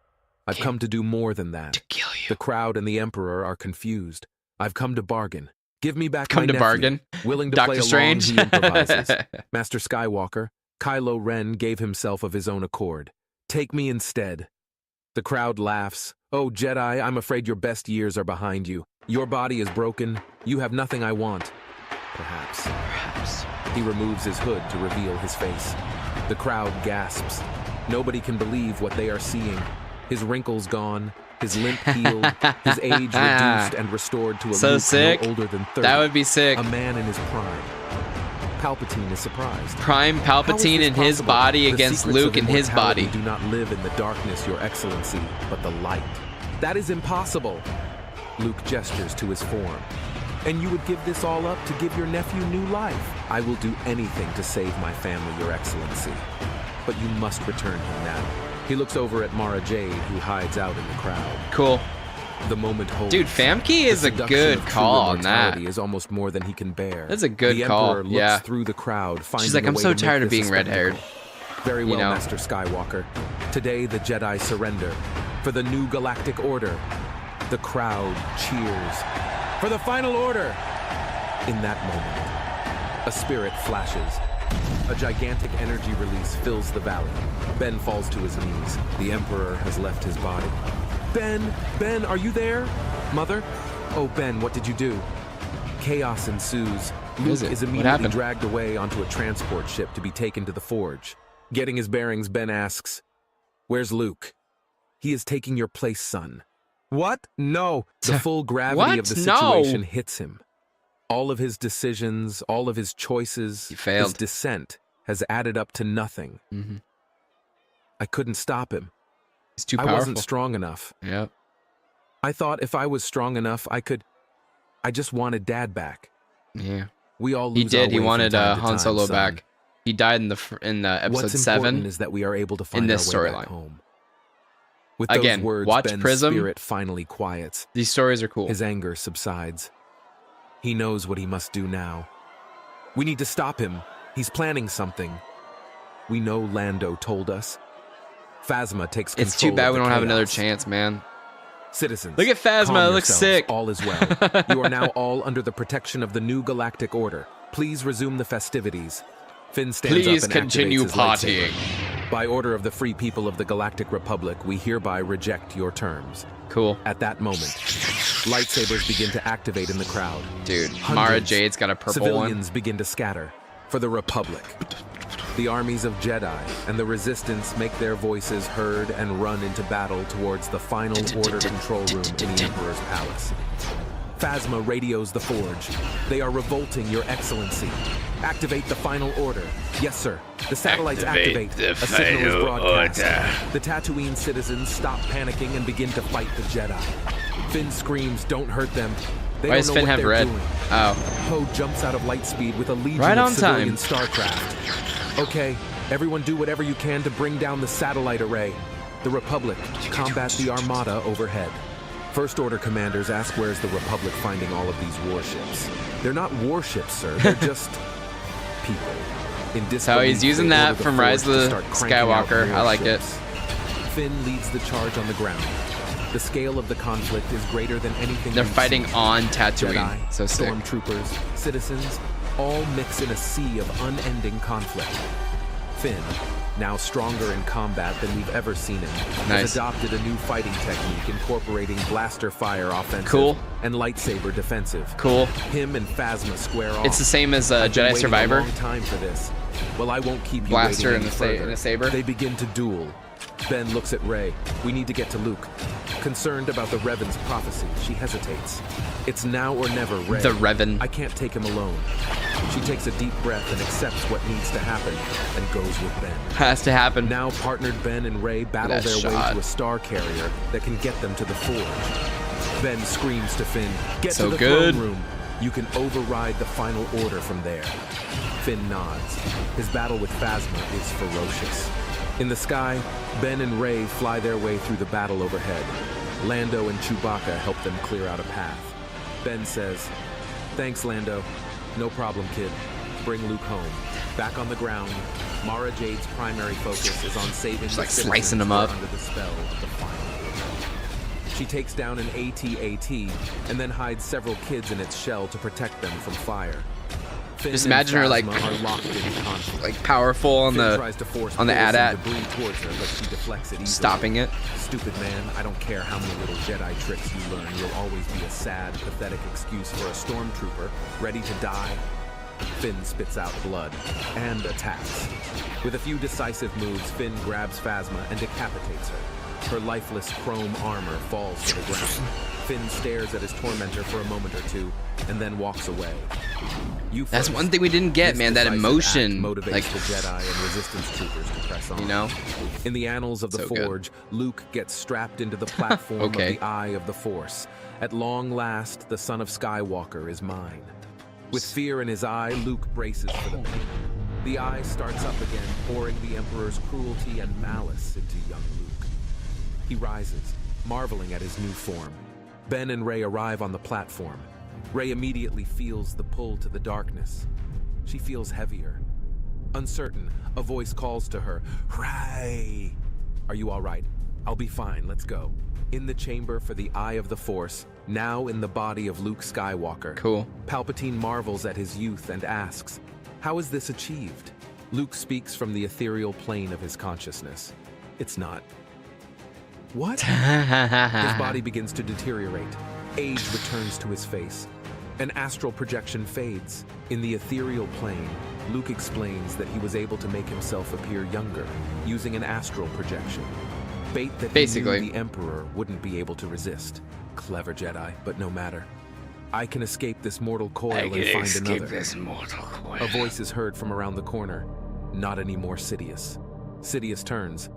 F: I've come to do more than that.
A: To kill you.
F: The crowd and the Emperor are confused. I've come to bargain. Give me back
A: Come
F: my
A: to
F: nephew.
A: bargain.
F: Willing to
A: Doctor
F: play
A: Strange.
F: along, he improvises. Master Skywalker, Kylo Ren gave himself of his own accord. Take me instead. The crowd laughs. Oh, Jedi, I'm afraid your best years are behind you. Your body is broken. You have nothing I want. Perhaps. He removes his hood to reveal his face. The crowd gasps. Nobody can believe what they are seeing. His wrinkles gone, his limp healed, his age reduced and restored to a
A: So
F: Luke
A: sick.
F: no older than 30.
A: That would be sick.
F: A man in his prime. Palpatine is surprised.
A: Prime
F: How is
A: Palpatine
F: this
A: in his
F: possible?
A: body
F: The
A: against
F: secrets
A: Luke
F: of
A: in his
F: immortality
A: body.
F: do not live in the darkness, Your Excellency, but the light. That is impossible. Luke gestures to his form. And you would give this all up to give your nephew new life? I will do anything to save my family, Your Excellency. But you must return him now. He looks over at Mara Jade, who hides out in the crowd.
A: Cool.
F: The moment holds.
A: Dude, Famke is
F: The
A: a
F: seduction
A: good
F: of true
A: call on that.
F: immortality is almost more than he can bear.
A: That's a good
F: the
A: call,
F: Emperor looks
A: yeah.
F: through the crowd, finding
A: She's like,
F: a
A: I'm
F: way
A: so
F: to
A: tired
F: make
A: of
F: this
A: being
F: a spectacle.
A: red-haired.
F: Very
A: You
F: well,
A: know.
F: Master Skywalker. Today, the Jedi surrender. For the new galactic order. The crowd cheers. For the final order! In that moment, a spirit flashes. A gigantic energy release fills the valley. Ben falls to his knees. The Emperor has left his body. Ben, are you there? Mother? Oh, Ben, what did you do? Chaos ensues.
A: is
F: Luke
A: it?
F: is
A: What
F: immediately
A: happened?
F: dragged away onto a transport ship to be taken to the forge. Getting his bearings, Ben asks, "Where's Luke?" "He is taking your place, son." "What? No." The full gravity of
A: What?
F: the
A: No.
F: situation hits him. All of his decisions, all of his choices,
A: He failed.
F: his descent has added up to nothing.
A: Mhm.
F: I couldn't stop him.
A: He's too
F: I
A: powerful.
F: wasn't strong enough.
A: Yep.
F: I thought if I was strong enough, I just wanted Dad back.
A: Yeah.
F: We all
A: He
F: lose our
A: did. He
F: way from
A: wanted
F: time to
A: Han
F: time,
A: Solo
F: son.
A: back. He died in the episode
F: What's
A: 7.
F: important is that we are able to find
A: this
F: our way
A: storyline.
F: back home. With
A: Again,
F: those words,
A: watch
F: Ben's
A: Prism.
F: spirit finally quiets.
A: These stories are cool.
F: His anger subsides. He knows what he must do now. We need to stop him. He's planning something. We know Lando told us. Phasma takes control
A: It's too bad
F: of
A: we
F: the
A: don't have another
F: chaos.
A: chance, man.
F: Citizens,
A: Look at Phasma,
F: calm
A: it looks
F: yourselves.
A: sick.
F: All is well. You are now all under the protection of the new galactic order. Please resume the festivities. Finn stands up
A: Please
F: and
A: continue
F: activates his lightsaber.
A: partying.
F: By order of the free people of the Galactic Republic, we hereby reject your terms.
A: Cool.
F: At that moment, lightsabers begin to activate in the crowd.
A: Dude, Mara
F: Hundreds,
A: Jade's got a purple
F: civilians
A: one.
F: begin to scatter for the Republic. The armies of Jedi and the Resistance make their voices heard and run into battle towards the final order control room in the Emperor's palace. Phasma radios the Forge. They are revolting, Your Excellency. Activate the final order. Yes, sir. The satellites activate. A signal is broadcast. The Tatooine citizens stop panicking and begin to fight the Jedi. Finn screams, "Don't hurt them." They
A: Why
F: don't
A: does
F: know
A: Finn
F: what
A: have
F: they're
A: red?
F: doing.
A: Oh.
F: Poe jumps out of light speed with a legion
A: Right
F: of
A: on
F: civilian
A: time.
F: starcraft. Okay, everyone do whatever you can to bring down the satellite array. The Republic combat the Armada overhead. First Order commanders ask where's the Republic finding all of these warships. They're not warships, sir. They're just people. In
A: So he's
F: disbelief,
A: using
F: they
A: that
F: order the
A: from
F: Forge
A: Rise of
F: to
A: the
F: start cranking out
A: Skywalker. I like it.
F: warships. Finn leads the charge on the ground. The scale of the conflict is greater than anything
A: They're
F: we've
A: fighting
F: seen.
A: on Tatooine.
F: Jedi,
A: So sick.
F: stormtroopers, citizens, all mix in a sea of unending conflict. Finn, now stronger in combat than we've ever seen him, has
A: Nice.
F: adopted a new fighting technique incorporating blaster fire offensive
A: Cool.
F: and lightsaber defensive.
A: Cool.
F: Him and Phasma square off.
A: It's the same as
F: I've been
A: Jedi
F: waiting
A: Survivor.
F: A long time for this. Well, I won't keep you
A: Blaster
F: waiting
A: and
F: any
A: a
F: further.
A: saber.
F: They begin to duel. Ben looks at Rey. We need to get to Luke. Concerned about the Revan's prophecy, she hesitates. It's now or never, Rey.
A: The Revan.
F: I can't take him alone. She takes a deep breath and accepts what needs to happen and goes with Ben.
A: Has to happen.
F: Now partnered Ben and Rey battle
A: That
F: their
A: shot.
F: way to a star carrier that can get them to the Forge. Ben screams to Finn, "Get
A: So
F: to the
A: good.
F: throne room. You can override the final order from there." Finn nods. His battle with Phasma is ferocious. In the sky, Ben and Rey fly their way through the battle overhead. Lando and Chewbacca help them clear out a path. Ben says, "Thanks, Lando. No problem, kid. Bring Luke home." Back on the ground, Mara Jade's primary focus is on saving the
A: like
F: citizens
A: slicing them
F: who are
A: up.
F: under the spell of the final order. She takes down an AT-AT and then hides several kids in its shell to protect them from fire. Finn
A: Just
F: and
A: imagine her, like-
F: Phasma are locked in conflict.
A: Like powerful on
F: Finn
A: the
F: tries to force
A: on the
F: bullets and
A: AT-AT.
F: debris towards her, but she deflects it easily.
A: Stopping it.
F: Stupid man, I don't care how many little Jedi tricks you learn. You'll always be a sad, pathetic excuse for a stormtrooper ready to die. Finn spits out blood and attacks. With a few decisive moves, Finn grabs Phasma and decapitates her. Her lifeless chrome armor falls to the ground. Finn stares at his tormentor for a moment or two and then walks away. You
A: That's
F: first.
A: one thing we didn't get,
F: This
A: man. That
F: decisive
A: emotion,
F: act motivates
A: like,
F: the Jedi and Resistance troopers to press on.
A: you know.
F: In the annals of the
A: So good.
F: Forge, Luke gets strapped into the platform
A: Okay.
F: of the Eye of the Force. At long last, the son of Skywalker is mine. With fear in his eye, Luke braces for the pain. The eye starts up again, pouring the Emperor's cruelty and malice into young Luke. He rises, marveling at his new form. Ben and Rey arrive on the platform. Rey immediately feels the pull to the darkness. She feels heavier. Uncertain, a voice calls to her, "Rey! Are you all right? I'll be fine, let's go." In the chamber for the Eye of the Force, now in the body of Luke Skywalker.
A: Cool.
F: Palpatine marvels at his youth and asks, "How is this achieved?" Luke speaks from the ethereal plane of his consciousness. It's not. What? His body begins to deteriorate. Age returns to his face. An astral projection fades. In the ethereal plane, Luke explains that he was able to make himself appear younger using an astral projection. Bait that
A: Basically.
F: he knew the Emperor wouldn't be able to resist. Clever Jedi, but no matter. I can escape this mortal coil and find another. A voice is heard from around the corner. Not anymore, Sidious. Sidious turns.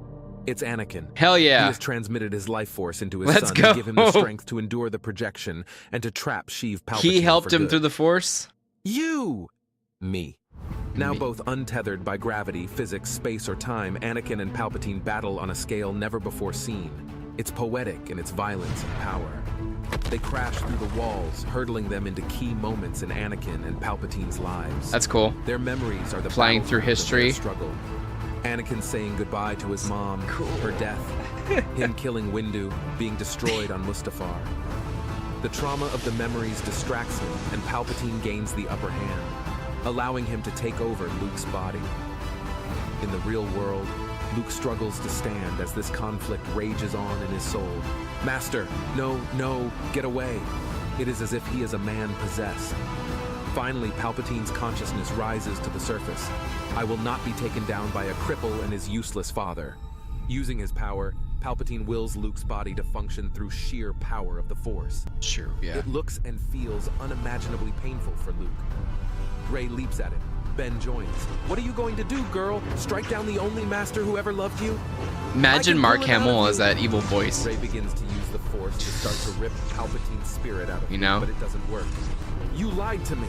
F: It's Anakin.
A: Hell
F: He
A: yeah.
F: has transmitted his life force into his
A: Let's
F: son
A: go.
F: to give him the strength to endure the projection and to trap Sheev Palpatine.
A: He helped
F: for
A: him
F: good.
A: through the Force.
F: You! Me. Now
A: Me.
F: both untethered by gravity, physics, space, or time, Anakin and Palpatine battle on a scale never before seen. It's poetic in its violence and power. They crash through the walls, hurtling them into key moments in Anakin and Palpatine's lives.
A: That's cool.
F: Their memories are the
A: Flying through
F: battleground of their
A: history.
F: struggle. Anakin saying goodbye to his mom, her death, him killing Windu, being destroyed on Mustafar. The trauma of the memories distracts him, and Palpatine gains the upper hand, allowing him to take over Luke's body. In the real world, Luke struggles to stand as this conflict rages on in his soul. Master, no, no, get away. It is as if he is a man possessed. Finally, Palpatine's consciousness rises to the surface. I will not be taken down by a cripple and his useless father. Using his power, Palpatine wills Luke's body to function through sheer power of the Force.
A: Sure, yeah.
F: It looks and feels unimaginably painful for Luke. Rey leaps at him. Ben joins. What are you going to do, girl? Strike down the only master who ever loved you?
A: Imagine Mark
F: pull it out of
A: Hamill
F: you.
A: as that evil voice.
F: Rey begins to use the Force to start to rip Palpatine's spirit out of
A: You
F: him,
A: know?
F: but it doesn't work. You lied to me.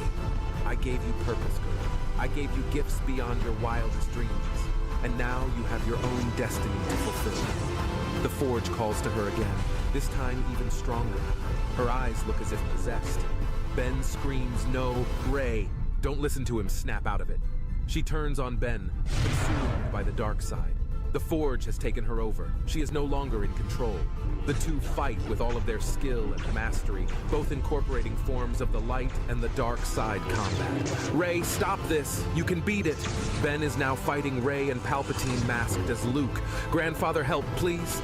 F: I gave you purpose, girl. I gave you gifts beyond your wildest dreams. And now you have your own destiny to fulfill. The Forge calls to her again, this time even stronger. Her eyes look as if possessed. Ben screams, no, Rey. Don't listen to him snap out of it. She turns on Ben, consumed by the dark side. The Forge has taken her over. She is no longer in control. The two fight with all of their skill and mastery, both incorporating forms of the light and the dark side combat. Rey, stop this! You can beat it! Ben is now fighting Rey and Palpatine masked as Luke. Grandfather, help, please!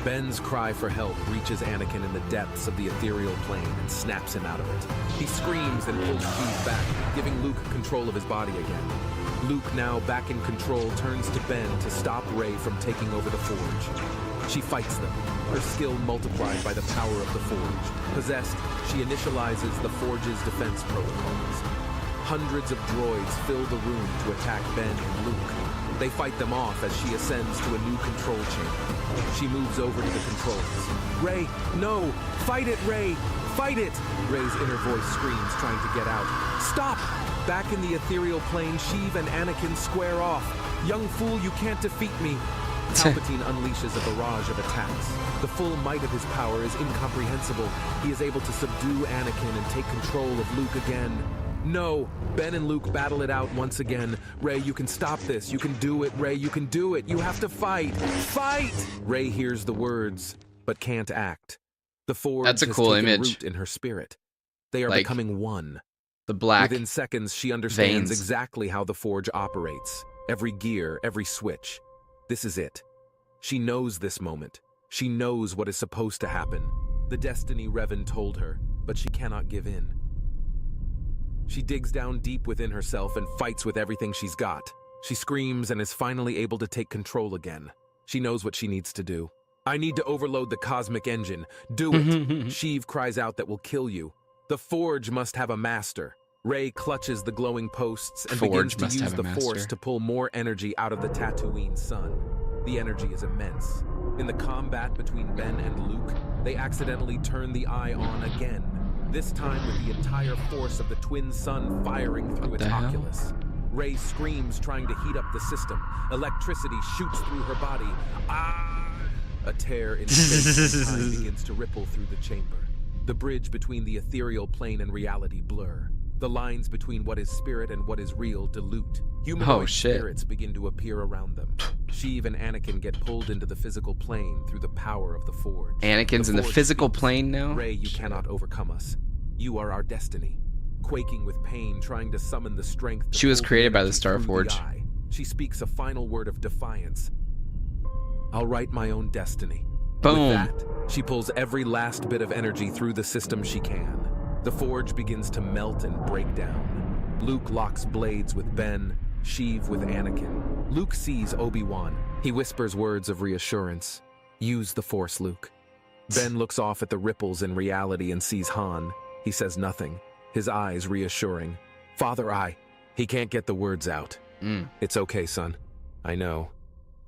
F: Ben's cry for help reaches Anakin in the depths of the ethereal plane and snaps him out of it. He screams and pulls Sheev back, giving Luke control of his body again. Luke, now back in control, turns to Ben to stop Rey from taking over the Forge. She fights them, her skill multiplied by the power of the Forge. Possessed, she initializes the Forge's defense protocols. Hundreds of droids fill the room to attack Ben and Luke. They fight them off as she ascends to a new control chamber. She moves over to the controls. Rey, no! Fight it, Rey! Fight it! Rey's inner voice screams, trying to get out. Stop! Back in the ethereal plane, Sheev and Anakin square off. Young fool, you can't defeat me. Palpatine unleashes a barrage of attacks. The full might of his power is incomprehensible. He is able to subdue Anakin and take control of Luke again. No! Ben and Luke battle it out once again. Rey, you can stop this. You can do it, Rey. You can do it. You have to fight. Fight! Rey hears the words, but can't act. The Forge
A: That's a
F: has
A: cool
F: taken
A: image.
F: root in her spirit. They are
A: Like,
F: becoming one.
A: The black
F: Within seconds, she understands
A: veins.
F: exactly how the Forge operates. Every gear, every switch. This is it. She knows this moment. She knows what is supposed to happen. The destiny Revan told her, but she cannot give in. She digs down deep within herself and fights with everything she's got. She screams and is finally able to take control again. She knows what she needs to do. I need to overload the cosmic engine. Do it! Sheev cries out that will kill you. The Forge must have a master. Rey clutches the glowing posts and begins
A: Forge
F: to
A: must
F: use
A: have a
F: the
A: master.
F: Force to pull more energy out of the Tatooine sun. The energy is immense. In the combat between Ben and Luke, they accidentally turn the eye on again. This time with the entire force of the twin sun firing through its
A: the hell?
F: oculus. Rey screams, trying to heat up the system. Electricity shoots through her body. Ah! A tear in space and time begins to ripple through the chamber. The bridge between the ethereal plane and reality blur. The lines between what is spirit and what is real dilute. Humanoid
A: shit.
F: spirits begin to appear around them. Sheev and Anakin get pulled into the physical plane through the power of the Forge.
A: Anakin's in the
F: Forge
A: physical
F: speaks.
A: plane now?
F: Rey, you cannot overcome us. You are our destiny. Quaking with pain, trying to summon the strength. to
A: She was
F: pull
A: created by the
F: energy
A: Star
F: through
A: Forge.
F: eye. She speaks a final word of defiance. I'll write my own destiny.
A: Boom.
F: With that, she pulls every last bit of energy through the system she can. The Forge begins to melt and break down. Luke locks blades with Ben, Sheev with Anakin. Luke sees Obi-Wan. He whispers words of reassurance. Use the Force, Luke. Ben looks off at the ripples in reality and sees Han. He says nothing, his eyes reassuring. Father, He can't get the words out. It's okay, son. I know.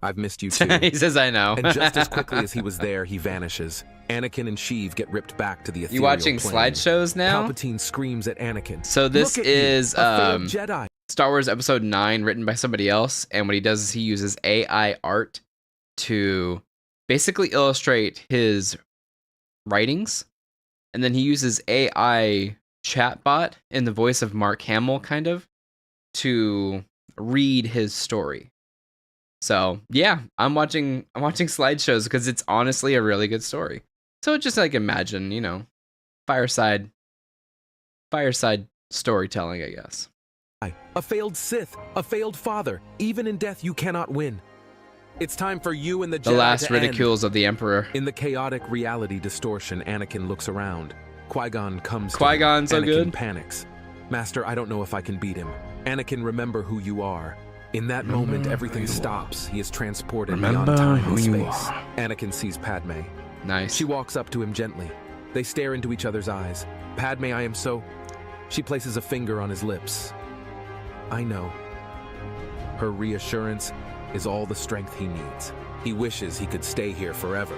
F: I've missed you too.
A: He says, I know.
F: And just as quickly as he was there, he vanishes. Anakin and Sheev get ripped back to the ethereal
A: You watching
F: plane.
A: slideshows now?
F: Palpatine screams at Anakin.
A: So this
F: "Look at you,
A: is
F: a failed Jedi."
A: Star Wars Episode 9 written by somebody else, and what he does is he uses AI art to basically illustrate his writings, and then he uses AI chatbot in the voice of Mark Hamill kind of to read his story. So yeah, I'm watching slideshows because it's honestly a really good story. So just like imagine, fireside storytelling, I guess.
F: A failed Sith, a failed father. Even in death, you cannot win. It's time for you and the
A: The
F: Jedi
A: last
F: to end.
A: ridicules of the Emperor.
F: In the chaotic reality distortion, Anakin looks around. Qui-Gon comes to
A: Qui-Gon,
F: him.
A: so
F: Anakin
A: good.
F: panics. Master, I don't know if I can beat him. Anakin, remember who you are. In that moment, everything stops. He is transported beyond time and space. Anakin sees Padme.
A: Nice.
F: She walks up to him gently. They stare into each other's eyes. Padme, I am so... She places a finger on his lips. I know. Her reassurance is all the strength he needs. He wishes he could stay here forever.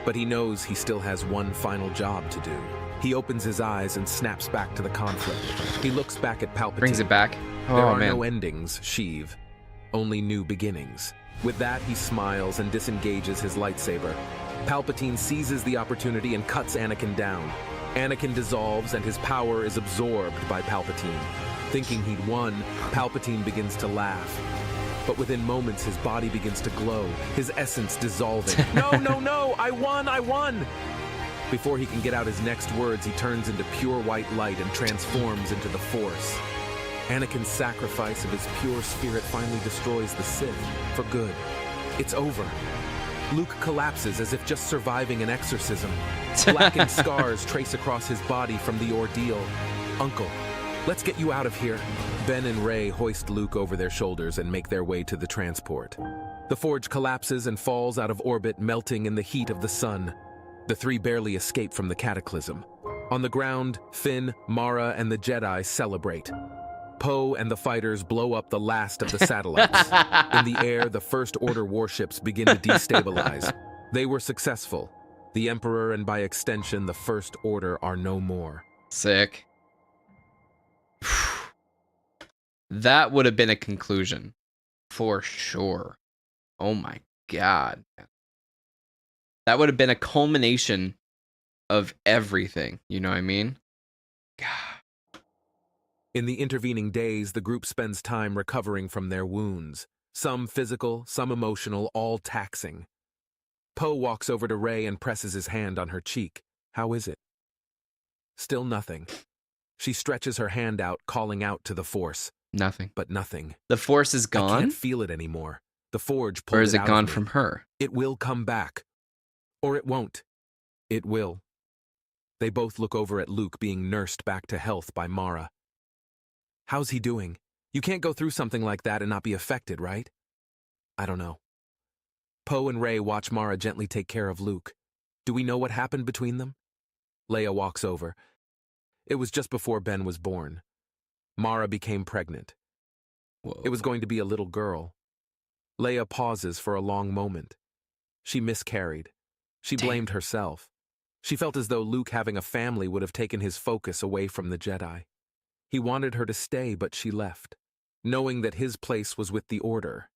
F: But he knows he still has one final job to do. He opens his eyes and snaps back to the conflict. He looks back at Palpatine.
A: Brings it back.
F: There
A: Oh,
F: are
A: man.
F: no endings, Sheev. Only new beginnings. With that, he smiles and disengages his lightsaber. Palpatine seizes the opportunity and cuts Anakin down. Anakin dissolves and his power is absorbed by Palpatine. Thinking he'd won, Palpatine begins to laugh. But within moments, his body begins to glow, his essence dissolving. No, no, no! I won! I won! Before he can get out his next words, he turns into pure white light and transforms into the Force. Anakin's sacrifice of his pure spirit finally destroys the Sith for good. It's over. Luke collapses as if just surviving an exorcism. Blackened scars trace across his body from the ordeal. Uncle, let's get you out of here. Ben and Rey hoist Luke over their shoulders and make their way to the transport. The forge collapses and falls out of orbit, melting in the heat of the sun. The three barely escape from the cataclysm. On the ground, Finn, Mara, and the Jedi celebrate. Poe and the fighters blow up the last of the satellites. In the air, the First Order warships begin to destabilize. They were successful. The Emperor and by extension, the First Order are no more.
A: Sick. That would have been a conclusion. For sure. Oh my god. That would have been a culmination of everything. You know what I mean? God.
F: In the intervening days, the group spends time recovering from their wounds. Some physical, some emotional, all taxing. Poe walks over to Rey and presses his hand on her cheek. How is it? Still nothing. She stretches her hand out, calling out to the Force.
A: Nothing.
F: But nothing.
A: The Force is
F: I
A: gone?
F: can't feel it anymore. The forge pulled
A: Or is
F: it
A: it
F: out
A: gone
F: of me.
A: from her?
F: It will come back. Or it won't. It will. They both look over at Luke being nursed back to health by Mara. How's he doing? You can't go through something like that and not be affected, right? I don't know. Poe and Rey watch Mara gently take care of Luke. Do we know what happened between them? Leia walks over. It was just before Ben was born. Mara became pregnant.
A: Whoa.
F: It was going to be a little girl. Leia pauses for a long moment. She miscarried. She blamed herself. She felt as though Luke having a family would have taken his focus away from the Jedi. He wanted her to stay, but she left, knowing that his place was with the Order.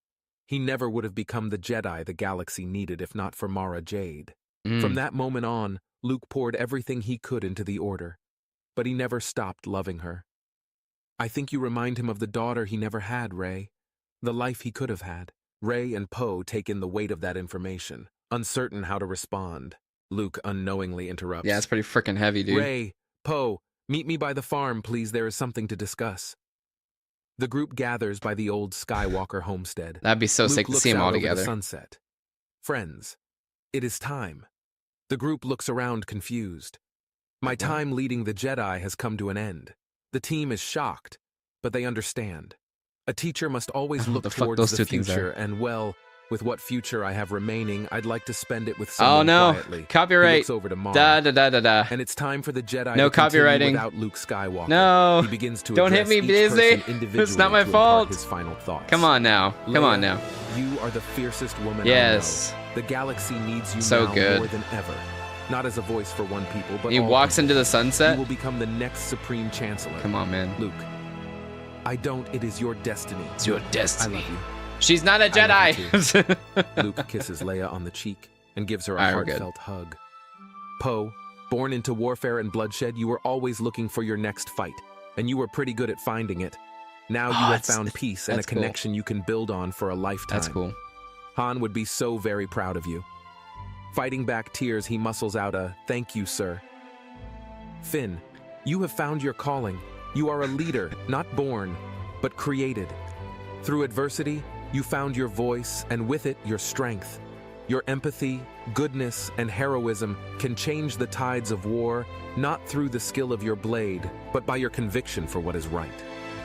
F: He never would have become the Jedi the galaxy needed if not for Mara Jade. From that moment on, Luke poured everything he could into the Order, but he never stopped loving her. I think you remind him of the daughter he never had, Rey. The life he could have had. Rey and Poe take in the weight of that information, uncertain how to respond. Luke unknowingly interrupts.
A: Yeah, it's pretty freaking heavy, dude.
F: Rey, Poe, meet me by the farm, please. There is something to discuss. The group gathers by the old Skywalker homestead.
A: That'd be so
F: Luke
A: sick to
F: looks
A: see them
F: out
A: all
F: over
A: together.
F: the sunset. Friends, it is time. The group looks around confused. My time leading the Jedi has come to an end. The team is shocked, but they understand. A teacher must always look
A: the fuck
F: towards
A: those
F: the
A: two things
F: future,
A: are.
F: and well, with what future I have remaining, I'd like to spend it with
A: Oh
F: someone
A: no.
F: quietly. He
A: Copyright.
F: looks over to Mara.
A: Da da da da da.
F: And it's time for the Jedi
A: No
F: to continue
A: copywriting.
F: without Luke Skywalker.
A: No.
F: He begins to
A: Don't hit
F: address
A: me,
F: each
A: Disney.
F: person individually
A: It's not my
F: to impart
A: fault.
F: His final thoughts.
A: Come on now. Come
F: Leia,
A: on now.
F: You are the fiercest woman
A: Yes.
F: I know. The galaxy needs you
A: So
F: now
A: good.
F: more than ever. Not as a voice for one people, but
A: He
F: all
A: walks
F: people.
A: into the
F: You
A: sunset.
F: will become the next Supreme Chancellor.
A: Come on, man.
F: Luke. I don't. It is your destiny.
A: It's your
F: I
A: destiny.
F: love you.
A: She's not a
F: I love
A: Jedi.
F: Luke kisses Leia on the cheek and gives her a
A: Alright, we're good.
F: heartfelt hug. Poe, born into warfare and bloodshed, you were always looking for your next fight, and you were pretty good at finding it. Now you have
A: that's-
F: found peace and a
A: that's cool.
F: connection you can build on for a lifetime.
A: That's cool.
F: Han would be so very proud of you. Fighting back tears, he muscles out a "Thank you, sir." Finn, you have found your calling. You are a leader, not born, but created. Through adversity, You found your voice, and with it, your strength. Your empathy, goodness, and heroism can change the tides of war, not through the skill of your blade, but by your conviction for what is right.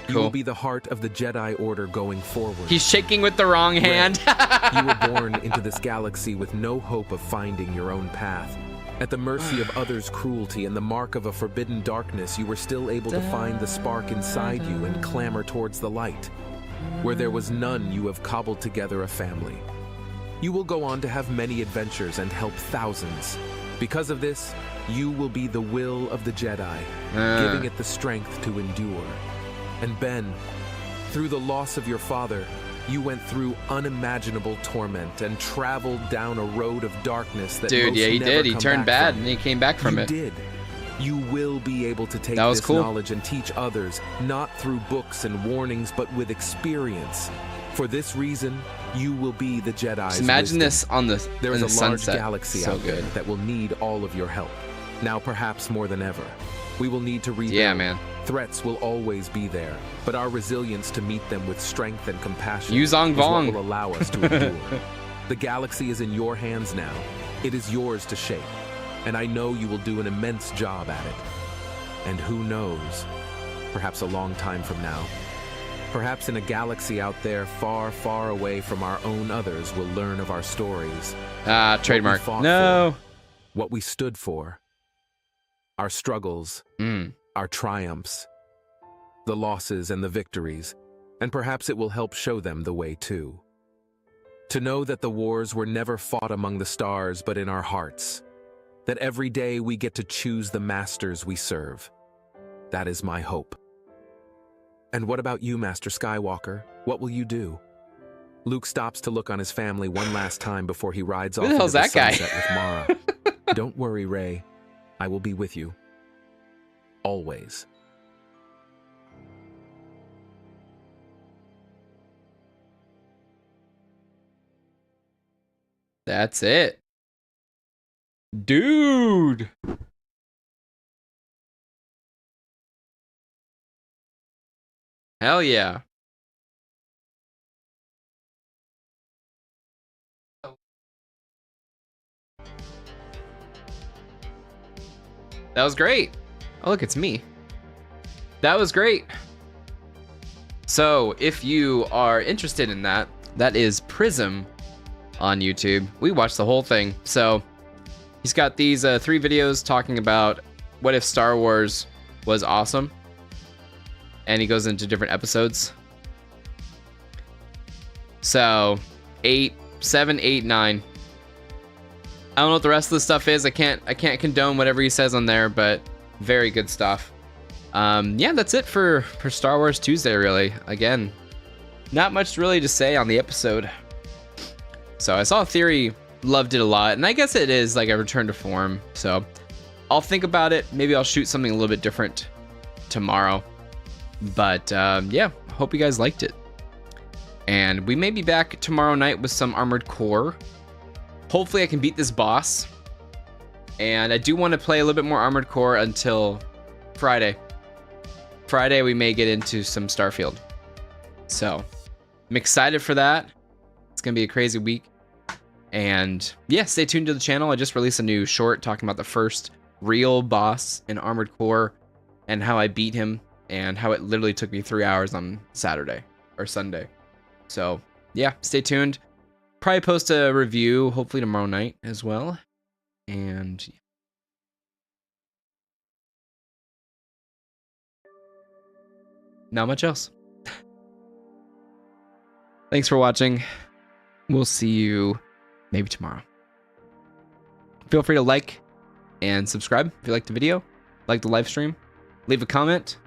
F: You
A: Cool.
F: will be the heart of the Jedi Order going forward.
A: He's shaking with the wrong hand.
F: You were born into this galaxy with no hope of finding your own path. At the mercy of others' cruelty and the mark of a forbidden darkness, you were still able to find the spark inside you and clamber towards the light. Where there was none, you have cobbled together a family. You will go on to have many adventures and help thousands. Because of this, you will be the will of the Jedi, giving it the strength to endure. And Ben, through the loss of your father, you went through unimaginable torment and traveled down a road of darkness that
A: Dude,
F: most
A: yeah, he
F: never
A: did. He
F: come
A: turned
F: back
A: bad
F: from.
A: and he came back from
F: You
A: it.
F: did. You will be able to take
A: That was
F: this
A: cool.
F: knowledge and teach others, not through books and warnings, but with experience. For this reason, you will be the Jedi's
A: Just imagine
F: wisdom.
A: this on the,
F: There
A: in
F: is
A: the
F: a large
A: sunset.
F: galaxy
A: So
F: out there
A: good.
F: that will need all of your help. Now, perhaps more than ever, we will need to rebuild.
A: Yeah, man.
F: Threats will always be there, but our resilience to meet them with strength and compassion
A: Yu Zong
F: is what
A: Vong.
F: will allow us to endure. The galaxy is in your hands now. It is yours to shape, and I know you will do an immense job at it. And who knows, perhaps a long time from now, perhaps in a galaxy out there far, far away from our own others will learn of our stories,
A: Trademark.
F: fought
A: No.
F: what we stood for, our struggles, our triumphs, the losses and the victories, and perhaps it will help show them the way too. To know that the wars were never fought among the stars but in our hearts, that every day we get to choose the masters we serve. That is my hope. And what about you, Master Skywalker? What will you do? Luke stops to look on his family one last time before he rides off
A: Who the
F: into
A: hell's
F: the
A: that guy?
F: sunset with Mara. Don't worry, Rey. I will be with you. Always.
A: That's it. Dude. Hell yeah. That was great. Oh, look, it's me. That was great. So, if you are interested in that, that is Prism on YouTube. We watched the whole thing. So, he's got these 3 videos talking about what if Star Wars was awesome. And he goes into different episodes. So, 8, 7, 8, 9. I don't know what the rest of the stuff is. I can't condone whatever he says on there, but very good stuff. Yeah, that's it for Star Wars Tuesday, really. Again, not much really to say on the episode. So I saw Theory loved it a lot, and I guess it is like a return to form. So I'll think about it. Maybe I'll shoot something a little bit different tomorrow. But yeah, hope you guys liked it. And we may be back tomorrow night with some Armored Core. Hopefully I can beat this boss. And I do want to play a little bit more Armored Core until Friday. Friday we may get into some Starfield. So I'm excited for that. It's going to be a crazy week. And yeah, stay tuned to the channel. I just released a new short talking about the first real boss in Armored Core and how I beat him and how it literally took me 3 hours on Saturday or Sunday. So yeah, stay tuned. Probably post a review hopefully tomorrow night as well. And yeah. Not much else. Thanks for watching. We'll see you maybe tomorrow. Feel free to like and subscribe if you liked the video, like the live stream, leave a comment,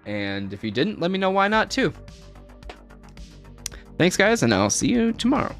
A: and if you didn't, let me know why not too. Thanks guys, and I'll see you tomorrow.